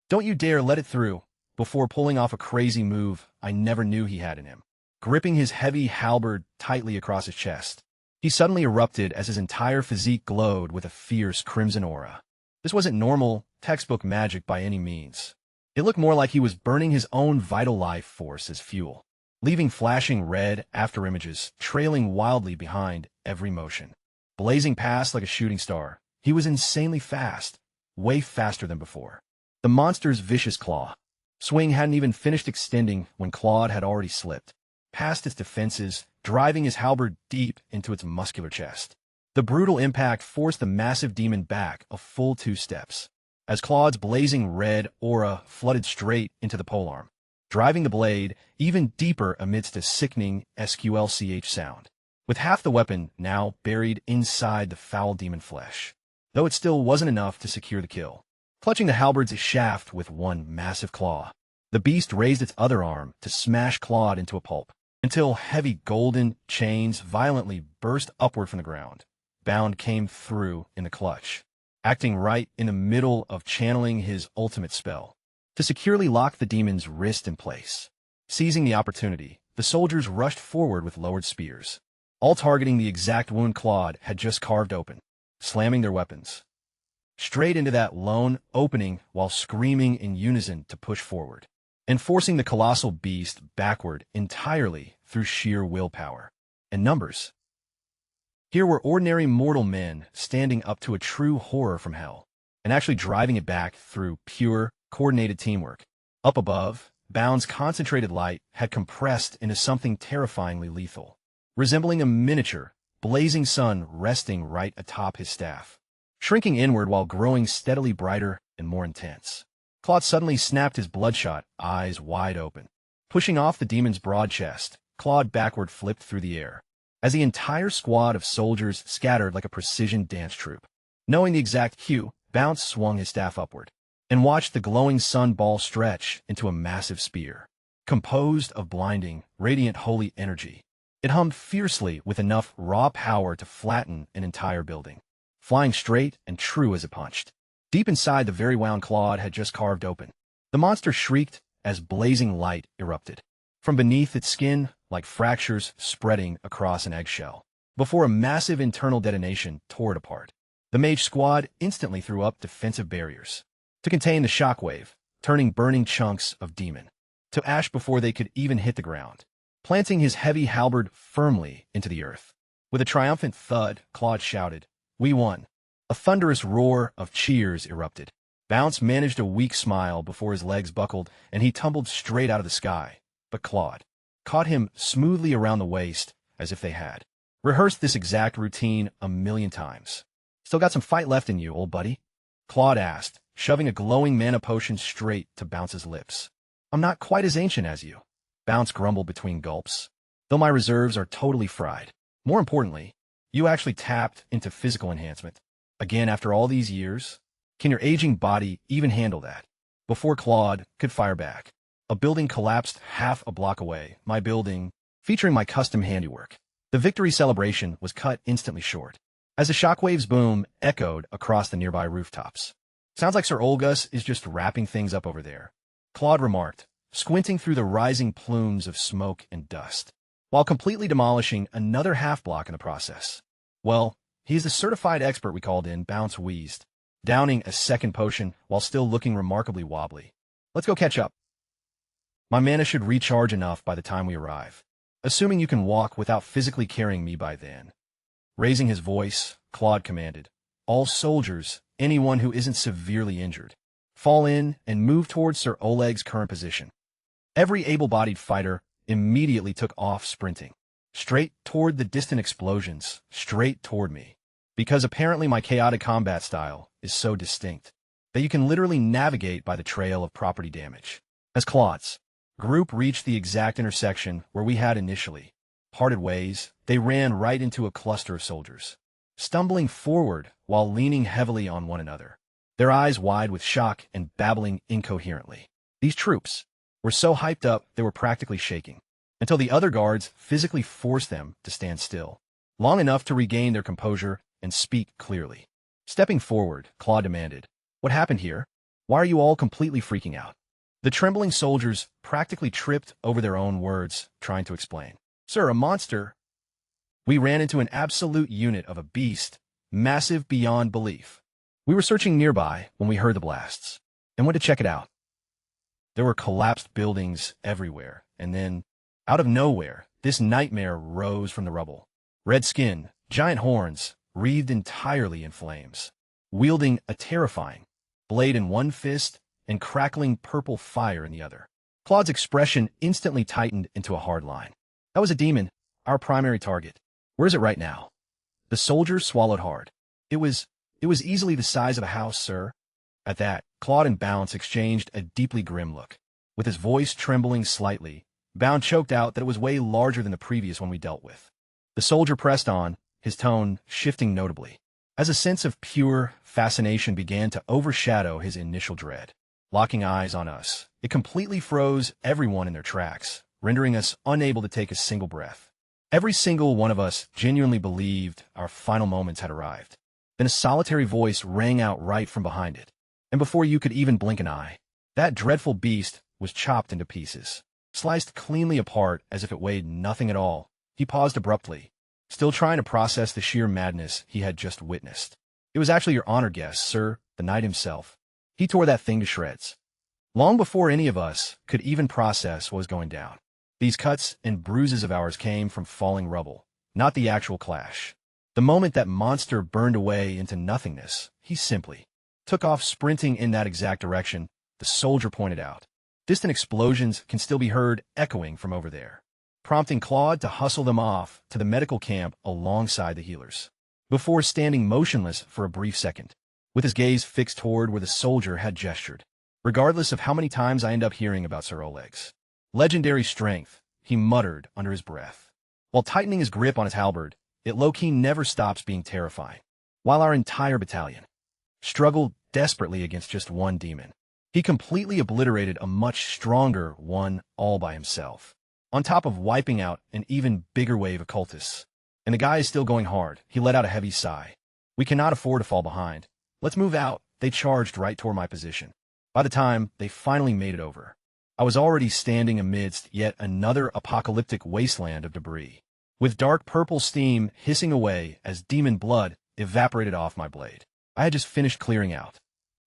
"Don't you dare let it through," before pulling off a crazy move I never knew he had in him. Gripping his heavy halberd tightly across his chest, he suddenly erupted as his entire physique glowed with a fierce crimson aura. This wasn't normal, textbook magic by any means. It looked more like he was burning his own vital life force as fuel, leaving flashing red afterimages trailing wildly behind every motion. Blazing past like a shooting star, he was insanely fast, way faster than before. The monster's vicious claw swing hadn't even finished extending when Claude had already slipped past its defenses, driving his halberd deep into its muscular chest. The brutal impact forced the massive demon back a full 2 steps, as Claude's blazing red aura flooded straight into the polearm, driving the blade even deeper amidst a sickening sqlch sound, with half the weapon now buried inside the foul demon flesh. Though it still wasn't enough to secure the kill. Clutching the halberd's shaft with one massive claw, the beast raised its other arm to smash Claude into a pulp, until heavy golden chains violently burst upward from the ground. Bound came through in the clutch, acting right in the middle of channeling his ultimate spell, to securely lock the demon's wrist in place. Seizing the opportunity, the soldiers rushed forward with lowered spears, all targeting the exact wound Claude had just carved open, slamming their weapons straight into that lone opening while screaming in unison to push forward, and forcing the colossal beast backward entirely through sheer willpower and numbers. Here were ordinary mortal men standing up to a true horror from hell, and actually driving it back through pure, coordinated teamwork. Up above, Bound's concentrated light had compressed into something terrifyingly lethal, resembling a miniature, blazing sun resting right atop his staff, shrinking inward while growing steadily brighter and more intense. Claude suddenly snapped his bloodshot eyes wide open. Pushing off the demon's broad chest, Claude backward flipped through the air, as the entire squad of soldiers scattered like a precision dance troupe. Knowing the exact cue, Bounce swung his staff upward, and watched the glowing sun ball stretch into a massive spear, composed of blinding, radiant holy energy. It hummed fiercely with enough raw power to flatten an entire building, flying straight and true as it punched. Deep inside the very wound Claude had just carved open, the monster shrieked as blazing light erupted from beneath its skin like fractures spreading across an eggshell, before a massive internal detonation tore it apart. The mage squad instantly threw up defensive barriers to contain the shockwave, turning burning chunks of demon to ash before they could even hit the ground, planting his heavy halberd firmly into the earth. With a triumphant thud, Claude shouted, "We won." A thunderous roar of cheers erupted. Bounce managed a weak smile before his legs buckled and he tumbled straight out of the sky, but Claude caught him smoothly around the waist as if they had rehearsed this exact routine a million times. "Still got some fight left in you, old buddy?" Claude asked, shoving a glowing mana potion straight to Bounce's lips. "I'm not quite as ancient as you," Bounce grumbled between gulps, "though my reserves are totally fried. More importantly, you actually tapped into physical enhancement. Again after all these years? Can your aging body even handle that?" Before Claude could fire back, a building collapsed half a block away. My building, featuring my custom handiwork. The victory celebration was cut instantly short, as the shockwave's boom echoed across the nearby rooftops. "Sounds like Sir Olgus is just wrapping things up over there," Claude remarked, squinting through the rising plumes of smoke and dust, while completely demolishing another half-block in the process. "Well, he's the certified expert we called in," Bounce wheezed, downing a second potion while still looking remarkably wobbly. "Let's go catch up. My mana should recharge enough by the time we arrive, assuming you can walk without physically carrying me by then." Raising his voice, Claude commanded, "All soldiers, anyone who isn't severely injured, fall in and move towards Sir Oleg's current position. Every able-bodied fighter immediately took off sprinting. Straight toward the distant explosions, straight toward me. Because apparently my chaotic combat style is so distinct that you can literally navigate by the trail of property damage. As Claude's group reached the exact intersection where we had initially parted ways, they ran right into a cluster of soldiers, stumbling forward while leaning heavily on one another, their eyes wide with shock and babbling incoherently. These troops were so hyped up they were practically shaking, until the other guards physically forced them to stand still, long enough to regain their composure and speak clearly. Stepping forward, Claude demanded, "What happened here? Why are you all completely freaking out?" The trembling soldiers practically tripped over their own words, trying to explain. "Sir, a monster. We ran into an absolute unit of a beast, massive beyond belief. We were searching nearby when we heard the blasts, and went to check it out. There were collapsed buildings everywhere, and then, out of nowhere, this nightmare rose from the rubble. Red skin, giant horns, wreathed entirely in flames, wielding a terrifying blade in one fist and crackling purple fire in the other." Claude's expression instantly tightened into a hard line. "That was a demon, our primary target. Where is it right now?" The soldier swallowed hard. It was easily the size of a house, sir." At that, Claude and Bounce exchanged a deeply grim look. With his voice trembling slightly, Bounce choked out that it was way larger than the previous one we dealt with. The soldier pressed on, his tone shifting notably, as a sense of pure fascination began to overshadow his initial dread. Locking eyes on us, it completely froze everyone in their tracks, rendering us unable to take a single breath. Every single one of us genuinely believed our final moments had arrived. Then a solitary voice rang out right from behind it, and before you could even blink an eye, that dreadful beast was chopped into pieces, sliced cleanly apart as if it weighed nothing at all. He paused abruptly, still trying to process the sheer madness he had just witnessed. "It was actually your honored guest, sir, the knight himself. He tore that thing to shreds." Long before any of us could even process what was going down, these cuts and bruises of ours came from falling rubble, not the actual clash. The moment that monster burned away into nothingness, he simply took off sprinting in that exact direction, the soldier pointed out. Distant explosions can still be heard echoing from over there, prompting Claude to hustle them off to the medical camp alongside the healers, before standing motionless for a brief second, with his gaze fixed toward where the soldier had gestured. "Regardless of how many times I end up hearing about Sir Oleg's legendary strength," he muttered under his breath, while tightening his grip on his halberd, "it low-key never stops being terrifying." While our entire battalion struggled desperately against just one demon, he completely obliterated a much stronger one all by himself, on top of wiping out an even bigger wave of cultists. "And the guy is still going hard." He let out a heavy sigh. "We cannot afford to fall behind. Let's move out." They charged right toward my position. By the time they finally made it over, I was already standing amidst yet another apocalyptic wasteland of debris, with dark purple steam hissing away as demon blood evaporated off my blade. I had just finished clearing out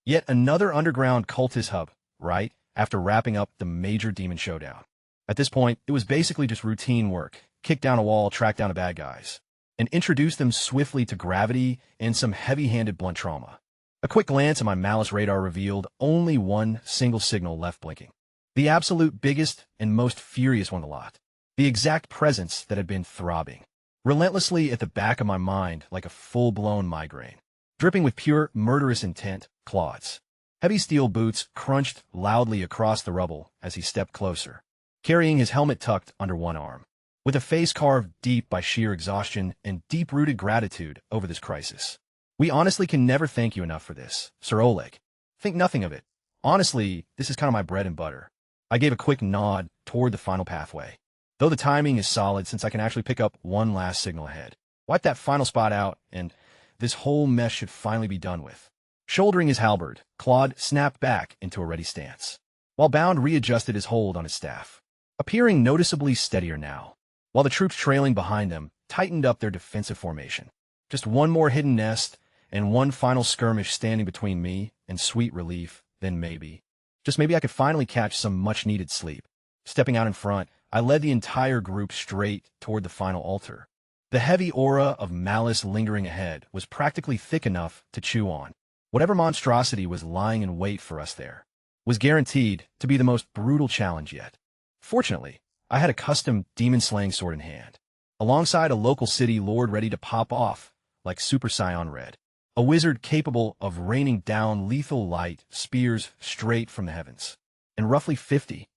yet another underground cultist hub, right after wrapping up the major demon showdown. At this point, it was basically just routine work: kick down a wall, track down the bad guys, and introduce them swiftly to gravity and some heavy-handed blunt trauma. A quick glance at my malice radar revealed only one single signal left blinking. The absolute biggest and most furious one of the lot. The exact presence that had been throbbing relentlessly at the back of my mind like a full-blown migraine, dripping with pure murderous intent. Claude's heavy steel boots crunched loudly across the rubble as he stepped closer, carrying his helmet tucked under one arm, with a face carved deep by sheer exhaustion and deep-rooted gratitude over this crisis. "We honestly can never thank you enough for this, Sir Oleg. Think nothing of it. Honestly, this is kind of my bread and butter." I gave a quick nod toward the final pathway, though the timing is solid since I can actually pick up one last signal ahead. Wipe that final spot out, and this whole mess should finally be done with. Shouldering his halberd, Claude snapped back into a ready stance, while Bound readjusted his hold on his staff, appearing noticeably steadier now, while the troops trailing behind them tightened up their defensive formation. Just one more hidden nest, and one final skirmish standing between me and sweet relief, then maybe, just maybe I could finally catch some much-needed sleep. Stepping out in front, I led the entire group straight toward the final altar. The heavy aura of malice lingering ahead was practically thick enough to chew on. Whatever monstrosity was lying in wait for us there was guaranteed to be the most brutal challenge yet. Fortunately, I had a custom demon-slaying sword in hand, alongside a local city lord ready to pop off, like Super Saiyan Red. A wizard capable of raining down lethal light spears straight from the heavens. And roughly 50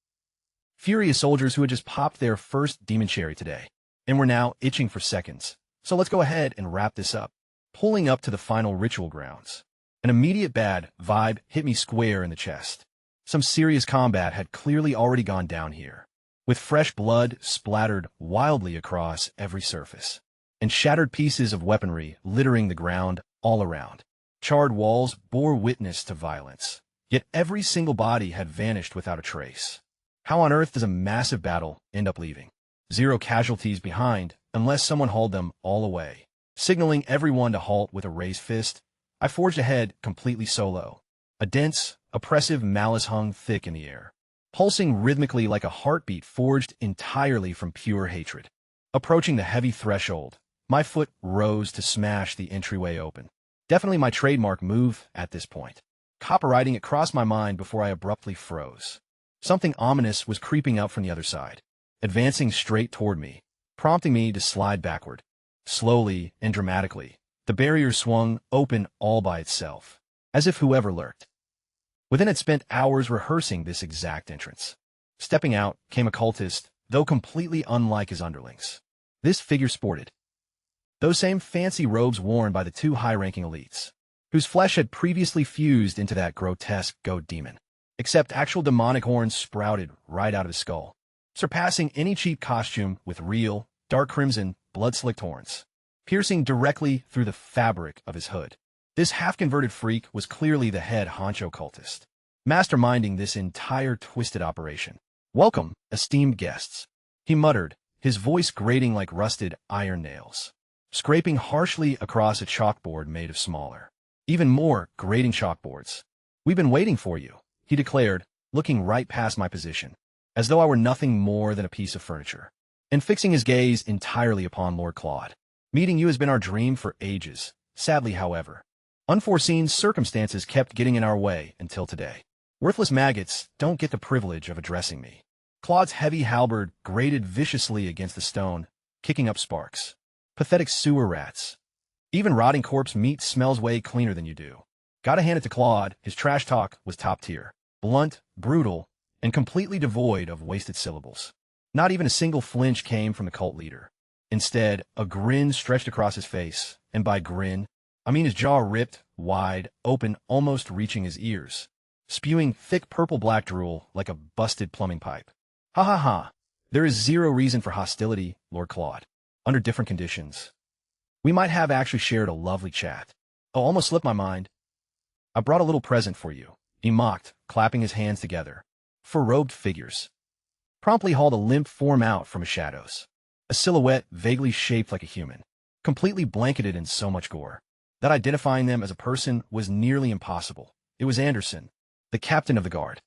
furious soldiers who had just popped their first demon cherry today, and were now itching for seconds. So let's go ahead and wrap this up. Pulling up to the final ritual grounds. An immediate bad vibe hit me square in the chest. Some serious combat had clearly already gone down here, with fresh blood splattered wildly across every surface, and shattered pieces of weaponry littering the ground all around. Charred walls bore witness to violence, yet every single body had vanished without a trace. How on earth does a massive battle end up leaving zero casualties behind unless someone hauled them all away? Signaling everyone to halt with a raised fist, I forged ahead completely solo. A dense, oppressive malice hung thick in the air, pulsing rhythmically like a heartbeat forged entirely from pure hatred. Approaching the heavy threshold, my foot rose to smash the entryway open. Definitely my trademark move at this point. Copywriting it crossed my mind before I abruptly froze. Something ominous was creeping up from the other side, advancing straight toward me, prompting me to slide backward. Slowly and dramatically, the barrier swung open all by itself, as if whoever lurked within had spent hours rehearsing this exact entrance. Stepping out came a cultist, though completely unlike his underlings. This figure sported those same fancy robes worn by the two high-ranking elites, whose flesh had previously fused into that grotesque goat demon, except actual demonic horns sprouted right out of his skull, surpassing any cheap costume with real, dark crimson, blood-slicked horns, piercing directly through the fabric of his hood. This half-converted freak was clearly the head honcho cultist, masterminding this entire twisted operation. "Welcome, esteemed guests," he muttered, his voice grating like rusted iron nails, scraping harshly across a chalkboard made of smaller, even more grating chalkboards. "We've been waiting for you," he declared, looking right past my position, as though I were nothing more than a piece of furniture, and fixing his gaze entirely upon Lord Claude. "Meeting you has been our dream for ages. Sadly, however, unforeseen circumstances kept getting in our way until today. Worthless maggots don't get the privilege of addressing me." Claude's heavy halberd grated viciously against the stone, kicking up sparks. "Pathetic sewer rats. Even rotting corpse meat smells way cleaner than you do." Gotta hand it to Claude, his trash talk was top tier. Blunt, brutal, and completely devoid of wasted syllables. Not even a single flinch came from the cult leader. Instead, a grin stretched across his face, and by grin, I mean his jaw ripped wide open, almost reaching his ears, spewing thick purple-black drool like a busted plumbing pipe. "Ha ha ha. There is zero reason for hostility, Lord Claude. Under different conditions, we might have actually shared a lovely chat. Oh, almost slipped my mind. I brought a little present for you," he mocked, clapping his hands together. Four robed figures promptly hauled a limp form out from his shadows, a silhouette vaguely shaped like a human, completely blanketed in so much gore that identifying them as a person was nearly impossible. It was Anderson, the captain of the guard,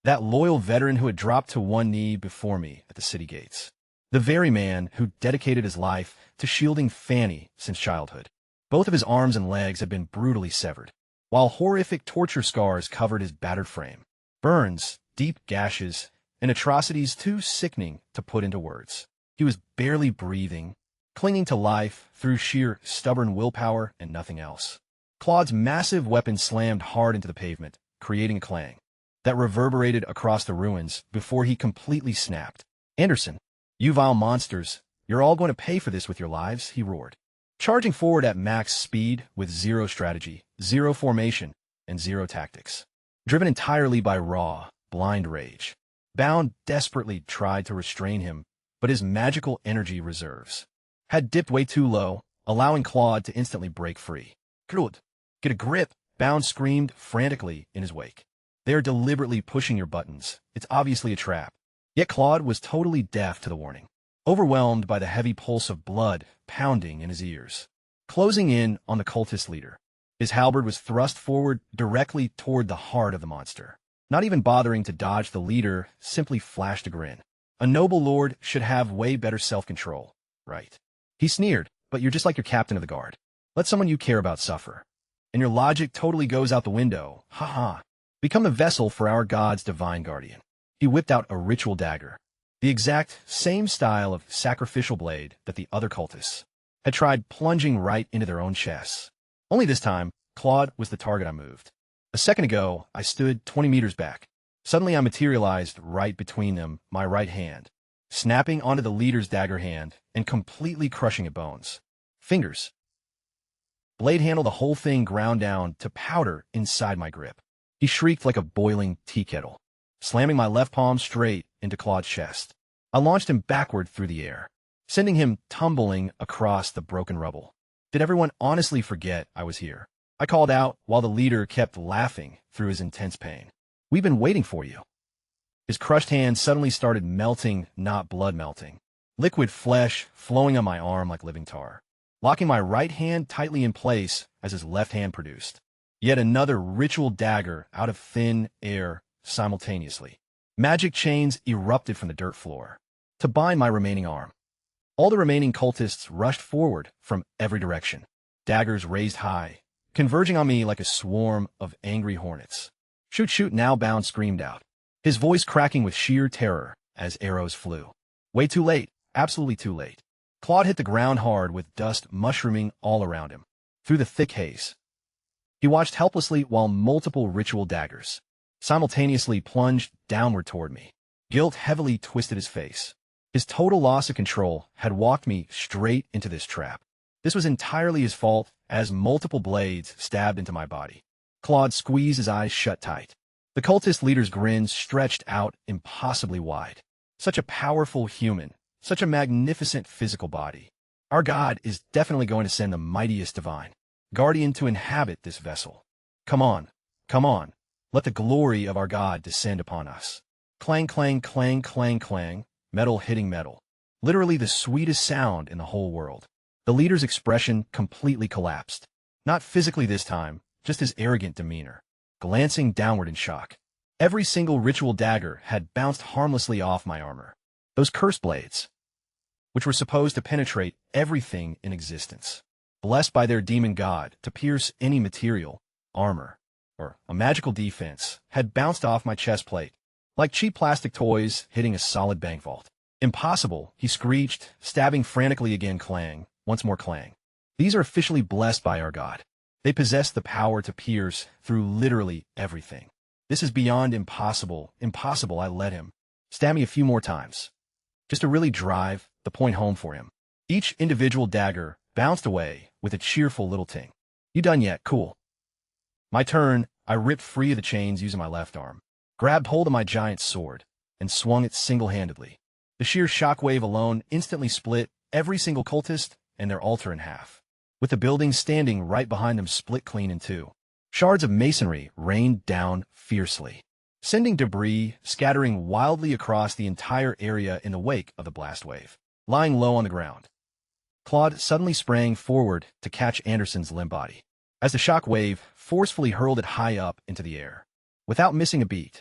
that loyal veteran who had dropped to one knee before me at the city gates, the very man who dedicated his life to shielding Fanny since childhood. Both of his arms and legs had been brutally severed, while horrific torture scars covered his battered frame. Burns, deep gashes, and atrocities too sickening to put into words. He was barely breathing, clinging to life through sheer stubborn willpower and nothing else. Claude's massive weapon slammed hard into the pavement, creating a clang that reverberated across the ruins before he completely snapped. "Anderson, you vile monsters, you're all going to pay for this with your lives," he roared, charging forward at max speed with zero strategy, zero formation, and zero tactics. Driven entirely by raw, blind rage, Bound desperately tried to restrain him, but his magical energy reserves had dipped way too low, allowing Claude to instantly break free. "Claude, get a grip!" Bound screamed frantically in his wake. "They are deliberately pushing your buttons. It's obviously a trap." Yet Claude was totally deaf to the warning, overwhelmed by the heavy pulse of blood pounding in his ears. Closing in on the cultist leader, his halberd was thrust forward directly toward the heart of the monster. Not even bothering to dodge, the leader simply flashed a grin. "A noble lord should have way better self-control, right?" He sneered. "But you're just like your captain of the guard. Let someone you care about suffer, and your logic totally goes out the window. Ha ha. Become the vessel for our god's divine guardian." He whipped out a ritual dagger, The exact same style of sacrificial blade that the other cultists had tried plunging right into their own chests. Only this time, Claude was the target I moved. A second ago, I stood 20 meters back. Suddenly, I materialized right between them, my right hand, snapping onto the leader's dagger hand and completely crushing it bones. Fingers. Blade handle, the whole thing ground down to powder inside my grip. He shrieked like a boiling tea kettle, slamming my left palm straight into Claude's chest. I launched him backward through the air, sending him tumbling across the broken rubble. Did everyone honestly forget I was here? I called out while the leader kept laughing through his intense pain. We've been waiting for you. His crushed hand suddenly started melting, not blood melting. Liquid flesh flowing on my arm like living tar, locking my right hand tightly in place as his left hand produced yet another ritual dagger out of thin air simultaneously. Magic chains erupted from the dirt floor to bind my remaining arm. All the remaining cultists rushed forward from every direction, daggers raised high, converging on me like a swarm of angry hornets. Shoot, shoot, now Bound screamed out, his voice cracking with sheer terror as arrows flew. Way too late, absolutely too late. Claude hit the ground hard with dust mushrooming all around him. Through the thick haze, he watched helplessly while multiple ritual daggers simultaneously plunged downward toward me. Guilt heavily twisted his face. His total loss of control had walked me straight into this trap. This was entirely his fault as multiple blades stabbed into my body. Claude squeezed his eyes shut tight. The cultist leader's grin stretched out impossibly wide. Such a powerful human, such a magnificent physical body. Our God is definitely going to send the mightiest divine guardian to inhabit this vessel. Come on, come on. Let the glory of our God descend upon us. Clang, clang, clang, clang, clang, metal hitting metal. Literally the sweetest sound in the whole world. The leader's expression completely collapsed. Not physically this time, just his arrogant demeanor, glancing downward in shock. Every single ritual dagger had bounced harmlessly off my armor. Those cursed blades, which were supposed to penetrate everything in existence, blessed by their demon god to pierce any material, armor, or a magical defense, had bounced off my chest plate, like cheap plastic toys hitting a solid bank vault. Impossible, he screeched, stabbing frantically again. Clang, once more clang. These are officially blessed by our God. They possess the power to pierce through literally everything. This is beyond impossible. Impossible. I let him stab me a few more times, just to really drive the point home for him. Each individual dagger bounced away with a cheerful little ting. You done yet? Cool. My turn. I ripped free of the chains using my left arm, grabbed hold of my giant sword, and swung it single-handedly. The sheer shockwave alone instantly split every single cultist and their altar in half, with the building standing right behind them split clean in two. Shards of masonry rained down fiercely, sending debris scattering wildly across the entire area in the wake of the blast wave. Lying low on the ground, Claude suddenly sprang forward to catch Anderson's limp body, as the shock wave forcefully hurled it high up into the air. Without missing a beat,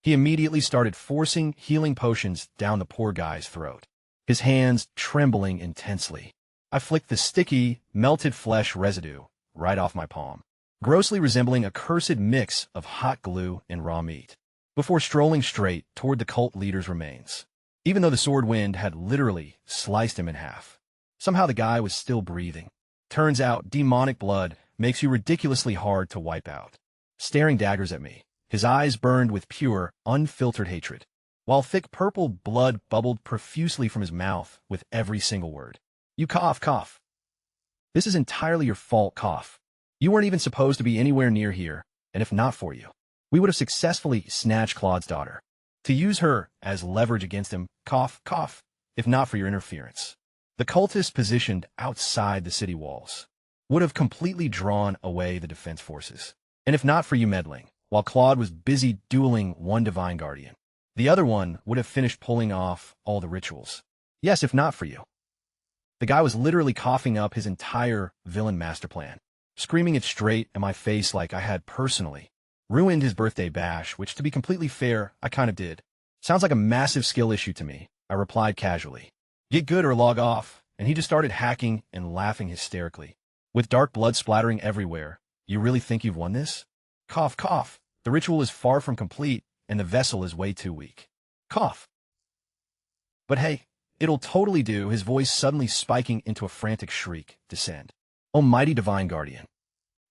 he immediately started forcing healing potions down the poor guy's throat, his hands trembling intensely. I flicked the sticky, melted flesh residue right off my palm, grossly resembling a cursed mix of hot glue and raw meat, before strolling straight toward the cult leader's remains. Even though the sword wind had literally sliced him in half, somehow the guy was still breathing. Turns out demonic blood makes you ridiculously hard to wipe out. Staring daggers at me, his eyes burned with pure, unfiltered hatred, while thick purple blood bubbled profusely from his mouth with every single word. You cough. This is entirely your fault, cough. You weren't even supposed to be anywhere near here, and if not for you, we would have successfully snatched Claude's daughter. To use her as leverage against him, cough, if not for your interference. The cultists positioned outside the city walls would have completely drawn away the defense forces. And if not for you meddling, while Claude was busy dueling one divine guardian, the other one would have finished pulling off all the rituals. Yes, if not for you. The guy was literally coughing up his entire villain master plan, screaming it straight in my face like I had personally ruined his birthday bash, which, to be completely fair, I kind of did. Sounds like a massive skill issue to me, I replied casually. Get good or log off, and he just started hacking and laughing hysterically. With dark blood splattering everywhere, you really think you've won this? Cough. The ritual is far from complete, and the vessel is way too weak. Cough. But hey, it'll totally do, his voice suddenly spiking into a frantic shriek. Descend. O mighty divine guardian.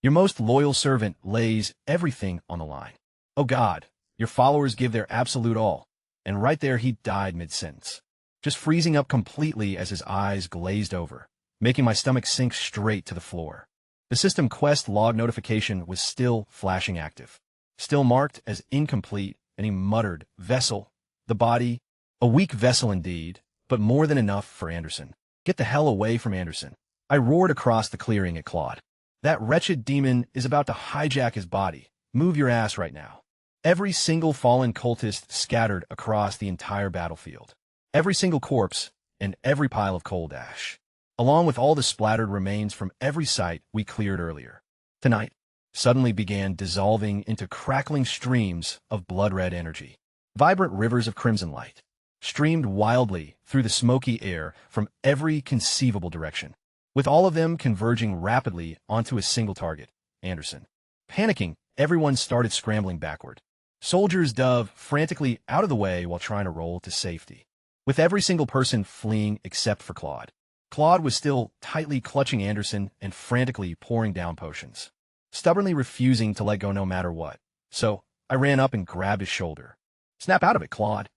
Your most loyal servant lays everything on the line. Oh God, your followers give their absolute all. And right there he died mid-sentence, just freezing up completely as his eyes glazed over, making my stomach sink straight to the floor. The system quest log notification was still flashing active, still marked as incomplete, and he muttered, "Vessel, the body, a weak vessel indeed, but more than enough for Anderson. Get the hell away from Anderson." I roared across the clearing at Claude. That wretched demon is about to hijack his body. Move your ass right now. Every single fallen cultist scattered across the entire battlefield. Every single corpse and every pile of cold ash, along with all the splattered remains from every site we cleared earlier. Tonight suddenly began dissolving into crackling streams of blood-red energy. Vibrant rivers of crimson light streamed wildly through the smoky air from every conceivable direction, with all of them converging rapidly onto a single target, Anderson. Panicking, everyone started scrambling backward. Soldiers dove frantically out of the way while trying to roll to safety, with every single person fleeing except for Claude. Claude was still tightly clutching Anderson and frantically pouring down potions, stubbornly refusing to let go no matter what. So I ran up and grabbed his shoulder. "Snap out of it, Claude."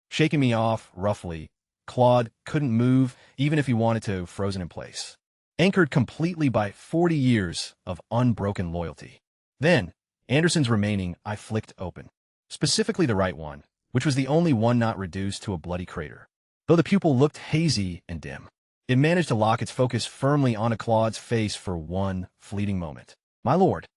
Shaking me off roughly, Claude couldn't move even if he wanted to, frozen in place, anchored completely by 40 years of unbroken loyalty. Then, Anderson's remaining eye flicked open, specifically the right one, which was the only one not reduced to a bloody crater. Though the pupil looked hazy and dim, it managed to lock its focus firmly onto Claude's face for one fleeting moment. "My lord."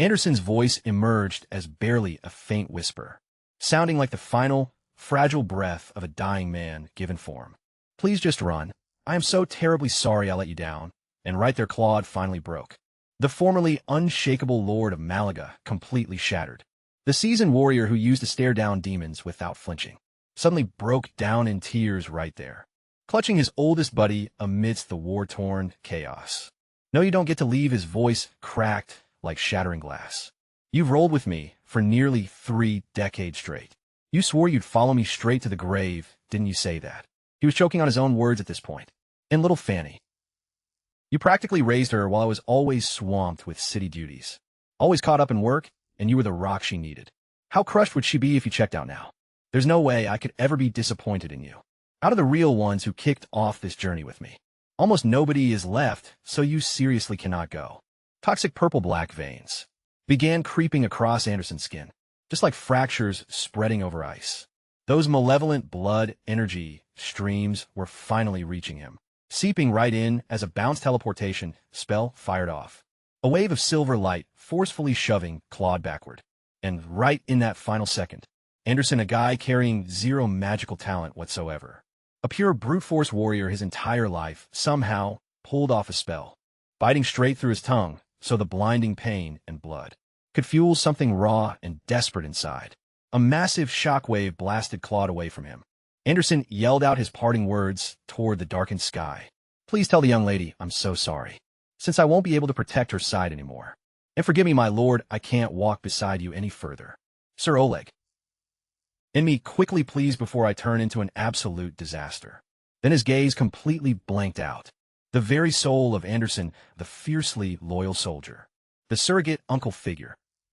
Anderson's voice emerged as barely a faint whisper, sounding like the final, fragile breath of a dying man given form. "Please just run. I am so terribly sorry I let you down." And right there Claude finally broke. The formerly unshakable lord of Malaga completely shattered. The seasoned warrior who used to stare down demons without flinching suddenly broke down in tears right there, clutching his oldest buddy amidst the war-torn chaos. "No, you don't get to leave," his voice cracked like shattering glass. "You've rolled with me for nearly 3 decades straight. You swore you'd follow me straight to the grave, didn't you say that?" He was choking on his own words at this point. "And little Fanny. You practically raised her while I was always swamped with city duties, always caught up in work, and you were the rock she needed. How crushed would she be if you checked out now? There's no way I could ever be disappointed in you. Out of the real ones who kicked off this journey with me, almost nobody is left, so you seriously cannot go." Toxic purple-black veins began creeping across Anderson's skin, just like fractures spreading over ice. Those malevolent blood energy streams were finally reaching him, seeping right in as a bounce teleportation spell fired off. A wave of silver light forcefully shoving Claude backward. And right in that final second, Anderson, a guy carrying zero magical talent whatsoever, a pure brute force warrior his entire life, somehow pulled off a spell, biting straight through his tongue so the blinding pain and blood could fuel something raw and desperate inside. A massive shockwave blasted Claude away from him. Anderson yelled out his parting words toward the darkened sky. "Please tell the young lady I'm so sorry, since I won't be able to protect her side anymore. And forgive me, my lord, I can't walk beside you any further. Sir Oleg." In me quickly please before I turn into an absolute disaster. Then his gaze completely blanked out. The very soul of Anderson, the fiercely loyal soldier, the surrogate uncle figure,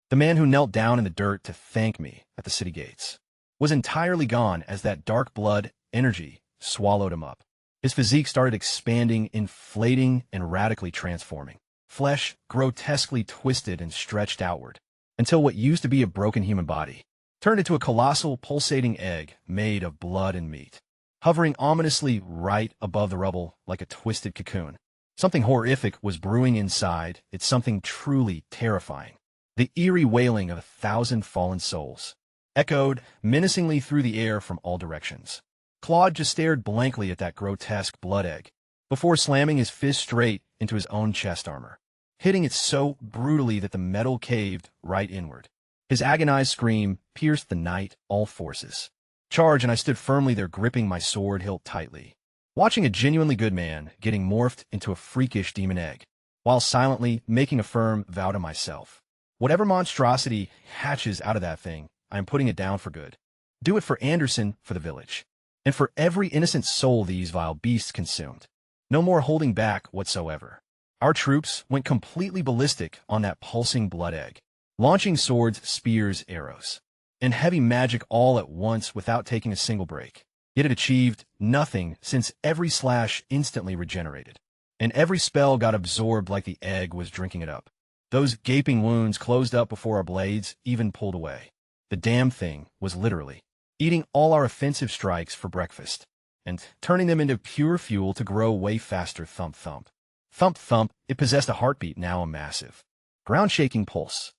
the man who knelt down in the dirt to thank me at the city gates, was entirely gone as that dark blood energy swallowed him up. His physique started expanding, inflating, and radically transforming. Flesh grotesquely twisted and stretched outward, until what used to be a broken human body turned into a colossal pulsating egg made of blood and meat, hovering ominously right above the rubble like a twisted cocoon. Something horrific was brewing inside. It's something truly terrifying. The eerie wailing of 1,000 fallen souls echoed menacingly through the air from all directions. Claude just stared blankly at that grotesque blood egg before slamming his fist straight into his own chest armor, hitting it so brutally that the metal caved right inward. His agonized scream pierced the night. "All forces, charge!" And I stood firmly there, gripping my sword hilt tightly, watching a genuinely good man getting morphed into a freakish demon egg, while silently making a firm vow to myself. Whatever monstrosity hatches out of that thing, I am putting it down for good. Do it for Anderson, for the village. and for every innocent soul these vile beasts consumed. No more holding back whatsoever. Our troops went completely ballistic on that pulsing blood egg, launching swords, spears, arrows, and heavy magic all at once without taking a single break. Yet it achieved nothing, since every slash instantly regenerated, and every spell got absorbed like the egg was drinking it up. Those gaping wounds closed up before our blades even pulled away. The damn thing was literally eating all our offensive strikes for breakfast, and turning them into pure fuel to grow way faster. Thump, thump. Thump, thump. It possessed a heartbeat, now a massive, ground-shaking pulse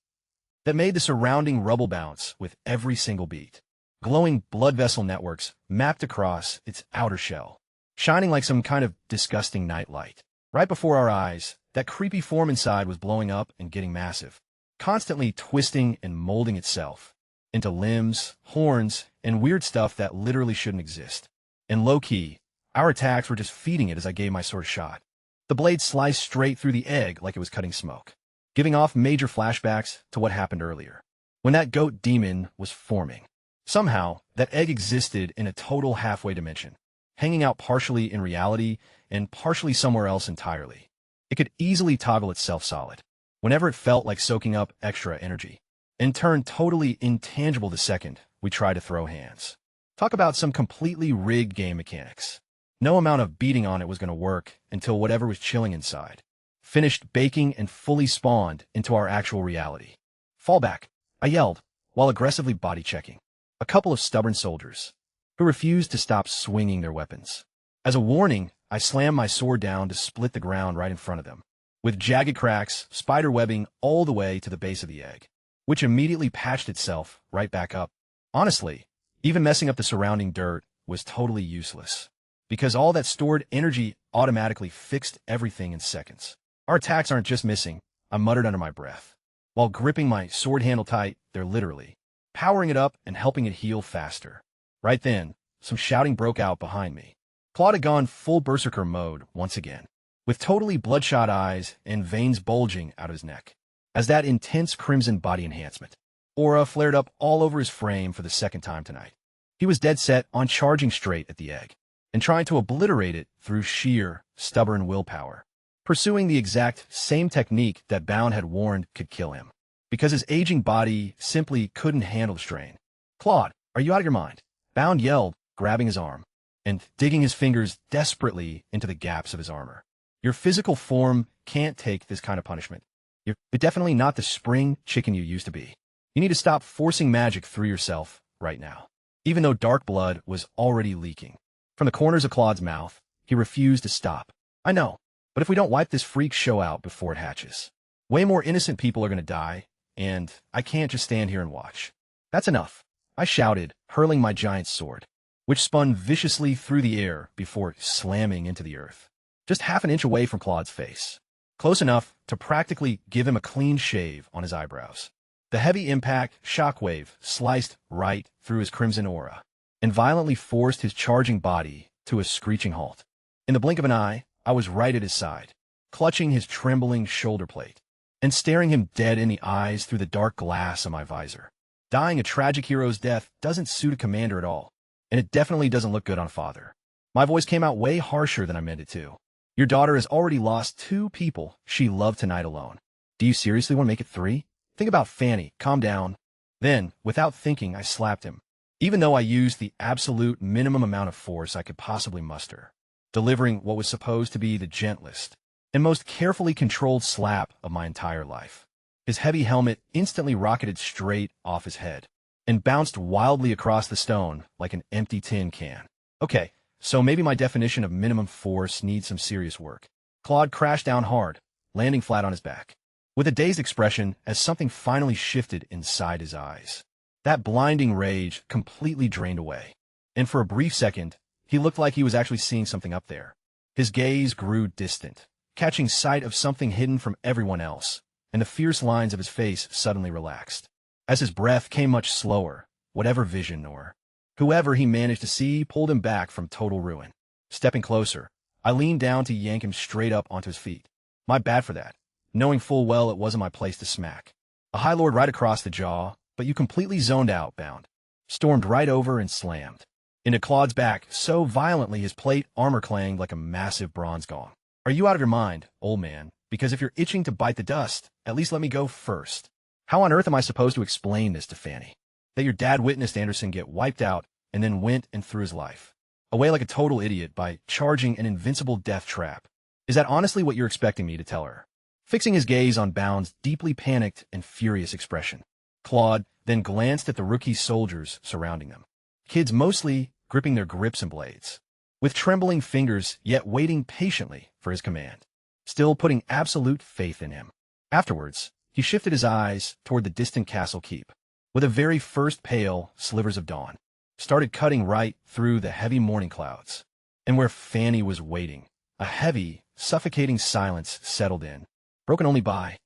that made the surrounding rubble bounce with every single beat. Glowing blood vessel networks mapped across its outer shell, shining like some kind of disgusting night light. Right before our eyes, that creepy form inside was blowing up and getting massive, constantly twisting and molding itself into limbs, horns, and weird stuff that literally shouldn't exist. And low-key, our attacks were just feeding it as I gave my sword a shot. The blade sliced straight through the egg like it was cutting smoke, giving off major flashbacks to what happened earlier, when that goat demon was forming. Somehow, that egg existed in a total halfway dimension, hanging out partially in reality and partially somewhere else entirely. It could easily toggle itself solid whenever it felt like soaking up extra energy, and turn totally intangible the second we tried to throw hands. Talk about some completely rigged game mechanics. No amount of beating on it was going to work until whatever was chilling inside finished baking and fully spawned into our actual reality. Fall back, I yelled, while aggressively body-checking a couple of stubborn soldiers who refused to stop swinging their weapons. As a warning, I slammed my sword down to split the ground right in front of them, with jagged cracks, spider webbing all the way to the base of the egg, which immediately patched itself right back up. Honestly, even messing up the surrounding dirt was totally useless, because all that stored energy automatically fixed everything in seconds. Our attacks aren't just missing, I muttered under my breath. While gripping my sword handle tight, they're literally powering it up and helping it heal faster. Right then, some shouting broke out behind me. Claude had gone full berserker mode once again, with totally bloodshot eyes and veins bulging out of his neck, as that intense crimson body enhancement aura flared up all over his frame for the second time tonight. He was dead set on charging straight at the egg, and trying to obliterate it through sheer, stubborn willpower, pursuing the exact same technique that Bound had warned could kill him, because his aging body simply couldn't handle the strain. "Claude, are you out of your mind?" Bound yelled, grabbing his arm and digging his fingers desperately into the gaps of his armor. "Your physical form can't take this kind of punishment. You're definitely not the spring chicken you used to be. You need to stop forcing magic through yourself right now." Even though dark blood was already leaking from the corners of Claude's mouth, he refused to stop. "I know, but if we don't wipe this freak show out before it hatches, way more innocent people are going to die, and I can't just stand here and watch." "That's enough," I shouted, hurling my giant sword, which spun viciously through the air before slamming into the earth, just half an inch away from Claude's face, close enough to practically give him a clean shave on his eyebrows. The heavy impact shockwave sliced right through his crimson aura and violently forced his charging body to a screeching halt. In the blink of an eye, I was right at his side, clutching his trembling shoulder plate and staring him dead in the eyes through the dark glass of my visor. Dying a tragic hero's death doesn't suit a commander at all, and it definitely doesn't look good on a father. My voice came out way harsher than I meant it to. "Your daughter has already lost 2 people she loved tonight alone. Do you seriously want to make it 3? Think about Fanny, calm down." Then, without thinking, I slapped him, even though I used the absolute minimum amount of force I could possibly muster, delivering what was supposed to be the gentlest and most carefully controlled slap of my entire life. His heavy helmet instantly rocketed straight off his head and bounced wildly across the stone like an empty tin can. Okay, so maybe my definition of minimum force needs some serious work. Claude crashed down hard, landing flat on his back, with a dazed expression as something finally shifted inside his eyes. That blinding rage completely drained away, and for a brief second, he looked like he was actually seeing something up there. His gaze grew distant, catching sight of something hidden from everyone else, and the fierce lines of his face suddenly relaxed. As his breath came much slower, whatever vision or whoever he managed to see pulled him back from total ruin. Stepping closer, I leaned down to yank him straight up onto his feet. My bad for that, knowing full well it wasn't my place to smack. A High Lord right across the jaw, but you completely zoned out, Bound. Stormed right over and slammed into Claude's back so violently his plate armor clanged like a massive bronze gong. Are you out of your mind, old man? Because if you're itching to bite the dust, at least let me go first. How on earth am I supposed to explain this to Fanny? That your dad witnessed Anderson get wiped out and then went and threw his life away like a total idiot by charging an invincible death trap. Is that honestly what you're expecting me to tell her? Fixing his gaze on Bound's deeply panicked and furious expression, Claude then glanced at the rookie soldiers surrounding them. Kids mostly gripping their grips and blades, with trembling fingers yet waiting patiently for his command, still putting absolute faith in him. Afterwards, he shifted his eyes toward the distant castle keep, with the very first pale slivers of dawn started cutting right through the heavy morning clouds. And where Fanny was waiting, a heavy, suffocating silence settled in, broken only by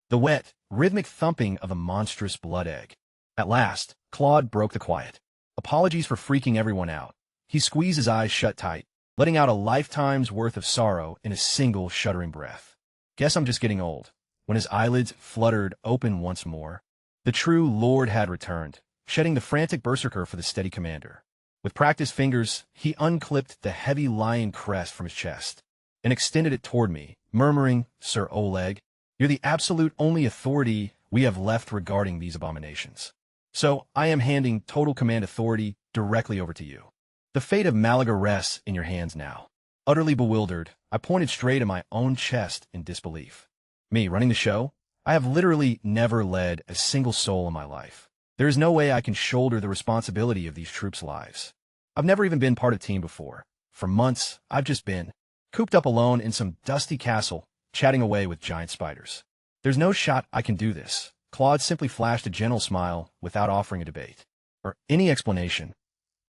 the wet, rhythmic thumping of a monstrous blood egg. At last, Claude broke the quiet. Apologies for freaking everyone out. He squeezed his eyes shut tight, letting out a lifetime's worth of sorrow in a single shuddering breath. Guess I'm just getting old. When his eyelids fluttered open once more, the true lord had returned, shedding the frantic berserker for the steady commander. With practiced fingers, he unclipped the heavy lion crest from his chest and extended it toward me, murmuring, "Sir Oleg, you're the absolute only authority we have left regarding these abominations. So I am handing total command authority directly over to you. The fate of Malaga rests in your hands now." Utterly bewildered, I pointed straight at my own chest in disbelief. Me running the show? I have literally never led a single soul in my life. There is no way I can shoulder the responsibility of these troops' lives. I've never even been part of a team before. For months, I've just been cooped up alone in some dusty castle, chatting away with giant spiders. There's no shot I can do this. Claude simply flashed a gentle smile without offering a debate or any explanation,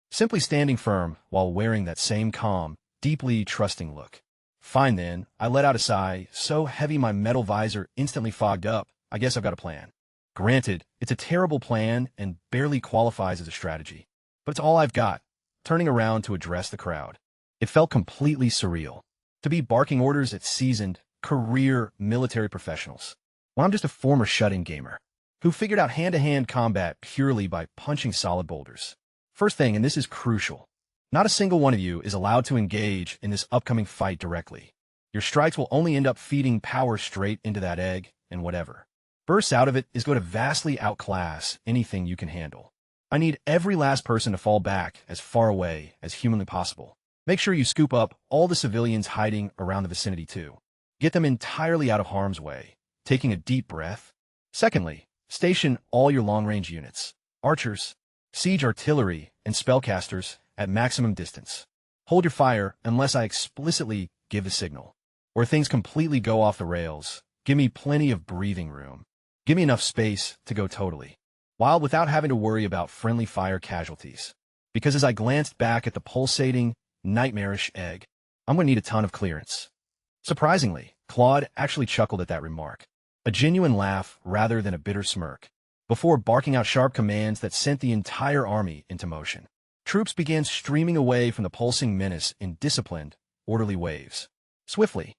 simply standing firm while wearing that same calm, deeply trusting look. Fine then, I let out a sigh, so heavy my metal visor instantly fogged up. I guess I've got a plan. Granted, it's a terrible plan and barely qualifies as a strategy, but it's all I've got. Turning around to address the crowd, it felt completely surreal to be barking orders at seasoned, career military professionals, while I'm just a former shut-in gamer who figured out hand-to-hand combat purely by punching solid boulders. First thing, and this is crucial, not a single one of you is allowed to engage in this upcoming fight directly. Your strikes will only end up feeding power straight into that egg, and whatever bursts out of it is going to vastly outclass anything you can handle. I need every last person to fall back as far away as humanly possible. Make sure you scoop up all the civilians hiding around the vicinity too. Get them entirely out of harm's way, taking a deep breath. Secondly, station all your long-range units, archers, siege artillery, and spellcasters at maximum distance. Hold your fire unless I explicitly give the signal, or things completely go off the rails. Give me plenty of breathing room. Give me enough space to go totally wild without having to worry about friendly fire casualties. Because as I glanced back at the pulsating, nightmarish egg, I'm going to need a ton of clearance. Surprisingly, Claude actually chuckled at that remark, a genuine laugh rather than a bitter smirk, before barking out sharp commands that sent the entire army into motion. Troops began streaming away from the pulsing menace in disciplined, orderly waves, swiftly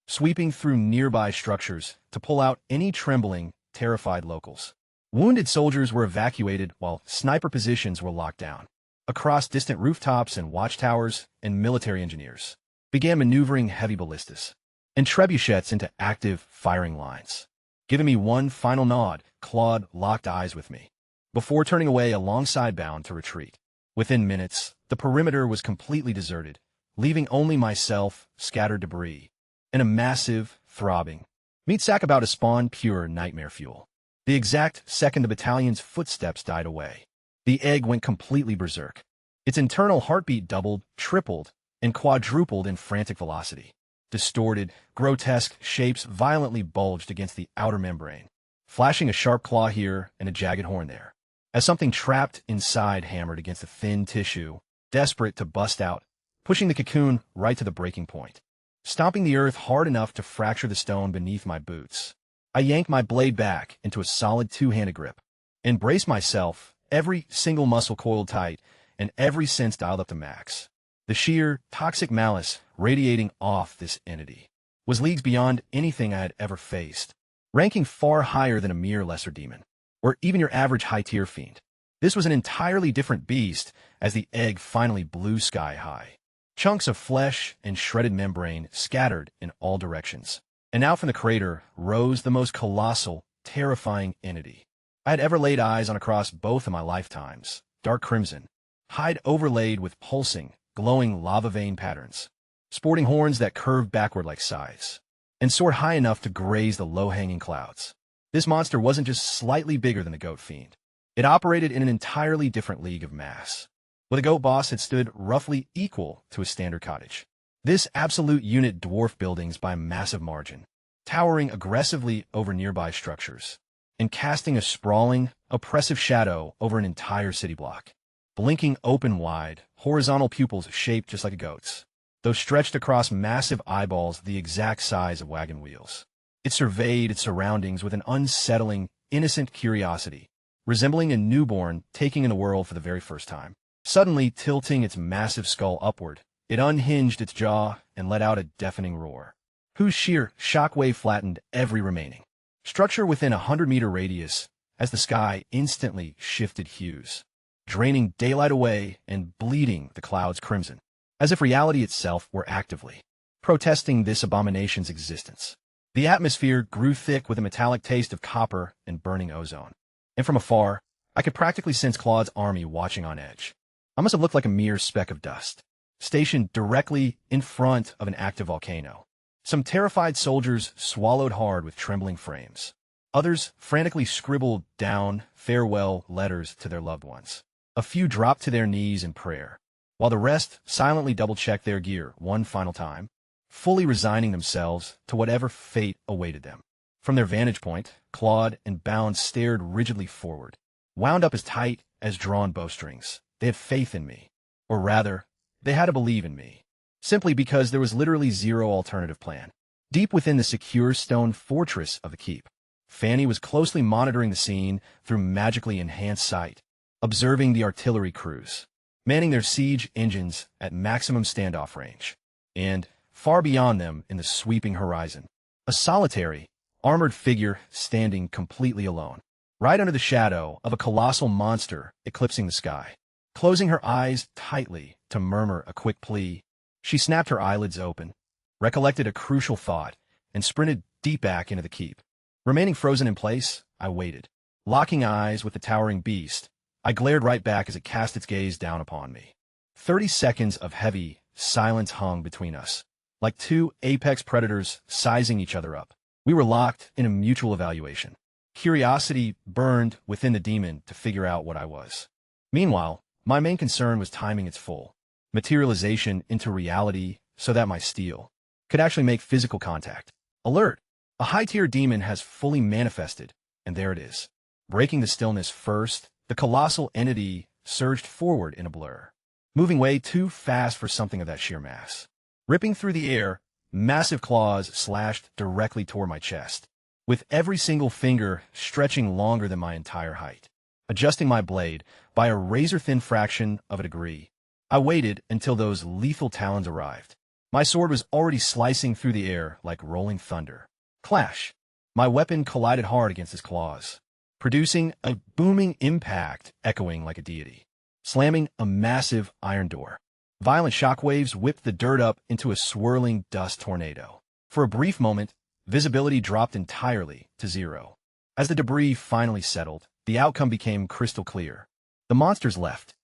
sweeping through nearby structures to pull out any trembling, terrified locals. Wounded soldiers were evacuated while sniper positions were locked down. Across distant rooftops and watchtowers, and military engineers began maneuvering heavy ballistas and trebuchets into active firing lines. Giving me one final nod, Claude locked eyes with me, before turning away alongside Bound to retreat. Within minutes, the perimeter was completely deserted, leaving only myself, scattered debris, and a massive, throbbing meat sack about to spawn pure nightmare fuel. The exact second the battalion's footsteps died away, the egg went completely berserk. Its internal heartbeat doubled, tripled, and quadrupled in frantic velocity. Distorted, grotesque shapes violently bulged against the outer membrane, flashing a sharp claw here and a jagged horn there, as something trapped inside hammered against the thin tissue, desperate to bust out, pushing the cocoon right to the breaking point, stomping the earth hard enough to fracture the stone beneath my boots. I yanked my blade back into a solid two-handed grip, and braced myself, every single muscle coiled tight, and every sense dialed up to max. The sheer, toxic malice radiating off this entity was leagues beyond anything I had ever faced, ranking far higher than a mere lesser demon, or even your average high-tier fiend. This was an entirely different beast as the egg finally blew sky high. Chunks of flesh and shredded membrane scattered in all directions. And out from the crater rose the most colossal, terrifying entity I had ever laid eyes on across both of my lifetimes. Dark crimson, hide overlaid with pulsing, glowing lava vein patterns, sporting horns that curved backward like scythes, and soared high enough to graze the low-hanging clouds. This monster wasn't just slightly bigger than the goat fiend. It operated in an entirely different league of mass, where the goat boss had stood roughly equal to a standard cottage. This absolute unit dwarfed buildings by a massive margin, towering aggressively over nearby structures, and casting a sprawling, oppressive shadow over an entire city block. Blinking open wide, horizontal pupils shaped just like a goat's, though stretched across massive eyeballs the exact size of wagon wheels. It surveyed its surroundings with an unsettling, innocent curiosity, resembling a newborn taking in the world for the very first time. Suddenly tilting its massive skull upward, it unhinged its jaw and let out a deafening roar, whose sheer shockwave flattened every remaining structure within a 100-meter radius as the sky instantly shifted hues, draining daylight away and bleeding the clouds crimson, as if reality itself were actively protesting this abomination's existence. The atmosphere grew thick with a metallic taste of copper and burning ozone, and from afar, I could practically sense Claude's army watching on edge. I must have looked like a mere speck of dust, stationed directly in front of an active volcano. Some terrified soldiers swallowed hard with trembling frames. Others frantically scribbled down farewell letters to their loved ones. A few dropped to their knees in prayer, while the rest silently double-checked their gear one final time, fully resigning themselves to whatever fate awaited them. From their vantage point, Claude and Bound stared rigidly forward, wound up as tight as drawn bowstrings. They had faith in me, or rather, they had to believe in me, simply because there was literally zero alternative plan. Deep within the secure stone fortress of the keep, Fanny was closely monitoring the scene through magically enhanced sight, observing the artillery crews, manning their siege engines at maximum standoff range, and, far beyond them in the sweeping horizon, a solitary, armored figure standing completely alone, right under the shadow of a colossal monster eclipsing the sky. Closing her eyes tightly to murmur a quick plea, she snapped her eyelids open, recollected a crucial thought, and sprinted deep back into the keep. Remaining frozen in place, I waited. Locking eyes with the towering beast, I glared right back as it cast its gaze down upon me. 30 seconds of heavy silence hung between us, like two apex predators sizing each other up. We were locked in a mutual evaluation. Curiosity burned within the demon to figure out what I was. Meanwhile, my main concern was timing its full materialization into reality so that my steel could actually make physical contact. Alert! A high-tier demon has fully manifested, and there it is. Breaking the stillness first, the colossal entity surged forward in a blur, moving way too fast for something of that sheer mass. Ripping through the air, massive claws slashed directly toward my chest, with every single finger stretching longer than my entire height. Adjusting my blade by a razor-thin fraction of a degree, I waited until those lethal talons arrived. My sword was already slicing through the air like rolling thunder. Clash! My weapon collided hard against his claws, producing a booming impact echoing like a deity, slamming a massive iron door. Violent shockwaves whipped the dirt up into a swirling dust tornado. For a brief moment, visibility dropped entirely to zero. As the debris finally settled, the outcome became crystal clear. The monster's left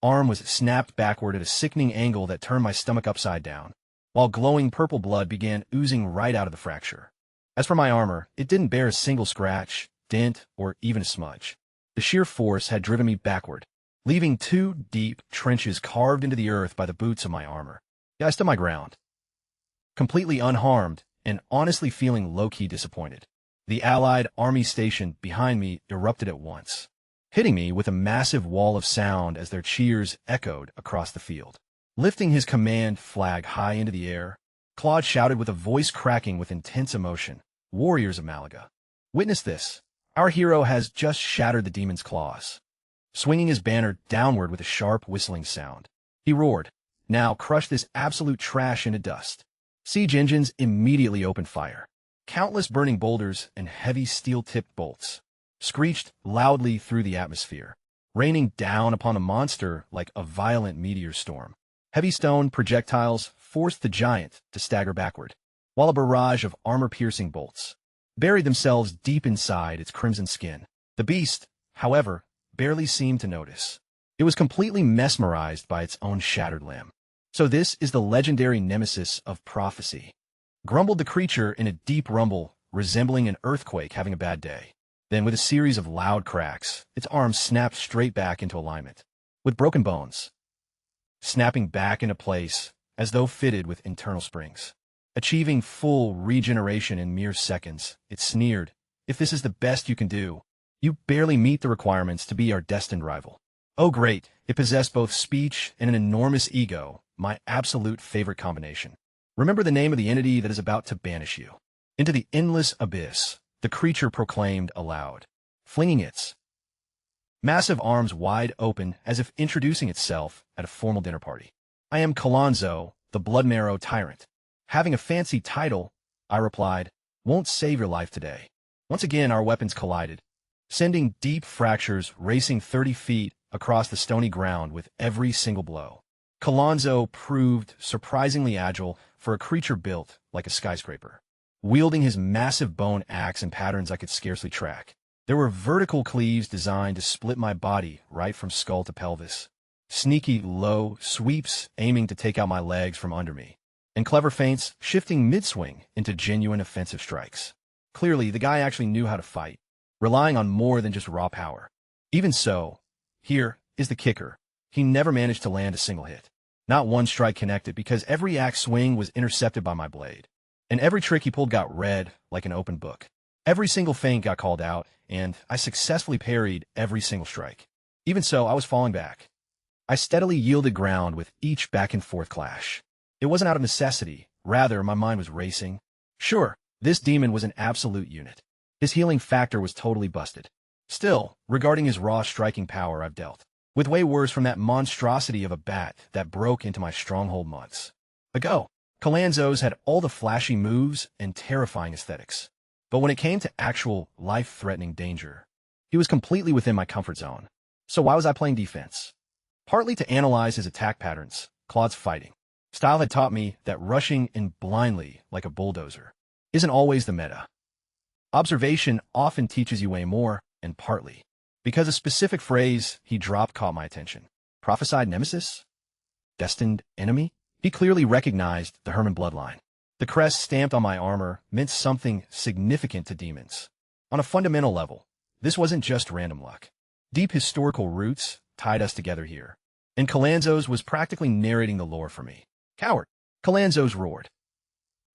arm was snapped backward at a sickening angle that turned my stomach upside down, while glowing purple blood began oozing right out of the fracture. As for my armor, it didn't bear a single scratch, dent, or even a smudge. The sheer force had driven me backward, leaving 2 deep trenches carved into the earth by the boots of my armor. I stood my ground, completely unharmed and honestly feeling low-key disappointed. The Allied army station behind me erupted at once, hitting me with a massive wall of sound as their cheers echoed across the field. Lifting his command flag high into the air, Claude shouted with a voice cracking with intense emotion, "Warriors of Malaga, witness this. Our hero has just shattered the demon's claws." Swinging his banner downward with a sharp whistling sound, he roared, "Now crush this absolute trash into dust." Siege engines immediately opened fire. Countless burning boulders and heavy steel-tipped bolts screeched loudly through the atmosphere, raining down upon the monster like a violent meteor storm. Heavy stone projectiles forced the giant to stagger backward, while a barrage of armor-piercing bolts buried themselves deep inside its crimson skin. The beast, however, barely seemed to notice. It was completely mesmerized by its own shattered limb. So this is the legendary nemesis of prophecy, grumbled the creature in a deep rumble resembling an earthquake having a bad day. Then, with a series of loud cracks, its arms snapped straight back into alignment, with broken bones snapping back into place as though fitted with internal springs. Achieving full regeneration in mere seconds, it sneered, "If this is the best you can do, you barely meet the requirements to be our destined rival." Oh great, it possessed both speech and an enormous ego, my absolute favorite combination. Remember the name of the entity that is about to banish you. Into the endless abyss, the creature proclaimed aloud, flinging its massive arms wide open as if introducing itself at a formal dinner party. "I am Kalonzo, the Blood Marrow Tyrant. Having a fancy title," I replied, "won't save your life today." Once again our weapons collided, sending deep fractures racing 30 feet across the stony ground with every single blow. Kalonzo proved surprisingly agile for a creature built like a skyscraper, wielding his massive bone axe in patterns I could scarcely track. There were vertical cleaves designed to split my body right from skull to pelvis, sneaky low sweeps aiming to take out my legs from under me, and clever feints shifting mid-swing into genuine offensive strikes. Clearly, the guy actually knew how to fight, relying on more than just raw power. Even so, here is the kicker. He never managed to land a single hit. Not one strike connected because every axe swing was intercepted by my blade, and every trick he pulled got read like an open book. Every single feint got called out, and I successfully parried every single strike. Even so, I was falling back. I steadily yielded ground with each back-and-forth clash. It wasn't out of necessity. Rather, my mind was racing. Sure, this demon was an absolute unit. His healing factor was totally busted. Still, regarding his raw striking power, I've dealt with way worse from that monstrosity of a bat that broke into my stronghold months ago. Kalonzo's had all the flashy moves and terrifying aesthetics. But when it came to actual life-threatening danger, he was completely within my comfort zone. So why was I playing defense? Partly to analyze his attack patterns. Claude's fighting style had taught me that rushing in blindly like a bulldozer isn't always the meta. Observation often teaches you way more, and partly because a specific phrase he dropped caught my attention. Prophesied nemesis? Destined enemy? He clearly recognized the Herman bloodline. The crest stamped on my armor meant something significant to demons. On a fundamental level, this wasn't just random luck. Deep historical roots tied us together here, and Kalonzo's was practically narrating the lore for me. "Coward!" Kalonzo's roared,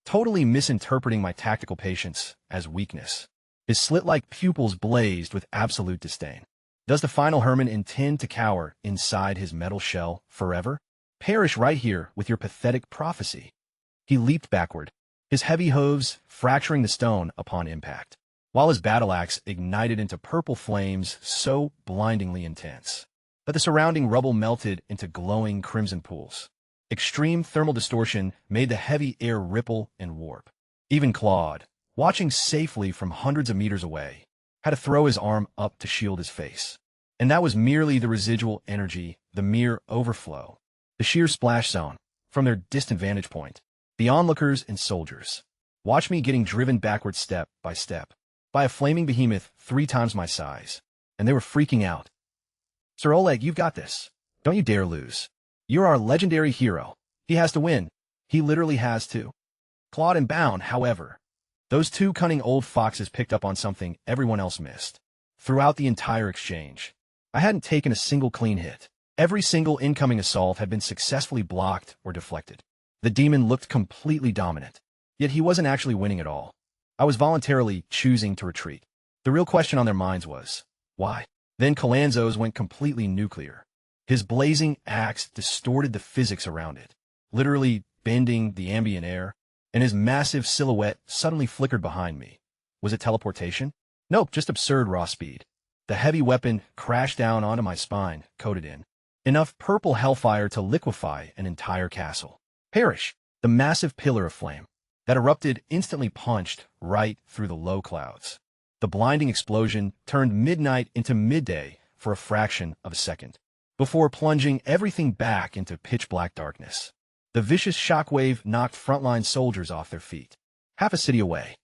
totally misinterpreting my tactical patience as weakness. His slit-like pupils blazed with absolute disdain. Does the final Herman intend to cower inside his metal shell forever? Perish right here with your pathetic prophecy. He leaped backward, his heavy hooves fracturing the stone upon impact, while his battle axe ignited into purple flames so blindingly intense that the surrounding rubble melted into glowing crimson pools. Extreme thermal distortion made the heavy air ripple and warp. Even Claude, watching safely from hundreds of meters away, had to throw his arm up to shield his face. And that was merely the residual energy, the mere overflow, the sheer splash zone, from their distant vantage point. The onlookers and soldiers watched me getting driven backward step by a flaming behemoth 3 times my size, and they were freaking out. "Sir Oleg, you've got this. Don't you dare lose. You're our legendary hero. He has to win. He literally has to." Claude and Bound, however, those 2 cunning old foxes picked up on something everyone else missed. Throughout the entire exchange, I hadn't taken a single clean hit. Every single incoming assault had been successfully blocked or deflected. The demon looked completely dominant, yet he wasn't actually winning at all. I was voluntarily choosing to retreat. The real question on their minds was, why? Then Kalonzo's went completely nuclear. His blazing axe distorted the physics around it, literally bending the ambient air, and his massive silhouette suddenly flickered behind me. Was it teleportation? Nope, just absurd raw speed. The heavy weapon crashed down onto my spine, coated in enough purple hellfire to liquefy an entire castle. Perish! The massive pillar of flame that erupted instantly punched right through the low clouds. The blinding explosion turned midnight into midday for a fraction of a second, before plunging everything back into pitch-black darkness. The vicious shockwave knocked frontline soldiers off their feet. Half a city away,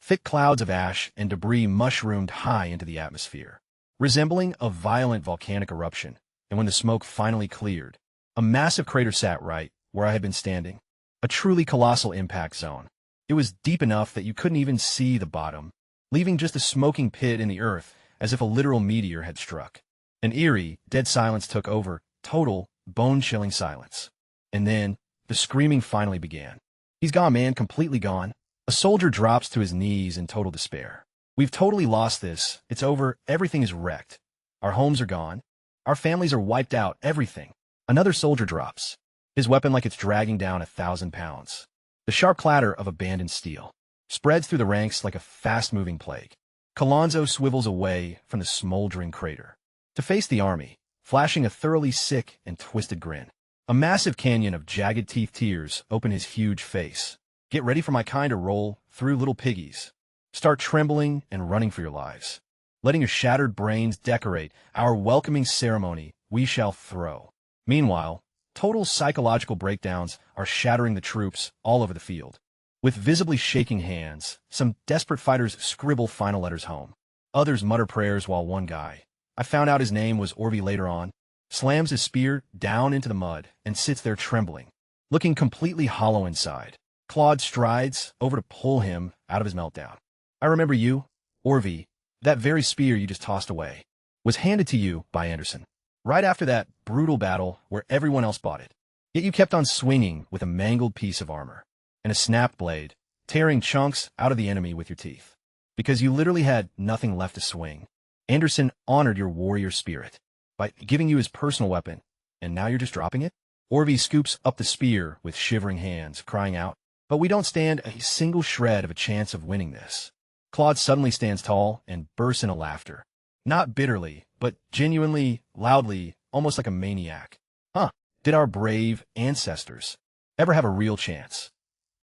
thick clouds of ash and debris mushroomed high into the atmosphere, resembling a violent volcanic eruption. And when the smoke finally cleared, a massive crater sat right where I had been standing. A truly colossal impact zone. It was deep enough that you couldn't even see the bottom, leaving just a smoking pit in the earth as if a literal meteor had struck. An eerie, dead silence took over, total, bone-chilling silence. And then, the screaming finally began. He's gone, man, completely gone. A soldier drops to his knees in total despair. We've totally lost this. It's over. Everything is wrecked. Our homes are gone. Our families are wiped out. Everything. Another soldier drops, his weapon like it's dragging down 1,000 pounds. The sharp clatter of abandoned steel spreads through the ranks like a fast-moving plague. Kalonzo swivels away from the smoldering crater to face the army, flashing a thoroughly sick and twisted grin. A massive canyon of jagged teeth tears open his huge face. Get ready for my kind to roll through, little piggies. Start trembling and running for your lives, letting your shattered brains decorate our welcoming ceremony we shall throw. Meanwhile, total psychological breakdowns are shattering the troops all over the field. With visibly shaking hands, some desperate fighters scribble final letters home. Others mutter prayers while one guy, I found out his name was Orvi later on, slams his spear down into the mud and sits there trembling, looking completely hollow inside. Claude strides over to pull him out of his meltdown. I remember you, Orvi. That very spear you just tossed away was handed to you by Anderson, right after that brutal battle where everyone else bought it. Yet you kept on swinging with a mangled piece of armor and a snapped blade, tearing chunks out of the enemy with your teeth. Because you literally had nothing left to swing. Anderson honored your warrior spirit by giving you his personal weapon, and now you're just dropping it? Orvi scoops up the spear with shivering hands, crying out, but we don't stand a single shred of a chance of winning this. Claude suddenly stands tall and bursts into laughter. Not bitterly, but genuinely, loudly, almost like a maniac. Huh, did our brave ancestors ever have a real chance?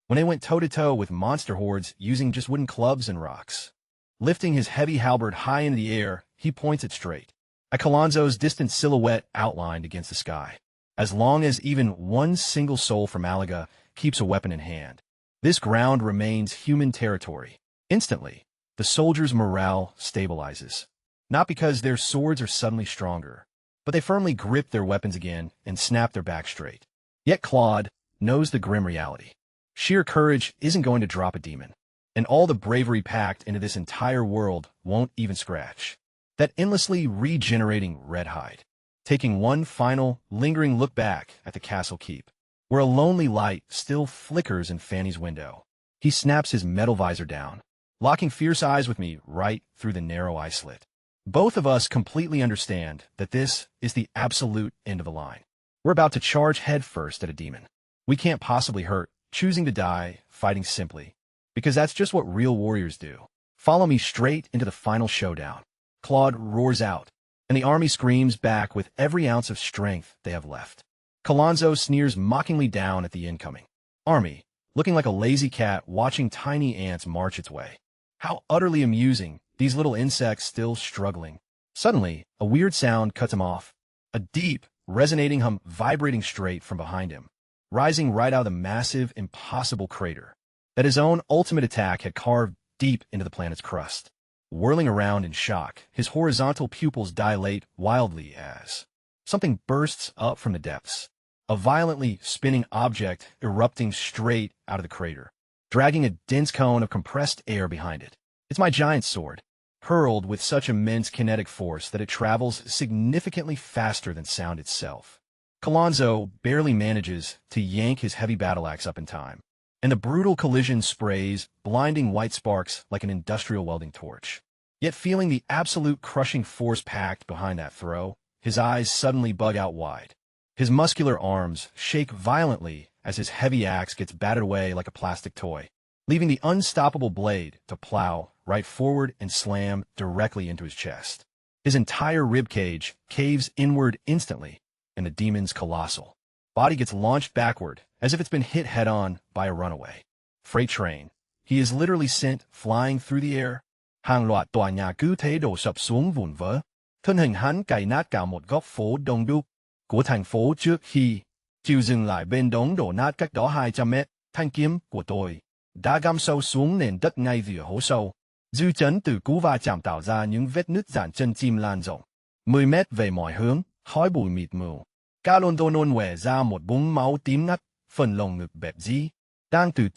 When they went toe-to-toe with monster hordes using just wooden clubs and rocks. Lifting his heavy halberd high in the air, he points it straight at Kalonzo's distant silhouette outlined against the sky. As long as even one single soul from Malaga keeps a weapon in hand, this ground remains human territory. Instantly, the soldiers' morale stabilizes. Not because their swords are suddenly stronger, but they firmly grip their weapons again and snap their backs straight. Yet Claude knows the grim reality. Sheer courage isn't going to drop a demon, and all the bravery packed into this entire world won't even scratch that endlessly regenerating red hide. Taking one final, lingering look back at the castle keep, where a lonely light still flickers in Fanny's window, he snaps his metal visor down, locking fierce eyes with me right through the narrow eye slit. Both of us completely understand that this is the absolute end of the line. We're about to charge headfirst at a demon we can't possibly hurt, choosing to die, fighting simply, because that's just what real warriors do. Follow me straight into the final showdown. Claude roars out, and the army screams back with every ounce of strength they have left. Kalonzo sneers mockingly down at the incoming army, looking like a lazy cat watching tiny ants march its way. How utterly amusing, these little insects still struggling. Suddenly, a weird sound cuts him off. A deep, resonating hum vibrating straight from behind him, rising right out of the massive, impossible crater that his own ultimate attack had carved deep into the planet's crust. Whirling around in shock, his horizontal pupils dilate wildly as something bursts up from the depths. A violently spinning object erupting straight out of the crater, dragging a dense cone of compressed air behind it. It's my giant sword, hurled with such immense kinetic force that it travels significantly faster than sound itself. Kalonzo barely manages to yank his heavy battle axe up in time, and the brutal collision sprays blinding white sparks like an industrial welding torch. Yet feeling the absolute crushing force packed behind that throw, his eyes suddenly bug out wide. His muscular arms shake violently as his heavy axe gets battered away like a plastic toy, leaving the unstoppable blade to plow right forward and slam directly into his chest. His entire ribcage caves inward instantly, and the demon's colossal body gets launched backward as if it's been hit head-on by a runaway freight train. He is literally sent flying through the air. Hàng loạt tòa nhà cứ thế đổ sập xuống vụn vỡ. Thân hình hắn cày nát cả một góc phố đông đúc của thành phố trước khi chịu dừng lại bên đống đổ nát cách đó 200 mét. Thanh kiếm của tôi đã găm sâu xuống nền đất ngay giữa hố sâu. Dư chấn từ cú va chạm tạo ra những vết nứt dạn chân chim lan rộng 10 mét về mọi hướng, khói bụi mịt mù. Cả London nôn nhòe ra một búng máu tím ngắt, phần lồng ngực bẹp dí, đang từ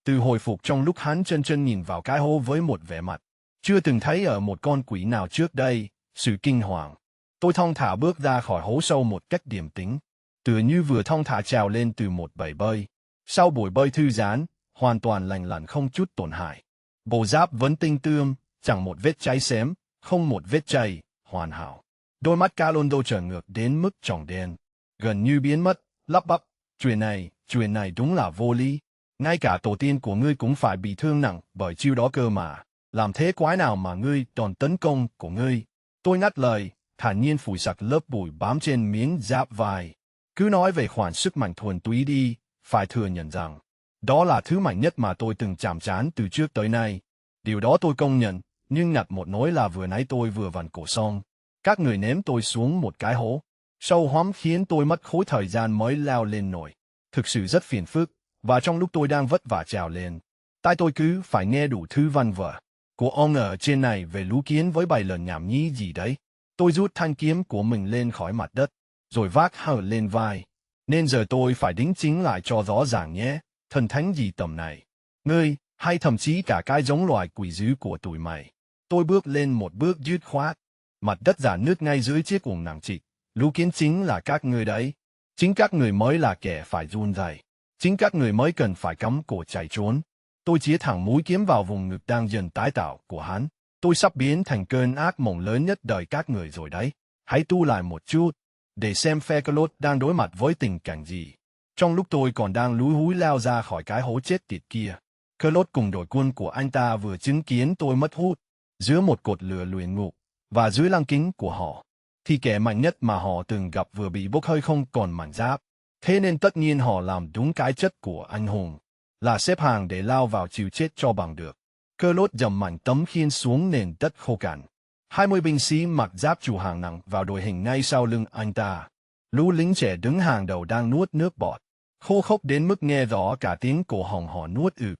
từ hồi phục trong lúc hắn chân nhìn vào cái hố với một vẻ mặt chưa từng thấy ở một con quỷ nào trước đây. Sự kinh hoàng. Tôi thong thả bước ra khỏi hố sâu một cách điềm tĩnh, tựa như vừa thong thả trèo lên từ một bể bơi. Sau buổi bơi thư giãn, hoàn toàn lành lặn không chút tổn hại. Bộ giáp vẫn tinh tươm, chẳng một vết cháy xém, không một vết chảy, hoàn hảo. Đôi mắt Calondo trở ngược đến mức tròng đen, gần như biến mất, lắp bắp. Chuyện này đúng là vô lý. Ngay cả tổ tiên của ngươi cũng phải bị thương nặng bởi chiêu đó cơ mà. Làm thế quái nào mà ngươi đòn tấn công của ngươi? Tôi ngắt lời, thản nhiên phủi sạch lớp bụi bám trên miếng giáp vai. Cứ nói về khoản sức mạnh thuần túy đi, phải thừa nhận rằng đó là thứ mạnh nhất mà tôi từng chạm trán từ trước tới nay. Điều đó tôi công nhận, nhưng ngặt một nỗi là vừa nãy tôi vừa vặn cổ xong. Các người ném tôi xuống một cái hố sâu hoắm khiến tôi mất khối thời gian mới leo lên nổi. Thực sự rất phiền phức, và trong lúc tôi đang vất vả trèo lên, tai tôi cứ phải nghe đủ thứ văn vở của ông ở trên này về lũ kiến với bài lần nhảm nhí gì đấy. Tôi rút thanh kiếm của mình lên khỏi mặt đất, rồi vác hở lên vai. Nên giờ tôi phải đính chính lại cho rõ ràng nhé, thần thánh gì tầm này. Ngươi, hay thậm chí cả cái giống loài quỷ dữ của tụi mày. Tôi bước lên một bước dứt khoát. Mặt đất rạn nứt ngay dưới chiếc quần nặng trịch. Lũ kiến chính là các ngươi đấy. Chính các người mới là kẻ phải run rẩy. Chính các người mới cần phải cắm cổ chạy trốn. Tôi chĩa thẳng mũi kiếm vào vùng ngực đang dần tái tạo của hắn. Tôi sắp biến thành cơn ác mộng lớn nhất đời các người rồi đấy. Hãy tu lại một chút, để xem phe Carlot đang đối mặt với tình cảnh gì. Trong lúc tôi còn đang lúi húi leo ra khỏi cái hố chết tiệt kia, Carlot cùng đội quân của anh ta vừa chứng kiến tôi mất hút giữa một cột lửa luyện ngục, và dưới lăng kính của họ thì kẻ mạnh nhất mà họ từng gặp vừa bị bốc hơi không còn mảnh giáp. Thế nên tất nhiên họ làm đúng cái chất của anh hùng, là xếp hàng để lao vào chịu chết cho bằng được. Carlot dầm mạnh tấm khiên xuống nền đất khô cằn. 20 binh sĩ mặc giáp trụ hạng nặng vào đội hình ngay sau lưng anh ta. Lũ lính trẻ đứng hàng đầu đang nuốt nước bọt, khô khốc đến mức nghe rõ cả tiếng cổ họng họ nuốt ực.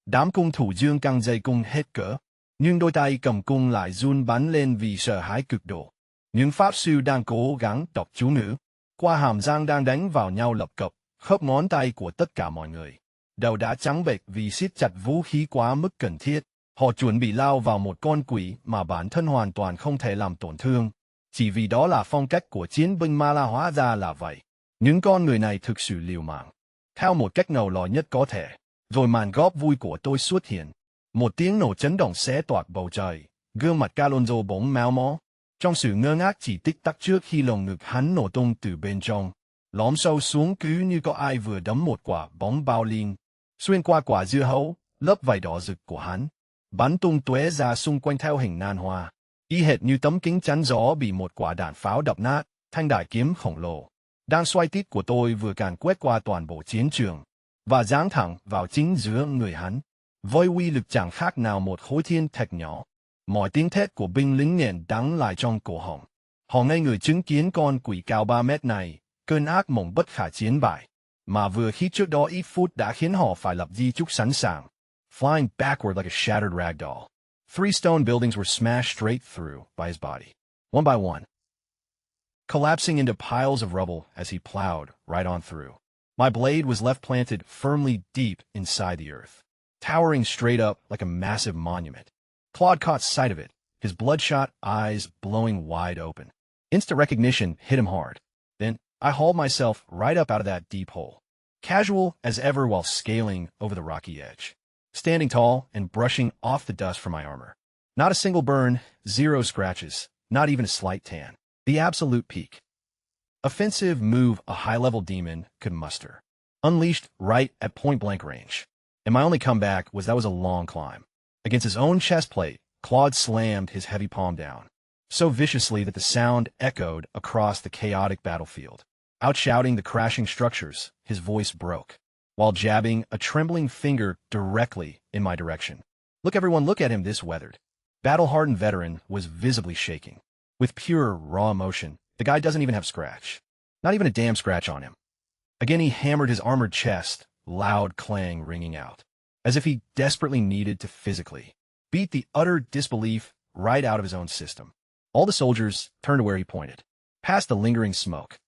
Đám cung thủ dương căng dây cung hết cỡ, nhưng đôi tay cầm cung lại run bắn lên vì sợ hãi cực độ. Những pháp sư đang cố gắng đọc chú ngữ, qua hàm răng đang đánh vào nhau lập cập, khớp ngón tay của tất cả mọi người. Đầu đã trắng bệch vì siết chặt vũ khí quá mức cần thiết. Họ chuẩn bị lao vào một con quỷ mà bản thân hoàn toàn không thể làm tổn thương, chỉ vì đó là phong cách của chiến binh Ma La hóa ra là vậy. Những con người này thực sự liều mạng, theo một cách ngầu lòi nhất có thể. Rồi màn góp vui của tôi xuất hiện. Một tiếng nổ chấn động xé toạc bầu trời, gương mặt Calonzo bỗng méo mó. Trong sự ngơ ngác chỉ tích tắc trước khi lồng ngực hắn nổ tung từ bên trong, lõm sâu xuống cứ như có ai vừa đấm một quả bóng bao liên xuyên qua quả dưa hấu, lớp vải đỏ rực của hắn bắn tung tóe ra xung quanh theo hình nan hoa, y hệt như tấm kính chắn gió bị một quả đạn pháo đập nát. Thanh đại kiếm khổng lồ đang xoay tít của tôi vừa càn quét qua toàn bộ chiến trường và giáng thẳng vào chính giữa người hắn, với uy lực chẳng khác nào một khối thiên thạch nhỏ. Mọi tiếng thét của binh lính nghẹn đắng lại trong cổ họng. Họ ngây người chứng kiến con quỷ cao 3 mét này, cơn ác mộng bất khả chiến bại, mà vừa khi trước đó ít phút đã khiến họ phải lập di chúc sẵn sàng. Flying backward like a shattered rag doll, 3 stone buildings were smashed straight through by his body, one by one, collapsing into piles of rubble as he plowed right on through. My blade was left planted firmly deep inside the earth, towering straight up like a massive monument. Claude caught sight of it, his bloodshot eyes blowing wide open. Instant recognition hit him hard. Then I hauled myself right up out of that deep hole, casual as ever while scaling over the rocky edge, standing tall and brushing off the dust from my armor. Not a single burn, 0 scratches, not even a slight tan. The absolute peak. Offensive move a high-level demon could muster, unleashed right at point-blank range. And my only comeback was that was a long climb. Against his own chest plate, Claude slammed his heavy palm down, so viciously that the sound echoed across the chaotic battlefield. Outshouting the crashing structures, his voice broke, while jabbing a trembling finger directly in my direction. Look, everyone, look at him, this weathered, battle-hardened veteran was visibly shaking. With pure, raw emotion, the guy doesn't even have scratch. Not even a damn scratch on him. Again he hammered his armored chest, loud clang ringing out, as if he desperately needed to physically beat the utter disbelief right out of his own system. All the soldiers turned to where he pointed, past the lingering smoke.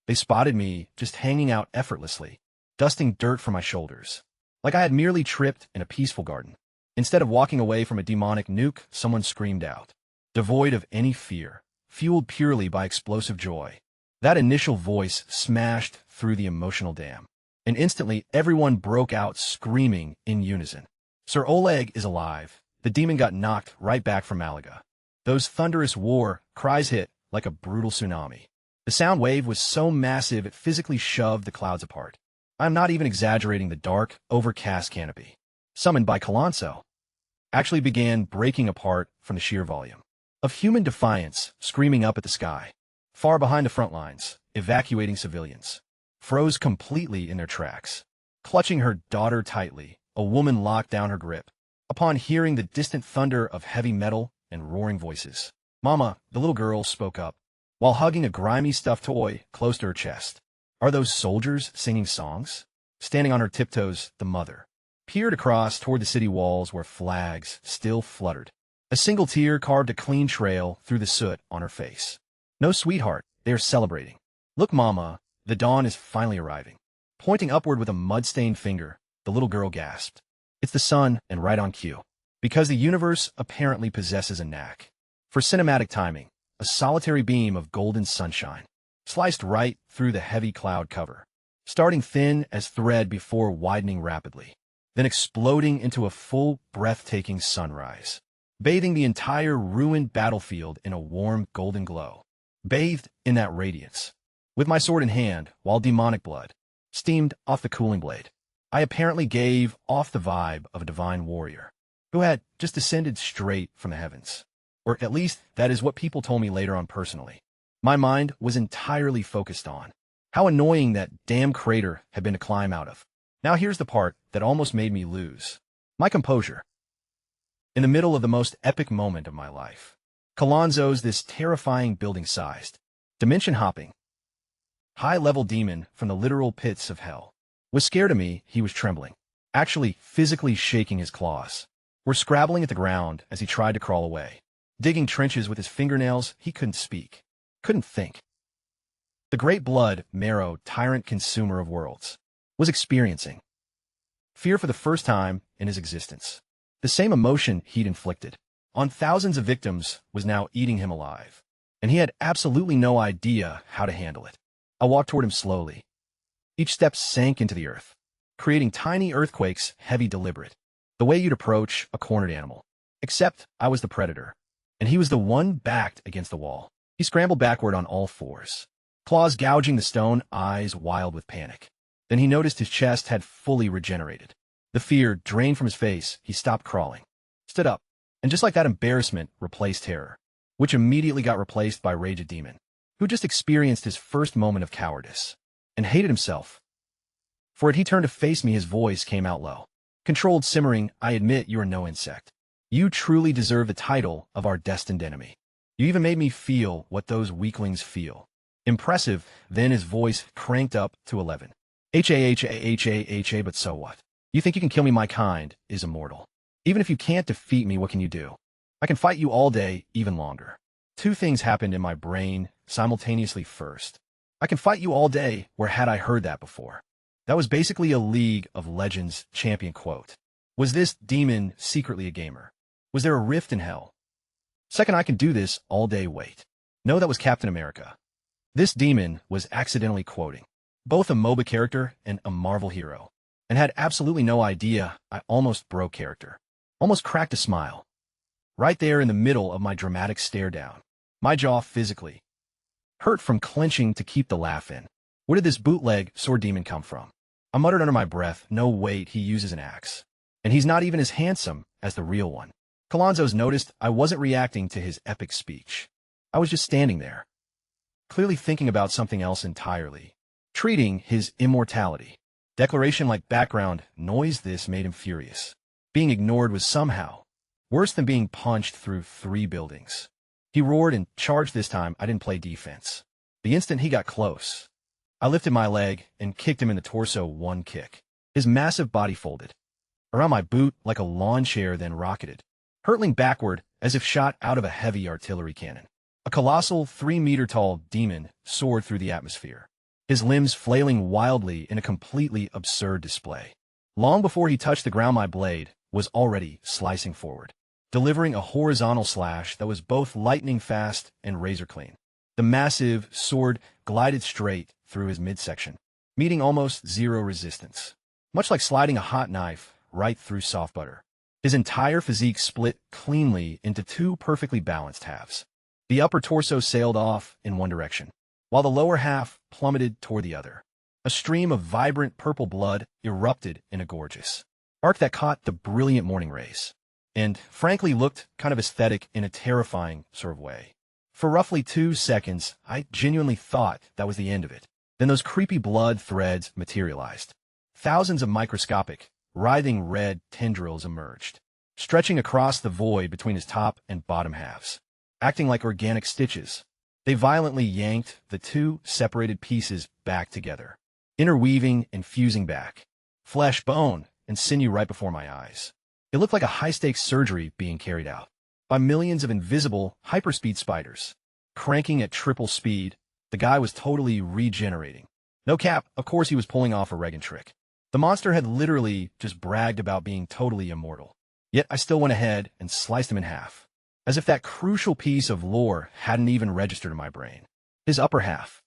They spotted me just hanging out effortlessly, dusting dirt from my shoulders, like I had merely tripped in a peaceful garden. Instead of walking away from a demonic nuke, someone screamed out, devoid of any fear, fueled purely by explosive joy. That initial voice smashed through the emotional dam, and instantly everyone broke out screaming in unison. Sir Oleg is alive. The demon got knocked right back from Malaga. Those thunderous war cries hit like a brutal tsunami. The sound wave was so massive it physically shoved the clouds apart. I'm not even exaggerating. The dark, overcast canopy, summoned by Kalonso, actually began breaking apart from the sheer volume of human defiance screaming up at the sky. Far behind the front lines, evacuating civilians froze completely in their tracks. Clutching her daughter tightly, a woman locked down her grip upon hearing the distant thunder of heavy metal and roaring voices. "Mama," the little girl spoke up, while hugging a grimy stuffed toy close to her chest. "Are those soldiers singing songs?" Standing on her tiptoes, the mother peered across toward the city walls where flags still fluttered. A single tear carved a clean trail through the soot on her face. "No, sweetheart, they are celebrating. Look, Mama, the dawn is finally arriving." Pointing upward with a mud-stained finger, the little girl gasped. It's the sun, and right on cue. Because the universe apparently possesses a knack for cinematic timing, a solitary beam of golden sunshine sliced right through the heavy cloud cover, starting thin as thread before widening rapidly, then exploding into a full, breathtaking sunrise, bathing the entire ruined battlefield in a warm golden glow. Bathed in that radiance, with my sword in hand, while demonic blood steamed off the cooling blade, I apparently gave off the vibe of a divine warrior who had just descended straight from the heavens. Or at least that is what people told me later on personally. My mind was entirely focused on how annoying that damn crater had been to climb out of. Now here's the part that almost made me lose my composure. In the middle of the most epic moment of my life, Kalonzo's this terrifying building-sized, dimension-hopping, high-level demon from the literal pits of hell was scared of me. He was trembling, actually physically shaking his claws, were scrabbling at the ground as he tried to crawl away, digging trenches with his fingernails. He couldn't speak, couldn't think. The great blood, marrow, tyrant consumer of worlds was experiencing fear for the first time in his existence. The same emotion he'd inflicted on thousands of victims was now eating him alive, and he had absolutely no idea how to handle it. I walked toward him slowly. Each step sank into the earth, creating tiny earthquakes, heavy, deliberate, the way you'd approach a cornered animal. Except I was the predator, and he was the one backed against the wall. He scrambled backward on all fours, claws gouging the stone, eyes wild with panic. Then he noticed his chest had fully regenerated. The fear drained from his face. He stopped crawling, stood up, and just like that, embarrassment replaced terror, which immediately got replaced by rage. A demon who just experienced his first moment of cowardice and hated himself for it. He turned to face me. His voice came out low, controlled, simmering. "I admit you are no insect. You truly deserve the title of our destined enemy. You even made me feel what those weaklings feel." Impressive. Then his voice cranked up to 11. "Ha, but so what? You think you can kill me? My kind is immortal. Even if you can't defeat me, what can you do? I can fight you all day, even longer." Two things happened in my brain simultaneously. First, "I can fight you all day." Where had I heard that before? That was basically a League of Legends champion quote. Was this demon secretly a gamer? Was there a rift in hell? Second, "I can do this all day." Wait. No, that was Captain America. This demon was accidentally quoting both a MOBA character and a Marvel hero, and had absolutely no idea. I almost broke character, almost cracked a smile, right there in the middle of my dramatic stare down. My jaw physically hurt from clenching to keep the laugh in. Where did this bootleg sword demon come from? I muttered under my breath. No, wait, he uses an axe, and he's not even as handsome as the real one. Kalonzo's noticed I wasn't reacting to his epic speech. I was just standing there, clearly thinking about something else entirely, treating his immortality declaration like background noise. This made him furious. Being ignored was somehow worse than being punched through 3 buildings. He roared and charged. This time, I didn't play defense. The instant he got close, I lifted my leg and kicked him in the torso. One kick. His massive body folded around my boot like a lawn chair, then rocketed, hurtling backward as if shot out of a heavy artillery cannon. A colossal 3-meter-tall demon soared through the atmosphere, his limbs flailing wildly in a completely absurd display. Long before he touched the ground, my blade was already slicing forward, delivering a horizontal slash that was both lightning fast and razor clean. The massive sword glided straight through his midsection, meeting almost zero resistance, much like sliding a hot knife right through soft butter. His entire physique split cleanly into two perfectly balanced halves. The upper torso sailed off in one direction, while the lower half plummeted toward the other. A stream of vibrant purple blood erupted in a gorgeous arc that caught the brilliant morning rays, and frankly looked kind of aesthetic in a terrifying sort of way. For roughly 2 seconds, I genuinely thought that was the end of it. Then those creepy blood threads materialized. Thousands of microscopic, writhing red tendrils emerged, stretching across the void between his top and bottom halves. Acting like organic stitches, they violently yanked the two separated pieces back together, interweaving and fusing back, flesh, bone, and sinew right before my eyes. It looked like a high-stakes surgery being carried out by millions of invisible, hyperspeed spiders. Cranking at triple speed, the guy was totally regenerating. No cap, of course he was pulling off a Reagan trick. The monster had literally just bragged about being totally immortal. Yet I still went ahead and sliced him in half, as if that crucial piece of lore hadn't even registered in my brain. His upper half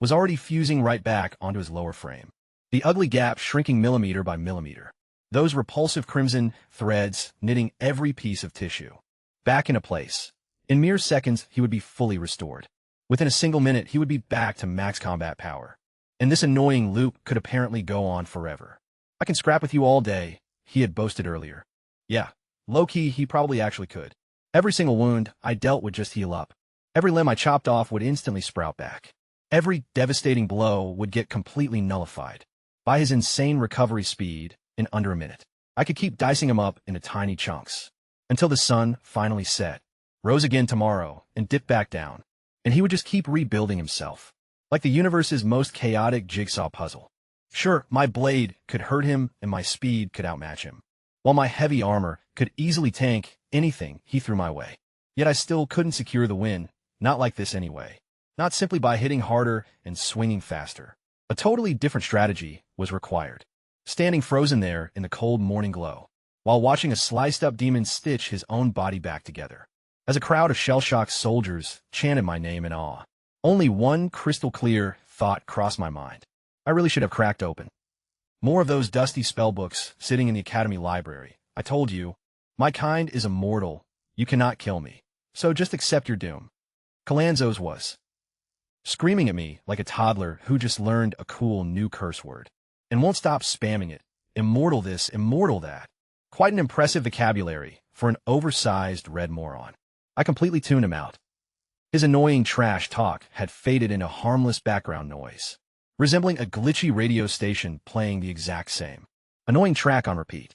was already fusing right back onto his lower frame, the ugly gap shrinking millimeter by millimeter, those repulsive crimson threads knitting every piece of tissue back into place. In mere seconds, he would be fully restored. Within a single minute, he would be back to max combat power. And this annoying loop could apparently go on forever. I can scrap with you all day, he had boasted earlier. Yeah, low-key, he probably actually could. Every single wound I dealt would just heal up. Every limb I chopped off would instantly sprout back. Every devastating blow would get completely nullified by his insane recovery speed in under a minute. I could keep dicing him up into tiny chunks until the sun finally set, rose again tomorrow, and dipped back down, and he would just keep rebuilding himself, like the universe's most chaotic jigsaw puzzle. Sure, my blade could hurt him and my speed could outmatch him, while my heavy armor could easily tank anything he threw my way. Yet I still couldn't secure the win, not like this anyway. Not simply by hitting harder and swinging faster. A totally different strategy was required. Standing frozen there in the cold morning glow, while watching a sliced-up demon stitch his own body back together, as a crowd of shell-shocked soldiers chanted my name in awe. Only one crystal-clear thought crossed my mind. I really should have cracked open more of those dusty spellbooks sitting in the Academy library. I told you, my kind is immortal. You cannot kill me. So just accept your doom. Colanzo's was screaming at me like a toddler who just learned a cool new curse word and won't stop spamming it. Immortal this, immortal that. Quite an impressive vocabulary for an oversized red moron. I completely tuned him out. His annoying trash talk had faded into harmless background noise, resembling a glitchy radio station playing the exact same annoying track on repeat.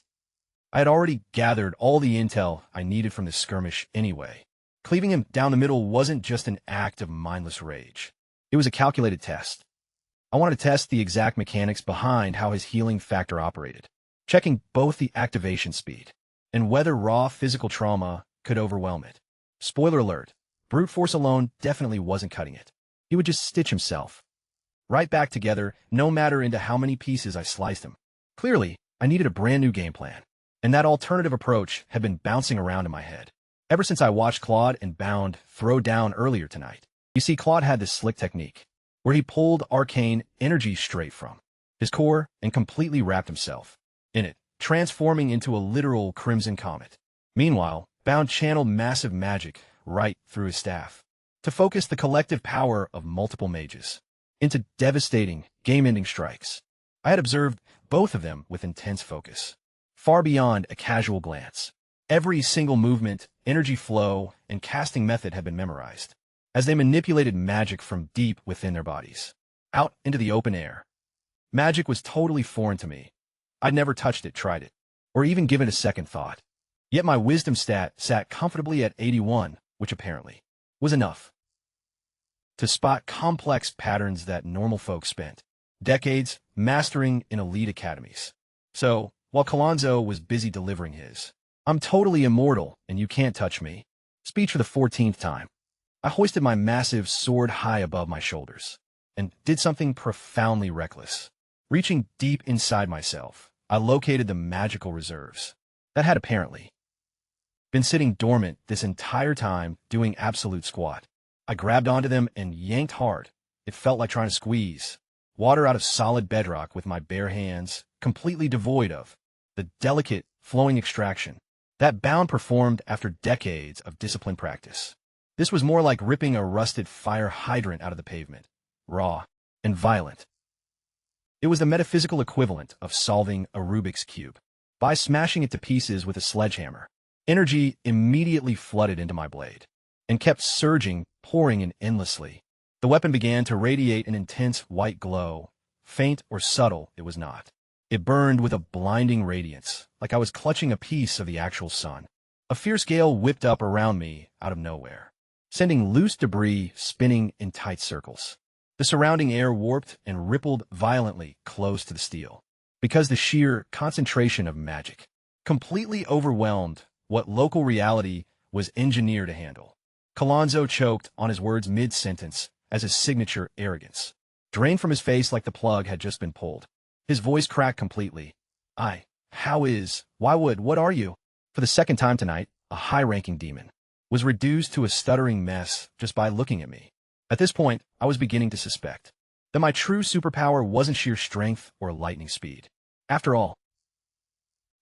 I had already gathered all the intel I needed from this skirmish anyway. Cleaving him down the middle wasn't just an act of mindless rage. It was a calculated test. I wanted to test the exact mechanics behind how his healing factor operated, checking both the activation speed and whether raw physical trauma could overwhelm it. Spoiler alert, brute force alone definitely wasn't cutting it. He would just stitch himself right back together, no matter into how many pieces I sliced him. Clearly, I needed a brand new game plan, and that alternative approach had been bouncing around in my head ever since I watched Claude and Bound throw down earlier tonight. You see, Claude had this slick technique where he pulled arcane energy straight from his core and completely wrapped himself in it, transforming into a literal crimson comet. Meanwhile, Bound channeled massive magic right through his staff to focus the collective power of multiple mages into devastating, game-ending strikes. I had observed both of them with intense focus, far beyond a casual glance. Every single movement, energy flow, and casting method had been memorized, as they manipulated magic from deep within their bodies, out into the open air. Magic was totally foreign to me. I'd never touched it, tried it, or even given it a second thought. Yet my wisdom stat sat comfortably at 81, which apparently was enough to spot complex patterns that normal folks spent decades mastering in elite academies. So, while Kalonzo was busy delivering his "I'm totally immortal and you can't touch me" speech for the 14th time, I hoisted my massive sword high above my shoulders and did something profoundly reckless. Reaching deep inside myself, I located the magical reserves that had apparently been sitting dormant this entire time, doing absolute squat. I grabbed onto them and yanked hard. It felt like trying to squeeze water out of solid bedrock with my bare hands, completely devoid of the delicate, flowing extraction that Bound performed after decades of disciplined practice. This was more like ripping a rusted fire hydrant out of the pavement, raw and violent. It was the metaphysical equivalent of solving a Rubik's Cube by smashing it to pieces with a sledgehammer. Energy immediately flooded into my blade and kept surging, pouring in endlessly. The weapon began to radiate an intense white glow. Faint or subtle, it was not. It burned with a blinding radiance, like I was clutching a piece of the actual sun. A fierce gale whipped up around me out of nowhere, sending loose debris spinning in tight circles. The surrounding air warped and rippled violently close to the steel, because the sheer concentration of magic completely overwhelmed what local reality was engineered to handle. Kalonzo choked on his words mid-sentence as his signature arrogance drained from his face like the plug had just been pulled. His voice cracked completely. What are you? For the second time tonight, a high-ranking demon was reduced to a stuttering mess just by looking at me. At this point, I was beginning to suspect that my true superpower wasn't sheer strength or lightning speed, after all,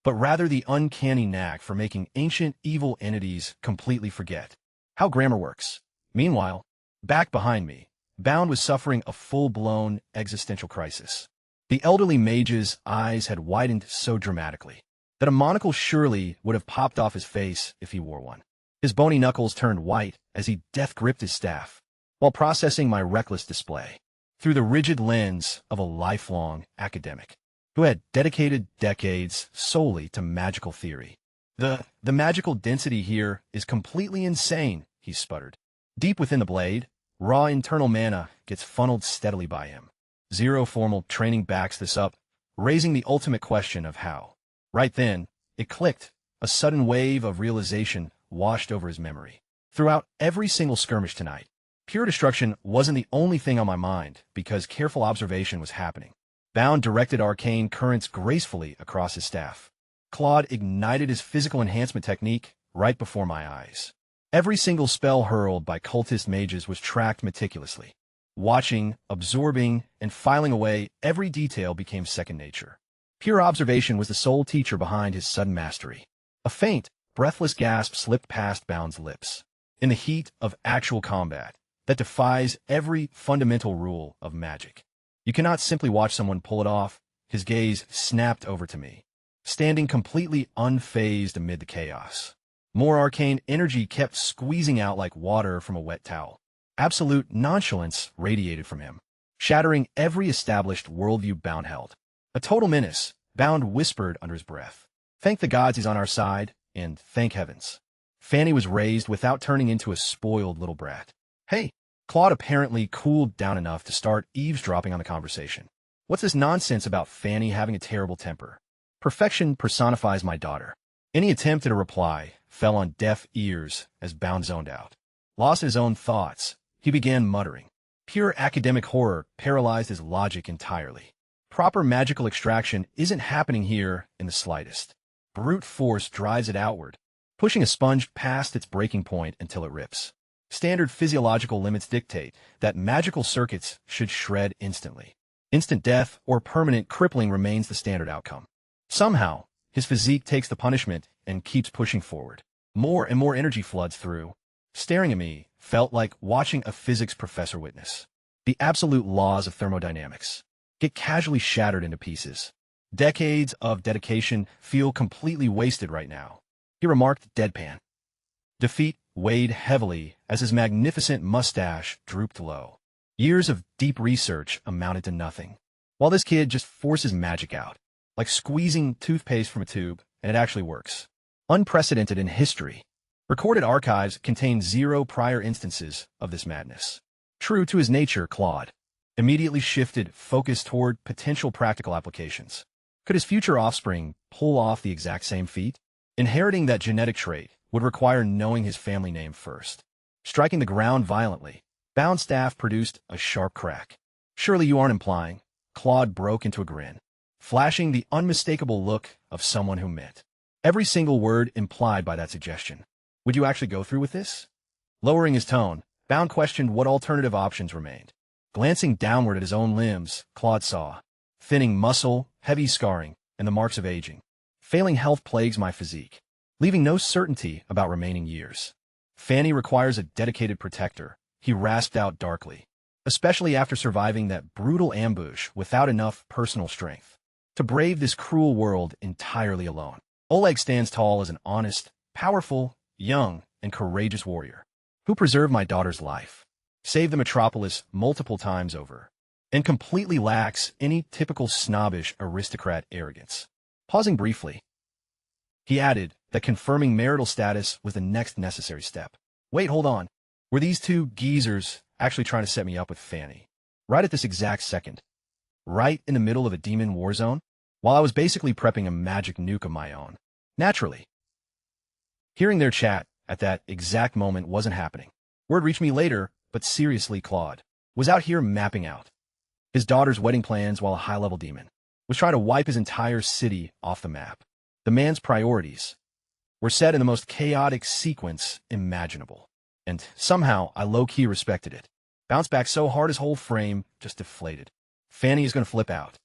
but rather the uncanny knack for making ancient evil entities completely forget how grammar works. Meanwhile, back behind me, Bound was suffering a full-blown existential crisis. The elderly mage's eyes had widened so dramatically that a monocle surely would have popped off his face if he wore one. His bony knuckles turned white as he death-gripped his staff, while processing my reckless display through the rigid lens of a lifelong academic who had dedicated decades solely to magical theory. The magical density here is completely insane, he sputtered. Deep within the blade, raw internal mana gets funneled steadily by him. Zero formal training backs this up, raising the ultimate question of how. Right then, it clicked. A sudden wave of realization washed over his memory. Throughout every single skirmish tonight, pure destruction wasn't the only thing on my mind, because careful observation was happening. Bound directed arcane currents gracefully across his staff. Claude ignited his physical enhancement technique right before my eyes. Every single spell hurled by cultist mages was tracked meticulously. Watching, absorbing, and filing away, every detail became second nature. Pure observation was the sole teacher behind his sudden mastery. A faint, breathless gasp slipped past Bound's lips. In the heat of actual combat that defies every fundamental rule of magic, you cannot simply watch someone pull it off. His gaze snapped over to me, standing completely unfazed amid the chaos. More arcane energy kept squeezing out like water from a wet towel. Absolute nonchalance radiated from him, shattering every established worldview Bound held. A total menace, Bound whispered under his breath. Thank the gods he's on our side, and thank heavens. Fanny was raised without turning into a spoiled little brat. Hey, Claude apparently cooled down enough to start eavesdropping on the conversation. What's this nonsense about Fanny having a terrible temper? Perfection personifies my daughter. Any attempt at a reply fell on deaf ears as Bound zoned out. Lost in his own thoughts, he began muttering. Pure academic horror paralyzed his logic entirely. Proper magical extraction isn't happening here in the slightest. Brute force drives it outward, pushing a sponge past its breaking point until it rips. Standard physiological limits dictate that magical circuits should shred instantly. Instant death or permanent crippling remains the standard outcome. Somehow, his physique takes the punishment and keeps pushing forward. More and more energy floods through. Staring at me felt like watching a physics professor witness the absolute laws of thermodynamics get casually shattered into pieces. Decades of dedication feel completely wasted right now, he remarked deadpan. Defeat weighed heavily as his magnificent mustache drooped low. Years of deep research amounted to nothing, while this kid just forces magic out, like squeezing toothpaste from a tube, and it actually works. Unprecedented in history. Recorded archives contain 0 prior instances of this madness. True to his nature, Claude immediately shifted focus toward potential practical applications. Could his future offspring pull off the exact same feat? Inheriting that genetic trait would require knowing his family name first. Striking the ground violently, bound staff produced a sharp crack. Surely you aren't implying? Claude broke into a grin, flashing the unmistakable look of someone who meant every single word implied by that suggestion. Would you actually go through with this? Lowering his tone, Bound questioned what alternative options remained. Glancing downward at his own limbs, Claude saw thinning muscle, heavy scarring, and the marks of aging. Failing health plagues my physique, leaving no certainty about remaining years. Fanny requires a dedicated protector, he rasped out darkly, especially after surviving that brutal ambush without enough personal strength to brave this cruel world entirely alone. Oleg stands tall as an honest, powerful, young, and courageous warrior who preserved my daughter's life, saved the metropolis multiple times over, and completely lacks any typical snobbish aristocrat arrogance. Pausing briefly, he added that confirming marital status was the next necessary step. Wait, hold on. Were these two geezers actually trying to set me up with Fanny? Right at this exact second, right in the middle of a demon war zone, while I was basically prepping a magic nuke of my own. Naturally, hearing their chat at that exact moment wasn't happening. Word reached me later, but seriously, Claude was out here mapping out his daughter's wedding plans while a high-level demon was trying to wipe his entire city off the map. The man's priorities were set in the most chaotic sequence imaginable, and somehow I low-key respected it. Bounced back so hard his whole frame just deflated. Fanny is going to flip out.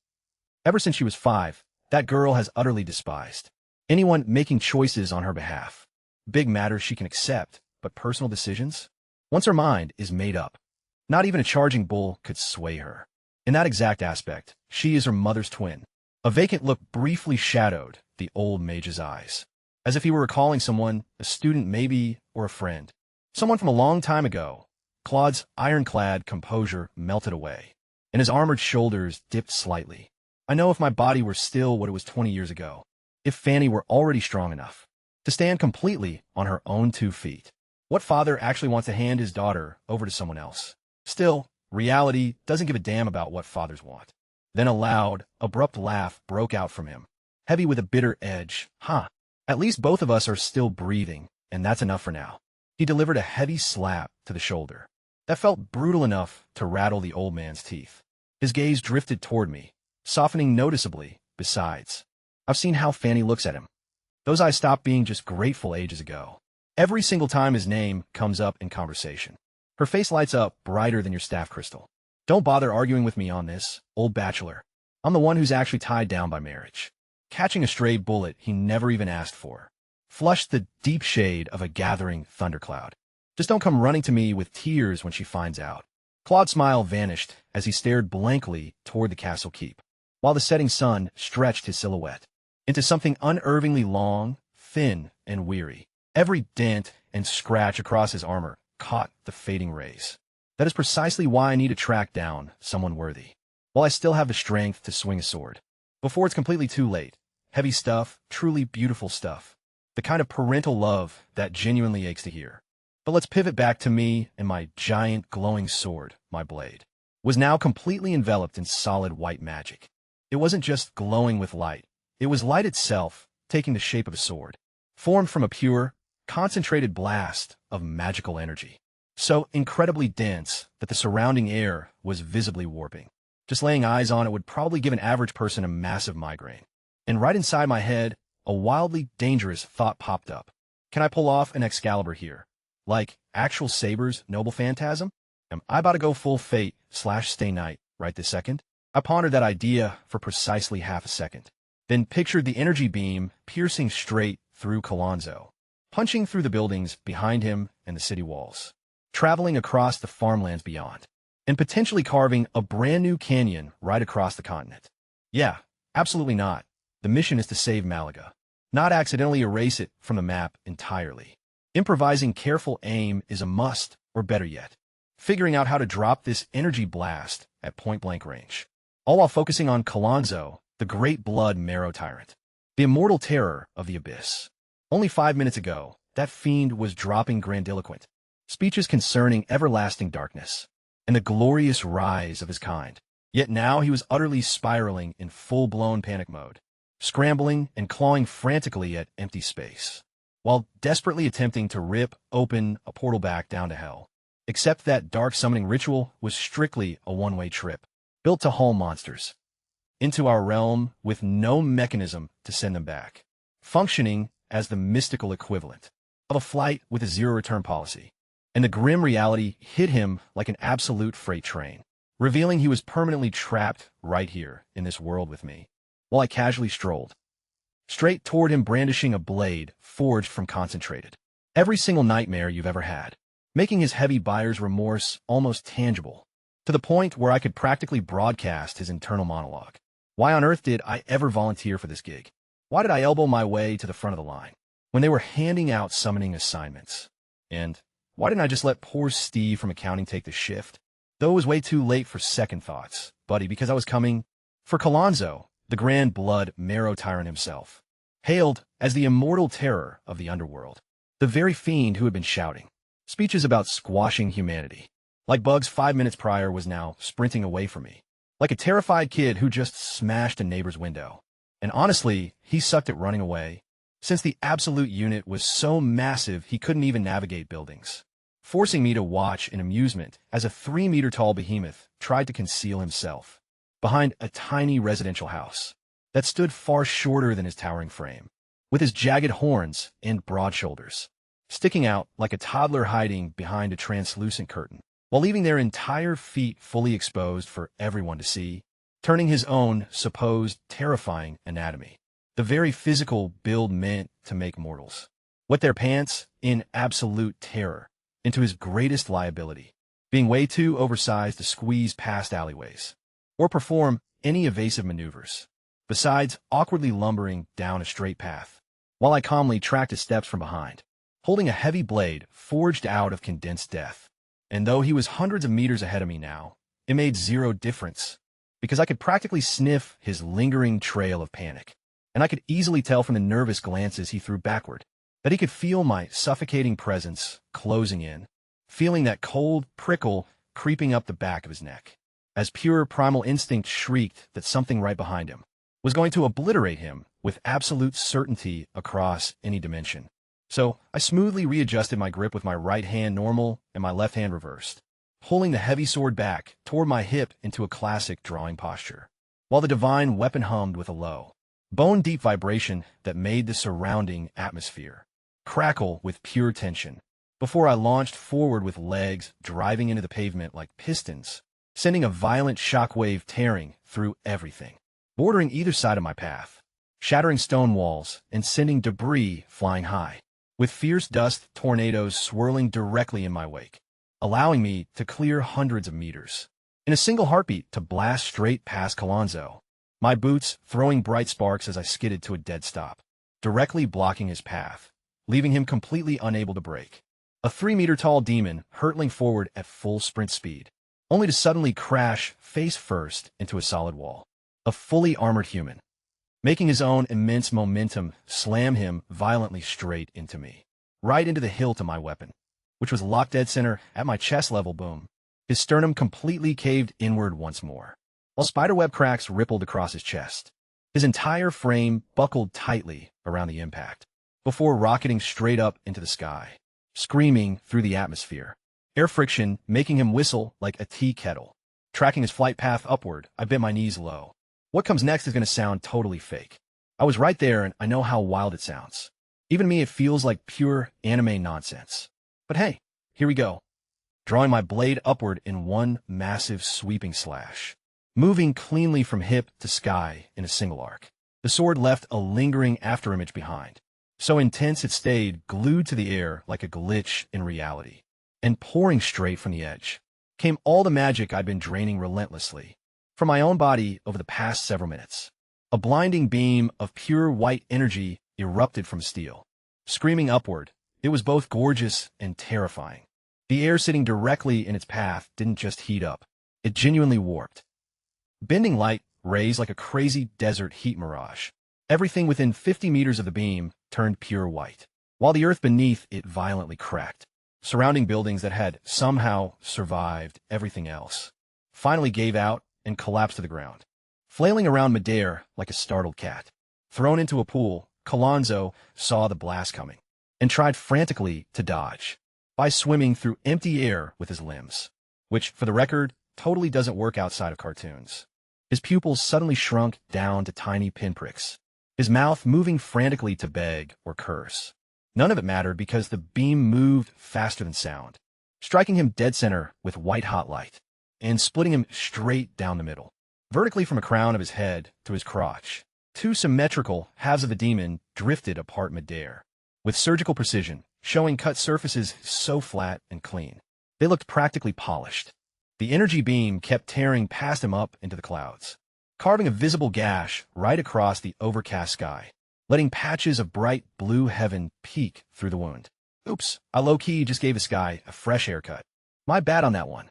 Ever since she was 5, that girl has utterly despised anyone making choices on her behalf. Big matters she can accept, but personal decisions? Once her mind is made up, not even a charging bull could sway her. In that exact aspect, she is her mother's twin. A vacant look briefly shadowed the old mage's eyes, as if he were recalling someone, a student maybe, or a friend. Someone from a long time ago. Claude's ironclad composure melted away, and his armored shoulders dipped slightly. I know if my body were still what it was 20 years ago, if Fanny were already strong enough to stand completely on her own 2 feet. What father actually wants to hand his daughter over to someone else? Still, reality doesn't give a damn about what fathers want. Then a loud, abrupt laugh broke out from him, heavy with a bitter edge. At least both of us are still breathing, and that's enough for now. He delivered a heavy slap to the shoulder that felt brutal enough to rattle the old man's teeth. His gaze drifted toward me, softening noticeably. Besides, I've seen how Fanny looks at him. Those eyes stopped being just grateful ages ago. Every single time his name comes up in conversation, her face lights up brighter than your staff crystal. Don't bother arguing with me on this, old bachelor. I'm the one who's actually tied down by marriage, catching a stray bullet he never even asked for. Flushed the deep shade of a gathering thundercloud. Just don't come running to me with tears when she finds out. Claude's smile vanished as he stared blankly toward the castle keep, while the setting sun stretched his silhouette into something unnervingly long, thin, and weary. Every dent and scratch across his armor caught the fading rays. That is precisely why I need to track down someone worthy, while I still have the strength to swing a sword. Before it's completely too late. Heavy stuff, truly beautiful stuff. The kind of parental love that genuinely aches to hear. But let's pivot back to me and my giant glowing sword. My blade was now completely enveloped in solid white magic. It wasn't just glowing with light. It was light itself, taking the shape of a sword, formed from a pure, concentrated blast of magical energy, so incredibly dense that the surrounding air was visibly warping. Just laying eyes on it would probably give an average person a massive migraine. And right inside my head, a wildly dangerous thought popped up. Can I pull off an Excalibur here? Like actual Saber's noble phantasm? Am I about to go full Fate/Stay Night right this second? I pondered that idea for precisely half a second, then pictured the energy beam piercing straight through Colonzo, punching through the buildings behind him and the city walls, traveling across the farmlands beyond, and potentially carving a brand new canyon right across the continent. Yeah, absolutely not. The mission is to save Malaga, not accidentally erase it from the map entirely. Improvising careful aim is a must, or better yet, figuring out how to drop this energy blast at point-blank range, all while focusing on Colonzo, the great blood marrow tyrant, the immortal terror of the abyss. Only 5 minutes ago, that fiend was dropping grandiloquent speeches concerning everlasting darkness and the glorious rise of his kind. Yet now he was utterly spiraling in full-blown panic mode, scrambling and clawing frantically at empty space, while desperately attempting to rip open a portal back down to hell. Except that dark summoning ritual was strictly a one-way trip, built to haul monsters into our realm with no mechanism to send them back, functioning as the mystical equivalent of a flight with a zero-return policy. And the grim reality hit him like an absolute freight train, revealing he was permanently trapped right here in this world with me, while I casually strolled straight toward him, brandishing a blade forged from concentrated every single nightmare you've ever had, making his heavy buyer's remorse almost tangible, to the point where I could practically broadcast his internal monologue. Why on earth did I ever volunteer for this gig? Why did I elbow my way to the front of the line when they were handing out summoning assignments? And why didn't I just let poor Steve from accounting take the shift? Though it was way too late for second thoughts, buddy, because I was coming for Colonzo, the grand blood marrow tyrant himself, hailed as the immortal terror of the underworld, the very fiend who had been shouting speeches about squashing humanity like bugs 5 minutes prior was now sprinting away from me, like a terrified kid who just smashed a neighbor's window. And honestly, he sucked at running away, since the absolute unit was so massive he couldn't even navigate buildings, forcing me to watch in amusement as a 3-meter-tall behemoth tried to conceal himself behind a tiny residential house that stood far shorter than his towering frame, with his jagged horns and broad shoulders sticking out like a toddler hiding behind a translucent curtain, while leaving their entire feet fully exposed for everyone to see, turning his own supposed terrifying anatomy, the very physical build meant to make mortals wet their pants in absolute terror, into his greatest liability, being way too oversized to squeeze past alleyways or perform any evasive maneuvers, besides awkwardly lumbering down a straight path, while I calmly tracked his steps from behind, holding a heavy blade forged out of condensed death. And though he was hundreds of meters ahead of me now, it made zero difference, because I could practically sniff his lingering trail of panic, and I could easily tell from the nervous glances he threw backward that he could feel my suffocating presence closing in, feeling that cold prickle creeping up the back of his neck, as pure primal instinct shrieked that something right behind him was going to obliterate him with absolute certainty across any dimension. So I smoothly readjusted my grip with my right hand normal and my left hand reversed, pulling the heavy sword back toward my hip into a classic drawing posture, while the divine weapon hummed with a low, bone-deep vibration that made the surrounding atmosphere crackle with pure tension, before I launched forward with legs driving into the pavement like pistons, sending a violent shockwave tearing through everything, bordering either side of my path, shattering stone walls and sending debris flying high, with fierce dust tornadoes swirling directly in my wake, allowing me to clear hundreds of meters in a single heartbeat to blast straight past Colonzo, my boots throwing bright sparks as I skidded to a dead stop, directly blocking his path, leaving him completely unable to brake. A 3-meter-tall demon hurtling forward at full sprint speed, only to suddenly crash face first into a solid wall. A fully armored human, making his own immense momentum slam him violently straight into me, right into the hilt of my weapon, which was locked dead center at my chest level. Boom. His sternum completely caved inward once more, while spiderweb cracks rippled across his chest. His entire frame buckled tightly around the impact, before rocketing straight up into the sky, screaming through the atmosphere, air friction making him whistle like a tea kettle. Tracking his flight path upward, I bent my knees low. What comes next is going to sound totally fake. I was right there, and I know how wild it sounds. Even to me, it feels like pure anime nonsense. But hey, here we go. Drawing my blade upward in one massive sweeping slash, moving cleanly from hip to sky in a single arc. The sword left a lingering afterimage behind, so intense it stayed glued to the air like a glitch in reality. And pouring straight from the edge came all the magic I'd been draining relentlessly from my own body over the past several minutes. A blinding beam of pure white energy erupted from steel. Screaming upward, it was both gorgeous and terrifying. The air sitting directly in its path didn't just heat up, it genuinely warped, bending light rays like a crazy desert heat mirage. Everything within 50 meters of the beam turned pure white, while the earth beneath it violently cracked. Surrounding buildings that had somehow survived everything else finally gave out and collapsed to the ground, flailing around midair like a startled cat. Thrown into a pool, Kalonzo saw the blast coming and tried frantically to dodge by swimming through empty air with his limbs, which, for the record, totally doesn't work outside of cartoons. His pupils suddenly shrunk down to tiny pinpricks, his mouth moving frantically to beg or curse. None of it mattered because the beam moved faster than sound, striking him dead center with white-hot light and splitting him straight down the middle, vertically from the crown of his head to his crotch. Two symmetrical halves of the demon drifted apart midair, with surgical precision, showing cut surfaces so flat and clean. They looked practically polished. The energy beam kept tearing past him up into the clouds, carving a visible gash right across the overcast sky, letting patches of bright blue heaven peek through the wound. Oops, I low-key just gave this guy a fresh haircut. My bad on that one.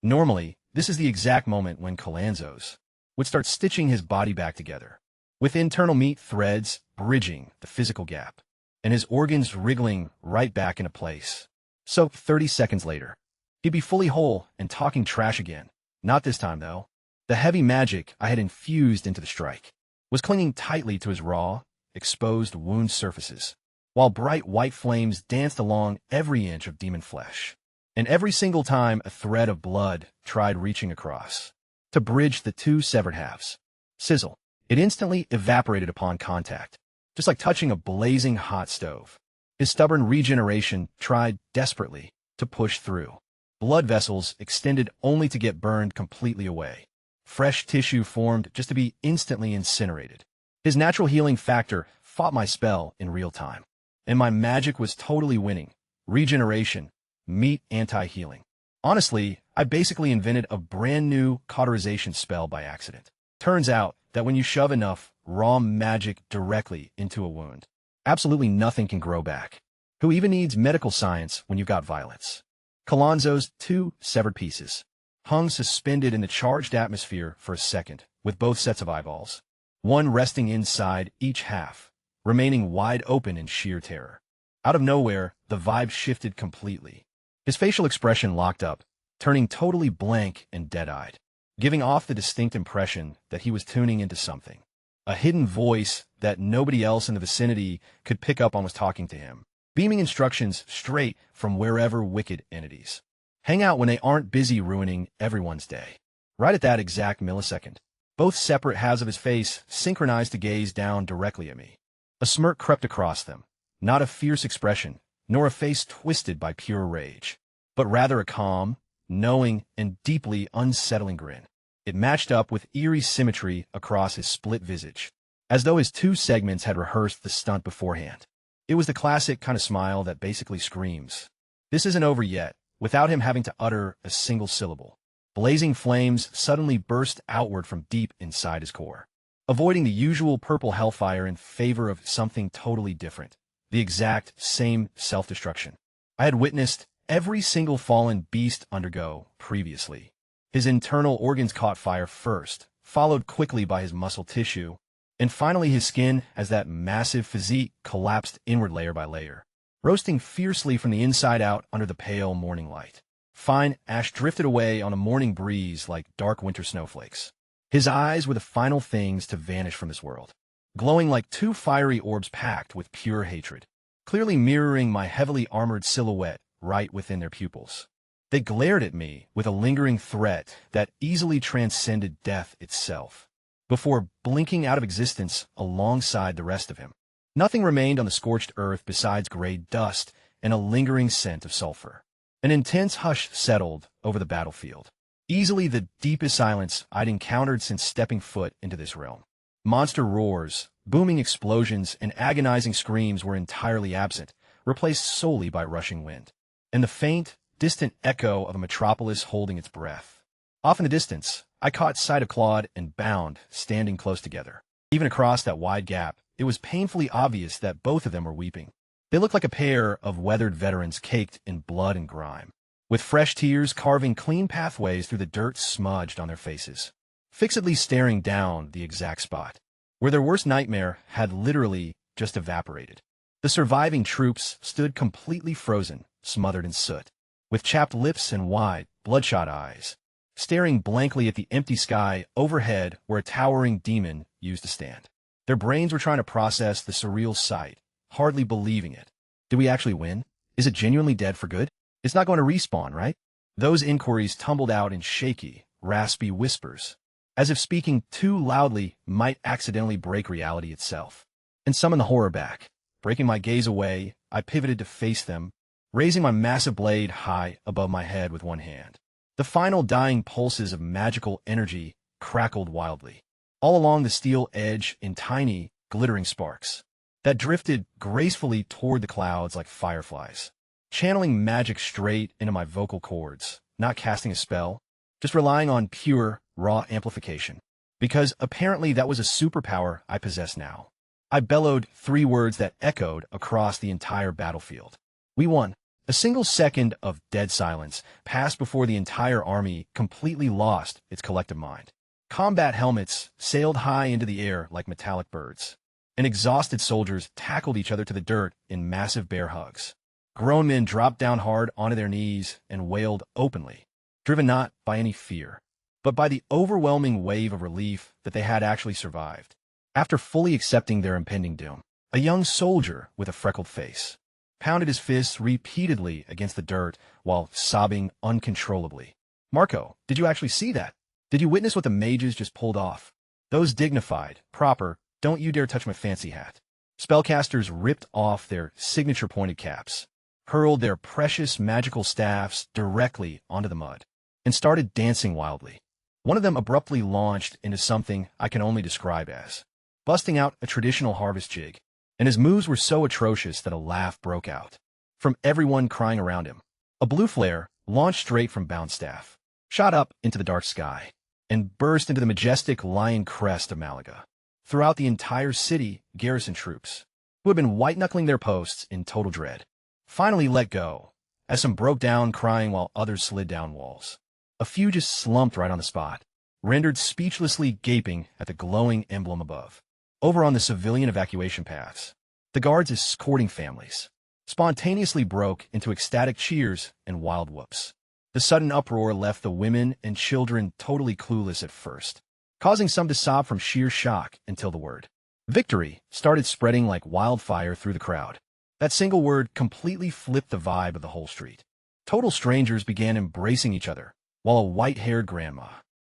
Normally, this is the exact moment when Kalonzo's would start stitching his body back together, with internal meat threads bridging the physical gap, and his organs wriggling right back into place. So 30 seconds later, he'd be fully whole and talking trash again. Not this time, though. The heavy magic I had infused into the strike was clinging tightly to his raw, exposed wound surfaces, while bright white flames danced along every inch of demon flesh. And every single time a thread of blood tried reaching across to bridge the two severed halves, sizzle, it instantly evaporated upon contact, just like touching a blazing hot stove. His stubborn regeneration tried desperately to push through. Blood vessels extended only to get burned completely away. Fresh tissue formed just to be instantly incinerated. His natural healing factor fought my spell in real time, and my magic was totally winning. Regeneration, meat anti-healing. Honestly, I basically invented a brand new cauterization spell by accident. Turns out that when you shove enough raw magic directly into a wound, absolutely nothing can grow back. Who even needs medical science when you've got violence? Kalonzo's two severed pieces hung suspended in the charged atmosphere for a second, with both sets of eyeballs, one resting inside each half, remaining wide open in sheer terror. Out of nowhere, the vibe shifted completely. His facial expression locked up, turning totally blank and dead-eyed, giving off the distinct impression that he was tuning into something. A hidden voice that nobody else in the vicinity could pick up on was talking to him, beaming instructions straight from wherever wicked entities hang out when they aren't busy ruining everyone's day. Right at that exact millisecond, both separate halves of his face synchronized to gaze down directly at me. A smirk crept across them, not a fierce expression, nor a face twisted by pure rage, but rather a calm, knowing, and deeply unsettling grin. It matched up with eerie symmetry across his split visage, as though his two segments had rehearsed the stunt beforehand. It was the classic kind of smile that basically screams, "This isn't over yet," without him having to utter a single syllable. Blazing flames suddenly burst outward from deep inside his core, avoiding the usual purple hellfire in favor of something totally different, the exact same self-destruction I had witnessed every single fallen beast undergo previously. His internal organs caught fire first, followed quickly by his muscle tissue, and finally his skin as that massive physique collapsed inward layer by layer, roasting fiercely from the inside out under the pale morning light. Fine ash drifted away on a morning breeze like dark winter snowflakes. His eyes were the final things to vanish from this world, glowing like two fiery orbs packed with pure hatred, clearly mirroring my heavily armored silhouette right within their pupils. They glared at me with a lingering threat that easily transcended death itself, before blinking out of existence alongside the rest of him. Nothing remained on the scorched earth besides gray dust and a lingering scent of sulfur. An intense hush settled over the battlefield, easily the deepest silence I'd encountered since stepping foot into this realm. Monster roars, booming explosions, and agonizing screams were entirely absent, replaced solely by rushing wind, and the faint, distant echo of a metropolis holding its breath. Off in the distance, I caught sight of Claude and Bound standing close together. Even across that wide gap, it was painfully obvious that both of them were weeping. They looked like a pair of weathered veterans caked in blood and grime, with fresh tears carving clean pathways through the dirt smudged on their faces, fixedly staring down the exact spot where their worst nightmare had literally just evaporated. The surviving troops stood completely frozen, smothered in soot, with chapped lips and wide, bloodshot eyes, staring blankly at the empty sky overhead where a towering demon used to stand. Their brains were trying to process the surreal sight, hardly believing it. Did we actually win? Is it genuinely dead for good? It's not going to respawn, right? Those inquiries tumbled out in shaky, raspy whispers, as if speaking too loudly might accidentally break reality itself. And summon the horror back. Breaking my gaze away, I pivoted to face them, raising my massive blade high above my head with one hand. The final dying pulses of magical energy crackled wildly, all along the steel edge in tiny, glittering sparks that drifted gracefully toward the clouds like fireflies, channeling magic straight into my vocal cords, not casting a spell, just relying on pure, raw amplification. Because apparently that was a superpower I possess now. I bellowed 3 words that echoed across the entire battlefield. We won. A single second of dead silence passed before the entire army completely lost its collective mind. Combat helmets sailed high into the air like metallic birds, and exhausted soldiers tackled each other to the dirt in massive bear hugs. Grown men dropped down hard onto their knees and wailed openly, driven not by any fear, but by the overwhelming wave of relief that they had actually survived. After fully accepting their impending doom, a young soldier with a freckled face pounded his fists repeatedly against the dirt while sobbing uncontrollably. Marco, did you actually see that? Did you witness what the mages just pulled off? Those dignified, proper, don't you dare touch my fancy hat. Spellcasters ripped off their signature pointed caps, hurled their precious magical staffs directly onto the mud, and started dancing wildly. One of them abruptly launched into something I can only describe as busting out a traditional harvest jig, and his moves were so atrocious that a laugh broke out from everyone crying around him. A blue flare, launched straight from Bound Staff, shot up into the dark sky, and burst into the majestic lion crest of Malaga. Throughout the entire city, garrison troops, who had been white-knuckling their posts in total dread, finally let go, as some broke down crying while others slid down walls. A few just slumped right on the spot, rendered speechlessly gaping at the glowing emblem above. Over on the civilian evacuation paths, the guards escorting families spontaneously broke into ecstatic cheers and wild whoops. The sudden uproar left the women and children totally clueless at first, causing some to sob from sheer shock until the word victory started spreading like wildfire through the crowd. That single word completely flipped the vibe of the whole street. Total strangers began embracing each other, while a white-haired grandma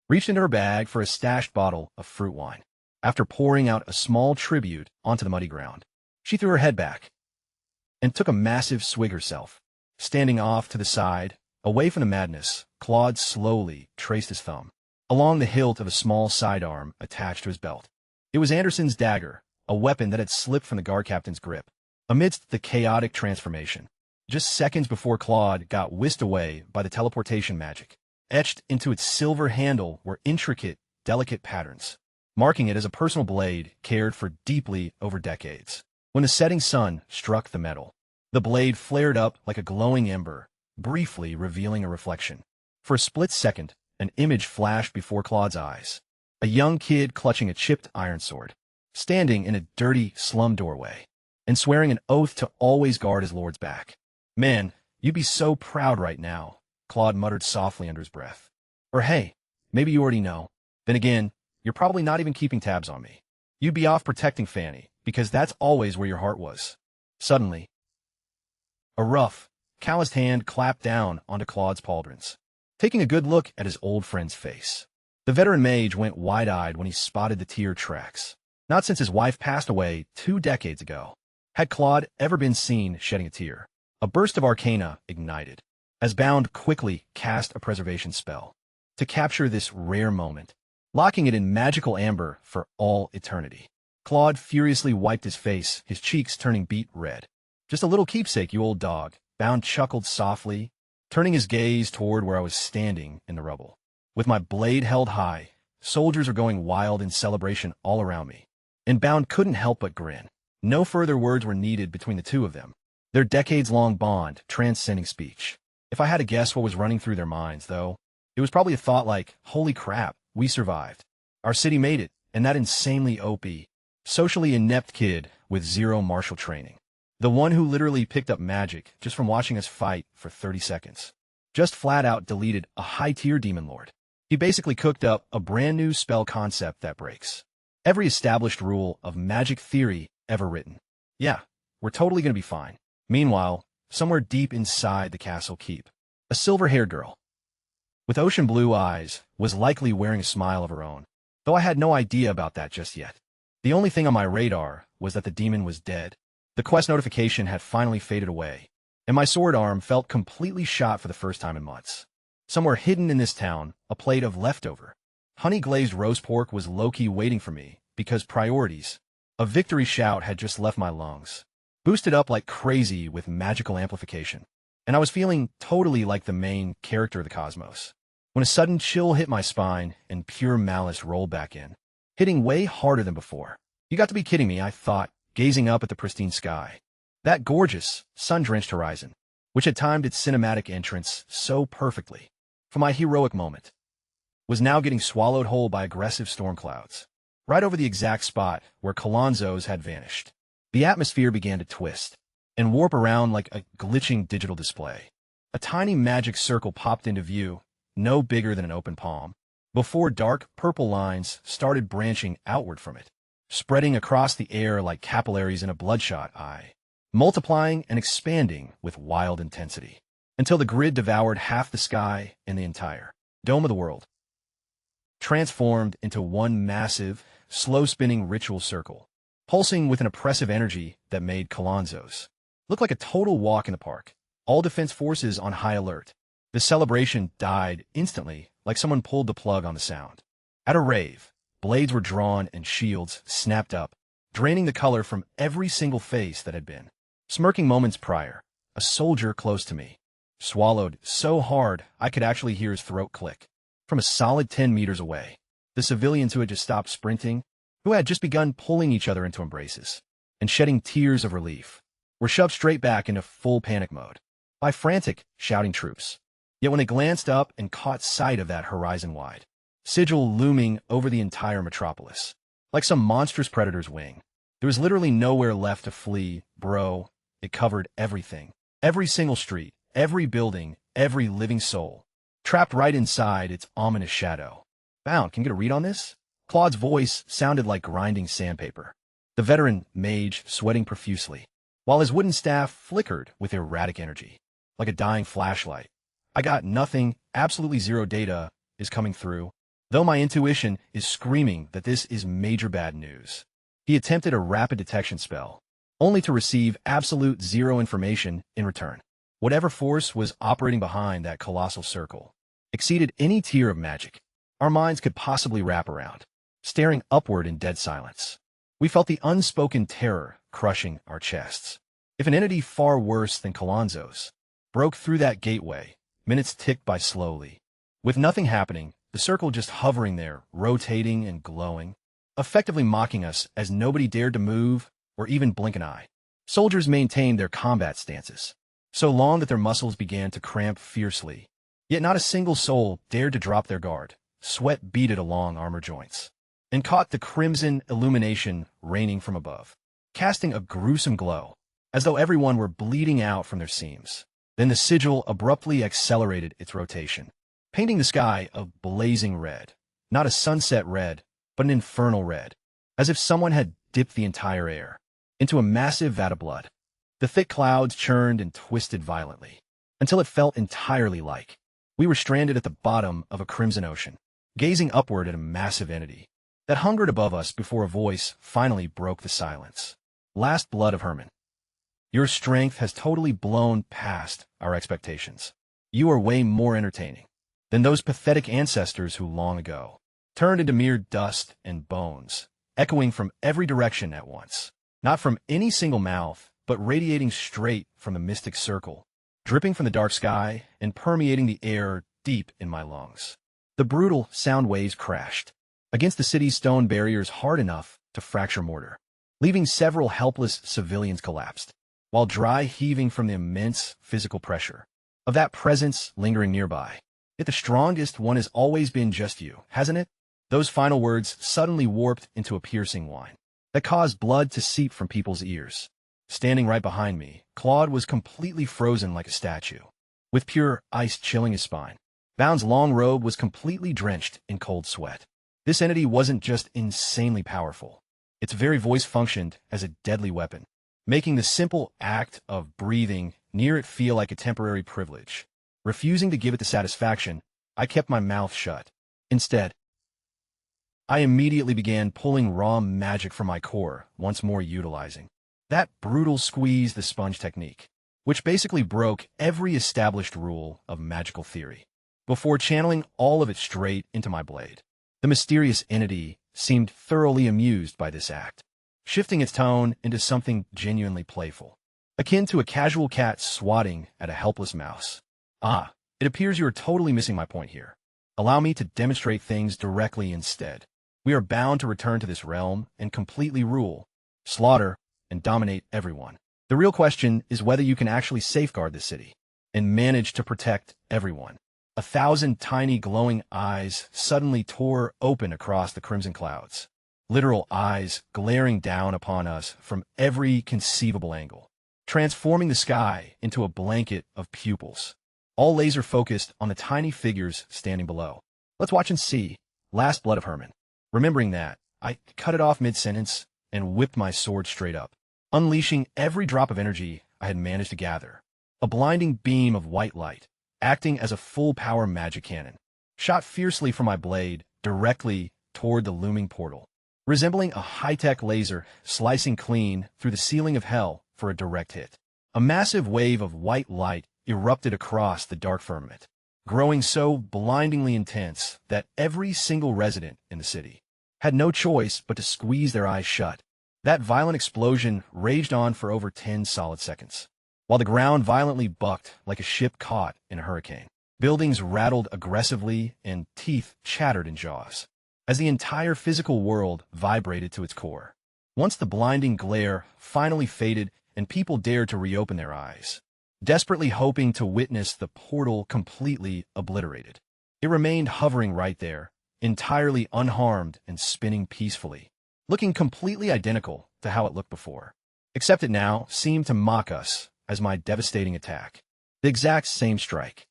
reached into her bag for a stashed bottle of fruit wine. After pouring out a small tribute onto the muddy ground, she threw her head back and took a massive swig herself. Standing off to the side, away from the madness, Claude slowly traced his thumb along the hilt of a small sidearm attached to his belt. It was Anderson's dagger, a weapon that had slipped from the guard captain's grip amidst the chaotic transformation, just seconds before Claude got whisked away by the teleportation magic. Etched into its silver handle were intricate, delicate patterns, marking it as a personal blade cared for deeply over decades. When the setting sun struck the metal, the blade flared up like a glowing ember, briefly revealing a reflection. For a split second, an image flashed before Claude's eyes. A young kid clutching a chipped iron sword, standing in a dirty slum doorway, and swearing an oath to always guard his lord's back. Man, you'd be so proud right now, Claude muttered softly under his breath. Or hey, maybe you already know. Then again, you're probably not even keeping tabs on me. You'd be off protecting Fanny, because that's always where your heart was. Suddenly, a rough, calloused hand clapped down onto Claude's pauldrons, taking a good look at his old friend's face. The veteran mage went wide-eyed when he spotted the tear tracks. Not since his wife passed away 2 decades ago had Claude ever been seen shedding a tear. A burst of arcana ignited, as Bound quickly cast a preservation spell to capture this rare moment, locking it in magical amber for all eternity. Claude furiously wiped his face, his cheeks turning beet red. Just a little keepsake, you old dog. Bound chuckled softly, turning his gaze toward where I was standing in the rubble. With my blade held high, soldiers were going wild in celebration all around me, and Bound couldn't help but grin. No further words were needed between the two of them, their decades-long bond transcending speech. If I had to guess what was running through their minds, though, it was probably a thought like, holy crap, we survived. Our city made it, and that insanely OP, socially inept kid with 0 martial training The one who literally picked up magic just from watching us fight for 30 seconds. Just flat out deleted a high-tier demon lord. He basically cooked up a brand new spell concept that breaks every established rule of magic theory ever written. Yeah, we're totally gonna be fine. Meanwhile, somewhere deep inside the castle keep, a silver-haired girl with ocean blue eyes was likely wearing a smile of her own, though I had no idea about that just yet. The only thing on my radar was that the demon was dead. The quest notification had finally faded away, and my sword arm felt completely shot for the first time in months. Somewhere hidden in this town, a plate of leftover honey-glazed roast pork was low-key waiting for me because priorities. A victory shout had just left my lungs, boosted up like crazy with magical amplification, and I was feeling totally like the main character of the cosmos, when a sudden chill hit my spine and pure malice rolled back in, hitting way harder than before. You got to be kidding me, I thought, gazing up at the pristine sky. That gorgeous, sun-drenched horizon, which had timed its cinematic entrance so perfectly for my heroic moment, was now getting swallowed whole by aggressive storm clouds, right over the exact spot where Kalonzo's had vanished. The atmosphere began to twist and warp around like a glitching digital display. A tiny magic circle popped into view, no bigger than an open palm, before dark purple lines started branching outward from it, spreading across the air like capillaries in a bloodshot eye, multiplying and expanding with wild intensity, until the grid devoured half the sky and the entire dome of the world, transformed into one massive, slow-spinning ritual circle, pulsing with an oppressive energy that made Kalonzo's look like a total walk in the park. All defense forces on high alert. The celebration died instantly, like someone pulled the plug on the sound. At a rave, blades were drawn and shields snapped up, draining the color from every single face that had been smirking moments prior. A soldier close to me swallowed so hard I could actually hear his throat click from a solid 10 meters away. The civilians who had just stopped sprinting, who had just begun pulling each other into embraces and shedding tears of relief, were shoved straight back into full panic mode by frantic, shouting troops. Yet when they glanced up and caught sight of that horizon-wide sigil looming over the entire metropolis, like some monstrous predator's wing, there was literally nowhere left to flee, bro. It covered everything. Every single street, every building, every living soul, trapped right inside its ominous shadow. Bound, can you get a read on this? Claude's voice sounded like grinding sandpaper, the veteran mage sweating profusely, while his wooden staff flickered with erratic energy, like a dying flashlight. I got nothing, absolutely zero data is coming through, though my intuition is screaming that this is major bad news. He attempted a rapid detection spell, only to receive absolute zero information in return. Whatever force was operating behind that colossal circle exceeded any tier of magic our minds could possibly wrap around, staring upward in dead silence. We felt the unspoken terror crushing our chests. If an entity far worse than Kalonzo's broke through that gateway, minutes ticked by slowly, with nothing happening, the circle just hovering there, rotating and glowing, effectively mocking us as nobody dared to move or even blink an eye. Soldiers maintained their combat stances, so long that their muscles began to cramp fiercely. Yet not a single soul dared to drop their guard. Sweat beaded along armor joints, and caught the crimson illumination raining from above, casting a gruesome glow, as though everyone were bleeding out from their seams. Then the sigil abruptly accelerated its rotation, painting the sky a blazing red. Not a sunset red, but an infernal red, as if someone had dipped the entire air into a massive vat of blood. The thick clouds churned and twisted violently, until it felt entirely like we were stranded at the bottom of a crimson ocean, gazing upward at a massive entity that hungered above us before a voice finally broke the silence. Last blood of Herman. Your strength has totally blown past our expectations. You are way more entertaining than those pathetic ancestors who long ago turned into mere dust and bones, echoing from every direction at once, not from any single mouth, but radiating straight from the mystic circle, dripping from the dark sky and permeating the air deep in my lungs. The brutal sound waves crashed against the city's stone barriers hard enough to fracture mortar, leaving several helpless civilians collapsed, while dry heaving from the immense physical pressure of that presence lingering nearby. Yet the strongest one has always been just you, hasn't it? Those final words suddenly warped into a piercing whine that caused blood to seep from people's ears. Standing right behind me, Claude was completely frozen like a statue, with pure ice chilling his spine. Bound's long robe was completely drenched in cold sweat. This entity wasn't just insanely powerful. Its very voice functioned as a deadly weapon, making the simple act of breathing near it feel like a temporary privilege. Refusing to give it the satisfaction, I kept my mouth shut. Instead, I immediately began pulling raw magic from my core, once more utilizing that brutal squeeze the sponge technique, which basically broke every established rule of magical theory. Before channeling all of it straight into my blade, the mysterious entity seemed thoroughly amused by this act, shifting its tone into something genuinely playful, akin to a casual cat swatting at a helpless mouse. Ah, it appears you are totally missing my point here. Allow me to demonstrate things directly instead. We are bound to return to this realm and completely rule, slaughter, and dominate everyone. The real question is whether you can actually safeguard the city and manage to protect everyone. 1,000 tiny glowing eyes suddenly tore open across the crimson clouds, literal eyes glaring down upon us from every conceivable angle, transforming the sky into a blanket of pupils, all laser-focused on the tiny figures standing below. Let's watch and see. Last blood of Herman. Remembering that, I cut it off mid-sentence and whipped my sword straight up, unleashing every drop of energy I had managed to gather. A blinding beam of white light, acting as a full-power magic cannon, shot fiercely from my blade directly toward the looming portal, resembling a high-tech laser slicing clean through the ceiling of hell for a direct hit. A massive wave of white light erupted across the dark firmament, growing so blindingly intense that every single resident in the city had no choice but to squeeze their eyes shut. That violent explosion raged on for over 10 solid seconds, while the ground violently bucked like a ship caught in a hurricane. Buildings rattled aggressively and teeth chattered in jaws, as the entire physical world vibrated to its core. Once the blinding glare finally faded and people dared to reopen their eyes, desperately hoping to witness the portal completely obliterated, it remained hovering right there, entirely unharmed and spinning peacefully, looking completely identical to how it looked before. Except it now seemed to mock us as my devastating attack. The exact same strike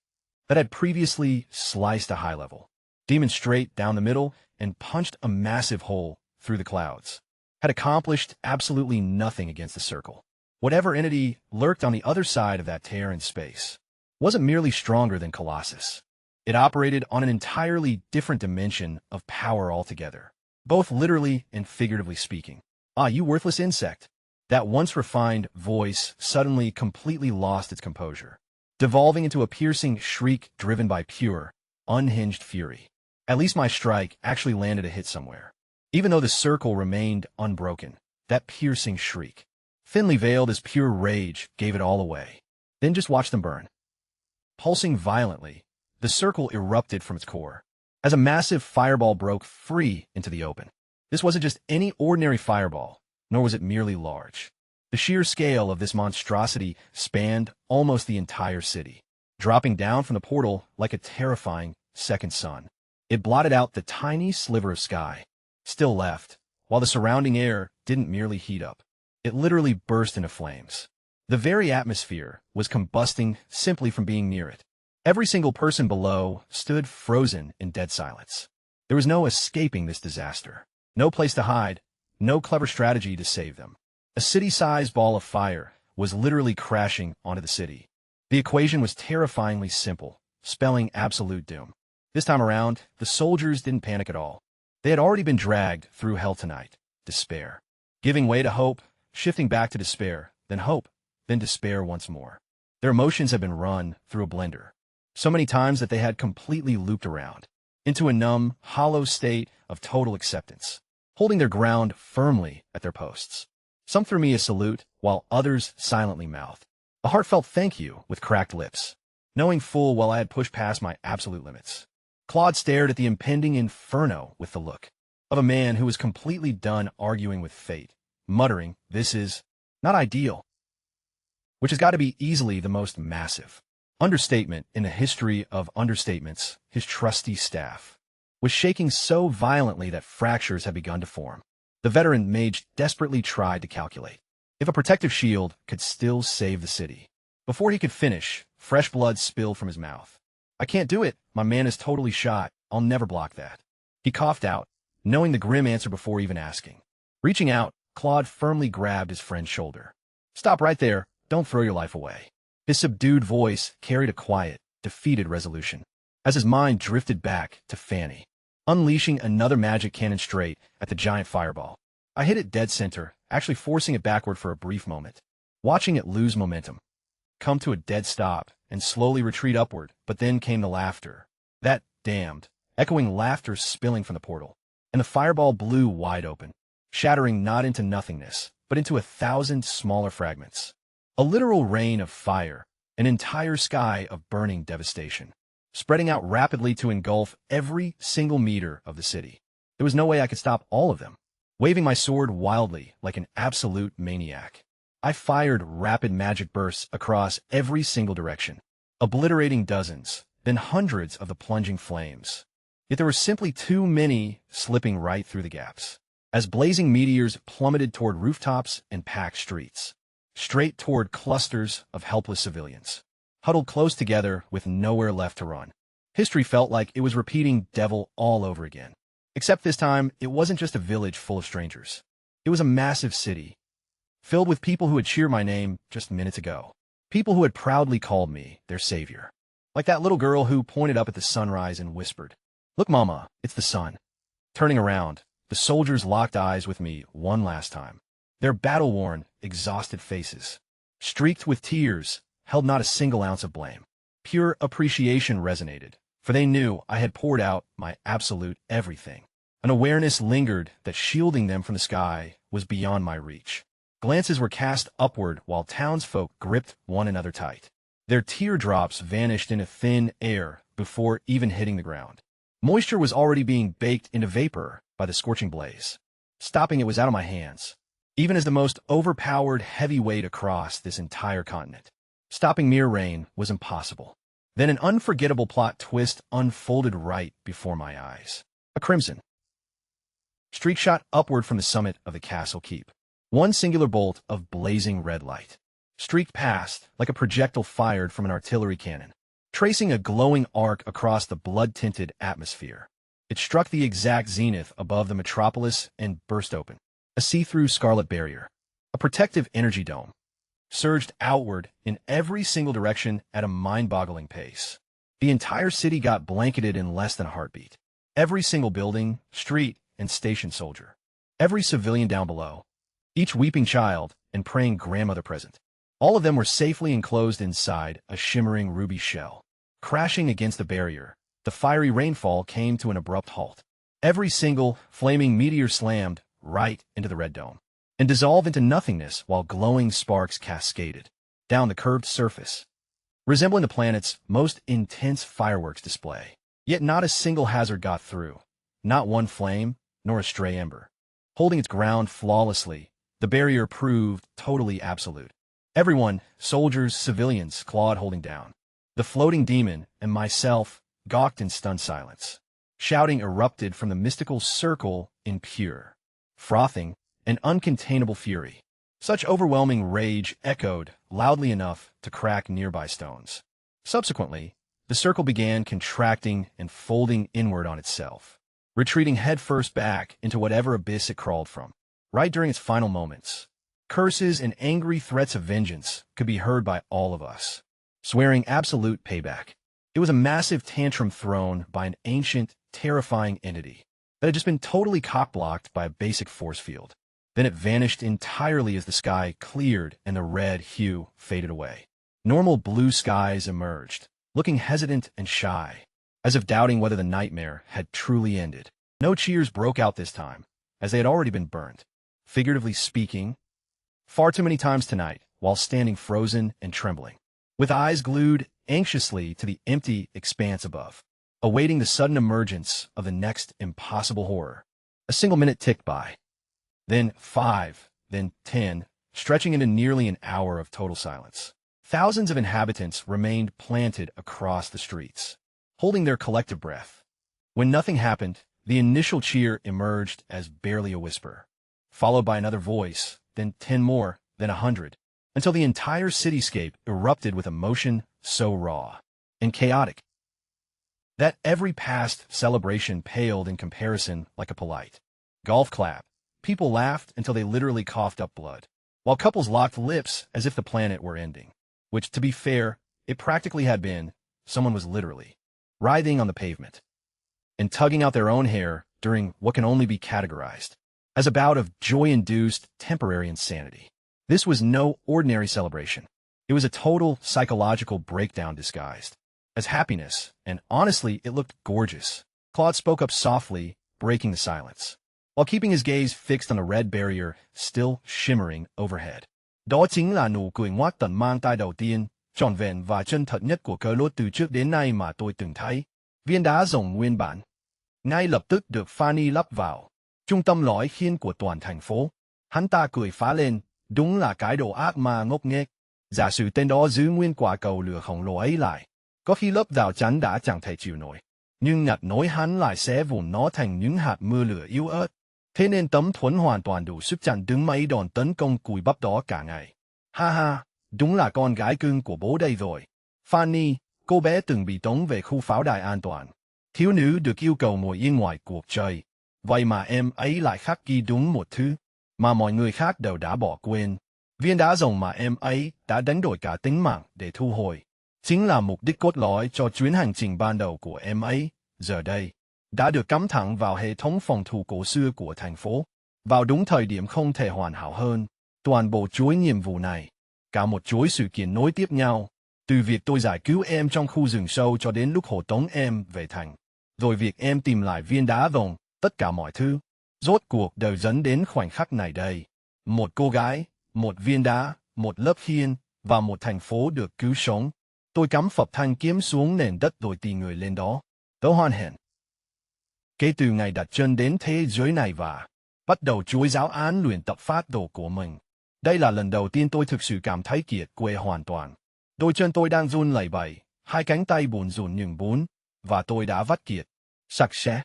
that had previously sliced a high level, demon straight down the middle and punched a massive hole through the clouds, had accomplished absolutely nothing against the circle. Whatever entity lurked on the other side of that tear in space wasn't merely stronger than Colossus. It operated on an entirely different dimension of power altogether, both literally and figuratively speaking. Ah, you worthless insect. That once refined voice suddenly completely lost its composure, devolving into a piercing shriek driven by pure, unhinged fury. At least my strike actually landed a hit somewhere. Even though the circle remained unbroken, that piercing shriek, thinly veiled as pure rage, gave it all away. Then just watch them burn. Pulsing violently, the circle erupted from its core, as a massive fireball broke free into the open. This wasn't just any ordinary fireball, nor was it merely large. The sheer scale of this monstrosity spanned almost the entire city, dropping down from the portal like a terrifying second sun. It blotted out the tiny sliver of sky still left, while the surrounding air didn't merely heat up. It literally burst into flames. The very atmosphere was combusting simply from being near it. Every single person below stood frozen in dead silence. There was no escaping this disaster, no place to hide, no clever strategy to save them. A city-sized ball of fire was literally crashing onto the city. The equation was terrifyingly simple, spelling absolute doom. This time around, the soldiers didn't panic at all. They had already been dragged through hell tonight. Despair. Giving way to hope, shifting back to despair, then hope, then despair once more. Their emotions had been run through a blender, so many times that they had completely looped around, into a numb, hollow state of total acceptance, holding their ground firmly at their posts. Some threw me a salute, while others silently mouthed a heartfelt thank you with cracked lips, knowing full well I had pushed past my absolute limits. Claude stared at the impending inferno with the look of a man who was completely done arguing with fate, muttering, "This is not ideal," which has got to be easily the most massive understatement in the history of understatements. His trusty staff was shaking so violently that fractures had begun to form. The veteran mage desperately tried to calculate If a protective shield could still save the city. Before he could finish, fresh blood spilled from his mouth. I can't do it. My man is totally shot. I'll never block that. He coughed out, knowing the grim answer before even asking. Reaching out, Claude firmly grabbed his friend's shoulder. Stop right there. Don't throw your life away. His subdued voice carried a quiet, defeated resolution, as his mind drifted back to Fanny, unleashing another magic cannon straight at the giant fireball. I hit it dead center, actually forcing it backward for a brief moment, watching it lose momentum, come to a dead stop, and slowly retreat upward, but then came the laughter. That damned, echoing laughter spilling from the portal, and the fireball blew wide open, shattering not into nothingness, but into 1,000 smaller fragments. A literal rain of fire, an entire sky of burning devastation, spreading out rapidly to engulf every single meter of the city. There was no way I could stop all of them. Waving my sword wildly like an absolute maniac, I fired rapid magic bursts across every single direction, obliterating dozens, then hundreds of the plunging flames. Yet there were simply too many slipping right through the gaps, as blazing meteors plummeted toward rooftops and packed streets, straight toward clusters of helpless civilians, huddled close together with nowhere left to run. History felt like it was repeating Devil all over again. Except this time, it wasn't just a village full of strangers. It was a massive city, filled with people who had cheered my name just minutes ago. People who had proudly called me their savior. Like that little girl who pointed up at the sunrise and whispered, "Look, Mama, it's the sun." Turning around, the soldiers locked eyes with me one last time. Their battle-worn, exhausted faces, streaked with tears, held not a single ounce of blame. Pure appreciation resonated, for they knew I had poured out my absolute everything. An awareness lingered that shielding them from the sky was beyond my reach. Glances were cast upward while townsfolk gripped one another tight. Their teardrops vanished into thin air before even hitting the ground. Moisture was already being baked into vapor by the scorching blaze. Stopping it was out of my hands, even as the most overpowered heavyweight across this entire continent. Stopping mere rain was impossible. Then an unforgettable plot twist unfolded right before my eyes. A crimson streak shot upward from the summit of the castle keep. One singular bolt of blazing red light streaked past like a projectile fired from an artillery cannon, tracing a glowing arc across the blood-tinted atmosphere. It struck the exact zenith above the metropolis and burst open. A see-through scarlet barrier, a protective energy dome, surged outward in every single direction at a mind-boggling pace. The entire city got blanketed in less than a heartbeat. Every single building, street, and station soldier. Every civilian down below. Each weeping child and praying grandmother present. All of them were safely enclosed inside a shimmering ruby shell. Crashing against the barrier, the fiery rainfall came to an abrupt halt. Every single flaming meteor slammed right into the red dome and dissolved into nothingness while glowing sparks cascaded down the curved surface, resembling the planet's most intense fireworks display. Yet not a single hazard got through, not one flame, nor a stray ember. Holding its ground flawlessly, the barrier proved totally absolute. Everyone, soldiers, civilians, clawed holding down. The floating demon and myself gawked in stunned silence. Shouting erupted from the mystical circle in pure, frothing, and uncontainable fury. Such overwhelming rage echoed loudly enough to crack nearby stones. Subsequently, the circle began contracting and folding inward on itself, retreating headfirst back into whatever abyss it crawled from. Right during its final moments, curses and angry threats of vengeance could be heard by all of us, swearing absolute payback. It was a massive tantrum thrown by an ancient, terrifying entity that had just been totally cock-blocked by a basic force field. Then it vanished entirely as the sky cleared and the red hue faded away. Normal blue skies emerged, looking hesitant and shy, as if doubting whether the nightmare had truly ended. No cheers broke out this time, as they had already been burnt. Figuratively speaking, far too many times tonight, while standing frozen and trembling, with eyes glued anxiously to the empty expanse above, awaiting the sudden emergence of the next impossible horror. A single minute ticked by, then 5, then 10, stretching into nearly an hour of total silence. Thousands of inhabitants remained planted across the streets, holding their collective breath. When nothing happened, the initial cheer emerged as barely a whisper, followed by another voice, then 10 more, then 100, until the entire cityscape erupted with emotion so raw and chaotic that every past celebration paled in comparison like a polite golf clap. People laughed until they literally coughed up blood, while couples locked lips as if the planet were ending, which, to be fair, it practically had been. Someone was literally writhing on the pavement and tugging out their own hair during what can only be categorized as a bout of joy-induced temporary insanity. This was no ordinary celebration. It was a total psychological breakdown disguised as happiness, and honestly, it looked gorgeous. Claude spoke up softly, breaking the silence, while keeping his gaze fixed on the red barrier still shimmering overhead. Đó chính là nụ cười ngoác tận mang tai đầu tiên, trọn vẹn và chân thật nhất của cờ lốt từ trước đến nay mà tôi từng thấy. Viên đá rồng nguyên bản ngay lập tức được Fanny lắp vào trung tâm lõi khiên của toàn thành phố. Hắn ta cười phá lên, đúng là cái đồ ác ma ngốc nghếch. Giả sử tên đó giữ nguyên quả cầu lửa khổng lồ ấy lại, có khi lớp rào chắn đã chẳng thể chịu nổi. Nhưng ngặt nỗi hắn lại xé vụn nó thành những hạt mưa lửa yếu ớt. Thế nên tấm thuẫn hoàn toàn đủ sức chặn đứng mấy đòn tấn công cùi bắp đó cả ngày. Ha ha, đúng là con gái cưng của bố đây rồi. Fanny, cô bé từng bị tống về khu pháo đài an toàn. Thiếu nữ được yêu cầu ngồi yên ngoài cuộc chơi. Vậy mà em ấy lại khắc ghi đúng một thứ mà mọi người khác đều đã bỏ quên. Viên đá rồng mà em ấy đã đánh đổi cả tính mạng để thu hồi chính là mục đích cốt lõi cho chuyến hành trình ban đầu của em ấy. Giờ đây, đã được cắm thẳng vào hệ thống phòng thủ cổ xưa của thành phố, vào đúng thời điểm không thể hoàn hảo hơn. Toàn bộ chuỗi nhiệm vụ này, cả một chuỗi sự kiện nối tiếp nhau, từ việc tôi giải cứu em trong khu rừng sâu cho đến lúc hộ tống em về thành, rồi việc em tìm lại viên đá rồng, tất cả mọi thứ, rốt cuộc đều dẫn đến khoảnh khắc này đây. Một cô gái, một viên đá, một lớp khiên, và một thành phố được cứu sống. Tôi cắm phập thanh kiếm xuống nền đất rồi tì người lên đó. Tớ hoan hỉ. Kể từ ngày đặt chân đến thế giới này và bắt đầu chuỗi giáo án luyện tập phát đồ của mình, đây là lần đầu tiên tôi thực sự cảm thấy kiệt quệ hoàn toàn. Đôi chân tôi đang run lẩy bẩy, hai cánh tay buồn rùn nhưng bốn, và tôi đã vắt kiệt sạch sẽ.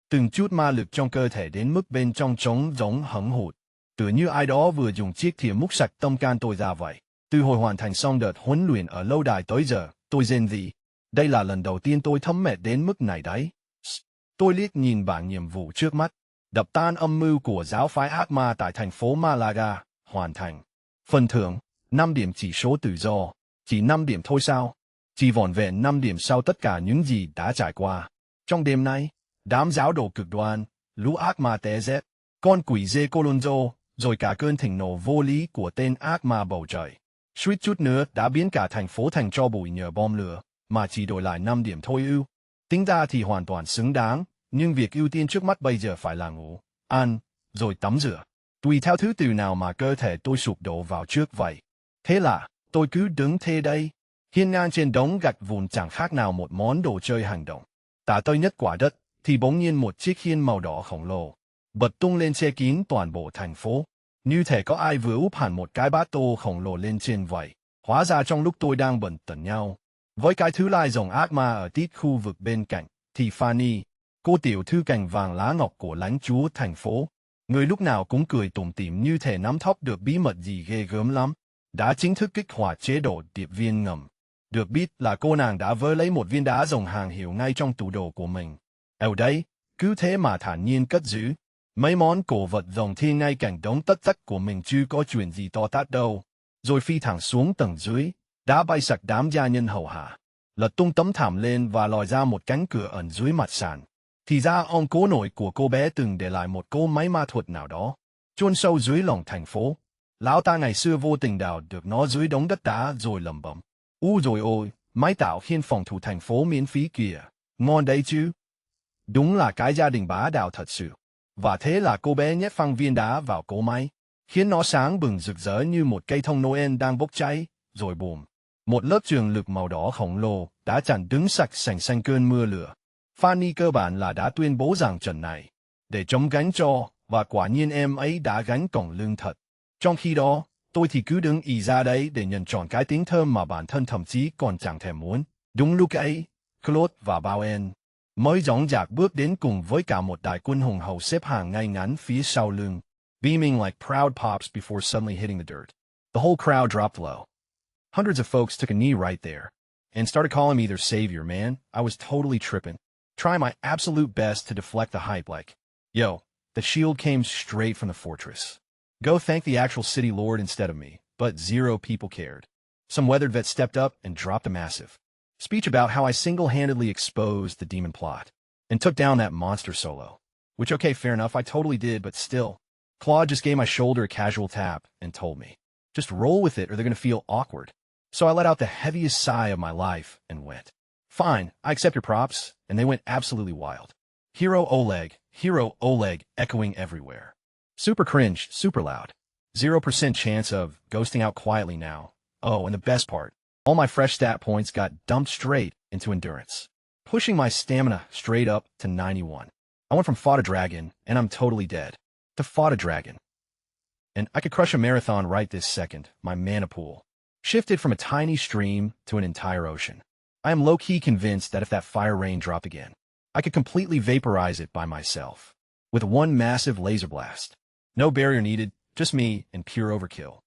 Từng chút ma lực trong cơ thể đến mức bên trong trống rỗng hẫng hụt, tựa như ai đó vừa dùng chiếc thìa múc sạch tâm can tôi ra vậy. Từ hồi hoàn thành xong đợt huấn luyện ở lâu đài tới giờ, tôi rên rỉ. Đây là lần đầu tiên tôi thấm mệt đến mức này đấy. Tôi liếc nhìn bảng nhiệm vụ trước mắt. Đập tan âm mưu của giáo phái ác ma tại thành phố Malaga, hoàn thành. Phần thưởng, 5 điểm chỉ số tự do. Chỉ 5 điểm thôi sao? Chỉ vỏn vẹn 5 điểm sau tất cả những gì đã trải qua. Trong đêm nay, đám giáo đồ cực đoan, lũ ác ma té dép, con quỷ dê Colonzo, rồi cả cơn thịnh nộ vô lý của tên ác ma bầu trời. Suýt chút nữa đã biến cả thành phố thành tro bụi nhờ bom lửa, mà chỉ đổi lại 5 điểm thôi ư. Tính ra thì hoàn toàn xứng đáng, nhưng việc ưu tiên trước mắt bây giờ phải là ngủ, ăn, rồi tắm rửa. Tùy theo thứ tự nào mà cơ thể tôi sụp đổ vào trước vậy. Thế là, tôi cứ đứng thế đây, hiên ngang trên đống gạch vụn chẳng khác nào một món đồ chơi hành động. Tả tơi nhất quả đất, thì bỗng nhiên một chiếc khiên màu đỏ khổng lồ bật tung lên che kín toàn bộ thành phố. Như thể có ai vừa úp hẳn một cái bát tô khổng lồ lên trên vậy. Hóa ra trong lúc tôi đang bận tần nhau với cái thứ lai rồng ác ma ở tít khu vực bên cạnh, thì Fanny, cô tiểu thư cành vàng lá ngọc của lãnh chúa thành phố, người lúc nào cũng cười tủm tỉm như thể nắm thóp được bí mật gì ghê gớm lắm, đã chính thức kích hoạt chế độ điệp viên ngầm. Được biết là cô nàng đã vơ lấy một viên đá rồng hàng hiệu ngay trong tủ đồ của mình. Ở đây, cứ thế mà thản nhiên cất giữ. Mấy món cổ vật rồng thiên ngay cảnh đống tất tất của mình chưa có chuyện gì to tát đâu. Rồi phi thẳng xuống tầng dưới, đã bay sạch đám gia nhân hầu hạ, lật tung tấm thảm lên và lòi ra một cánh cửa ẩn dưới mặt sàn. Thì ra ông cố nội của cô bé từng để lại một cỗ máy ma thuật nào đó, chôn sâu dưới lòng thành phố. Lão ta ngày xưa vô tình đào được nó dưới đống đất đá rồi lẩm bẩm. Rồi ôi, máy tạo khiên phòng thủ thành phố miễn phí kìa, ngon đấy chứ. Đúng là cái gia đình bá đạo thật sự. Và thế là cô bé nhét phăng viên đá vào cỗ máy, khiến nó sáng bừng rực rỡ như một cây thông Noel đang bốc cháy, rồi bùm. Một lớp trường lực màu đỏ khổng lồ đã chặn đứng sạch sành xanh cơn mưa lửa. Fanny cơ bản là đã tuyên bố rằng trận này, để chống gánh cho, và quả nhiên em ấy đã gánh còng lưng thật. Trong khi đó, tôi thì cứ đứng ì ra đấy để nhận trọn cái tiếng thơm mà bản thân thậm chí còn chẳng thèm muốn. Đúng lúc ấy, Claude và Bowen mới dõng dạc bước đến cùng với cả một đại quân hùng hậu xếp hàng ngay ngắn phía sau lưng. beaming like proud pops before suddenly hitting the dirt. The whole crowd dropped low. Hundreds of folks took a knee right there and started calling me their savior, man. I was totally tripping, trying my absolute best to deflect the hype like, yo, the shield came straight from the fortress. Go thank the actual city lord instead of me, but 0 people cared. Some weathered vet stepped up and dropped a massive speech about how I single-handedly exposed the demon plot and took down that monster solo. Which, okay, fair enough, I totally did, but still. Claude just gave my shoulder a casual tap and told me, just roll with it or they're going to feel awkward. So I let out the heaviest sigh of my life and went, fine, I accept your props, and they went absolutely wild. Hero Oleg echoing everywhere. Super cringe, super loud. 0% chance of ghosting out quietly now. Oh, and the best part, all my fresh stat points got dumped straight into endurance, pushing my stamina straight up to 91. I went from fought a dragon, and I'm totally dead, to fought a dragon. And I could crush a marathon right this second. My mana pool shifted from a tiny stream to an entire ocean. I am low-key convinced that if that fire rain dropped again, I could completely vaporize it by myself, with one massive laser blast. No barrier needed, just me and pure overkill.